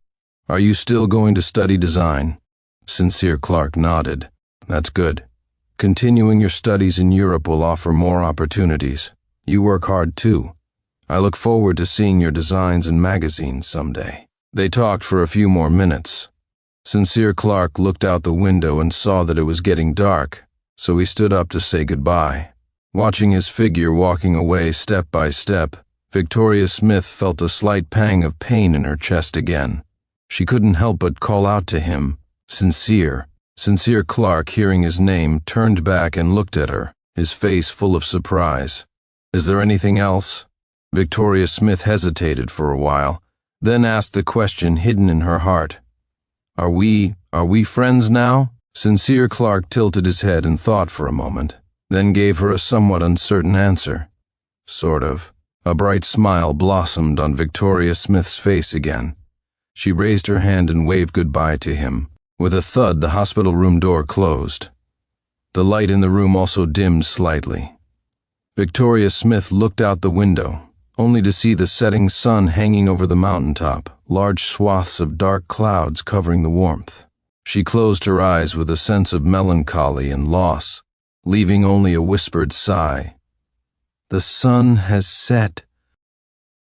Are you still going to study design? Sincere Clark nodded. That's good. Continuing your studies in Europe will offer more opportunities. You work hard too. I look forward to seeing your designs in magazines someday. They talked for a few more minutes. Sincere Clark looked out the window and saw that it was getting dark, so he stood up to say goodbye. Watching his figure walking away step by step, Victoria Smith felt a slight pang of pain in her chest again. She couldn't help but call out to him, Sincere. Sincere Clark, hearing his name, turned back and looked at her, his face full of surprise. Is there anything else? Victoria Smith hesitated for a while, then asked the question hidden in her heart. Are we friends now? Sincere Clark tilted his head and thought for a moment, then gave her a somewhat uncertain answer. Sort of. A bright smile blossomed on Victoria Smith's face again. She raised her hand and waved goodbye to him. With a thud, the hospital room door closed. The light in the room also dimmed slightly. Victoria Smith looked out the window, only to see the setting sun hanging over the mountaintop, large swaths of dark clouds covering the warmth. She closed her eyes with a sense of melancholy and loss, leaving only a whispered sigh. The sun has set.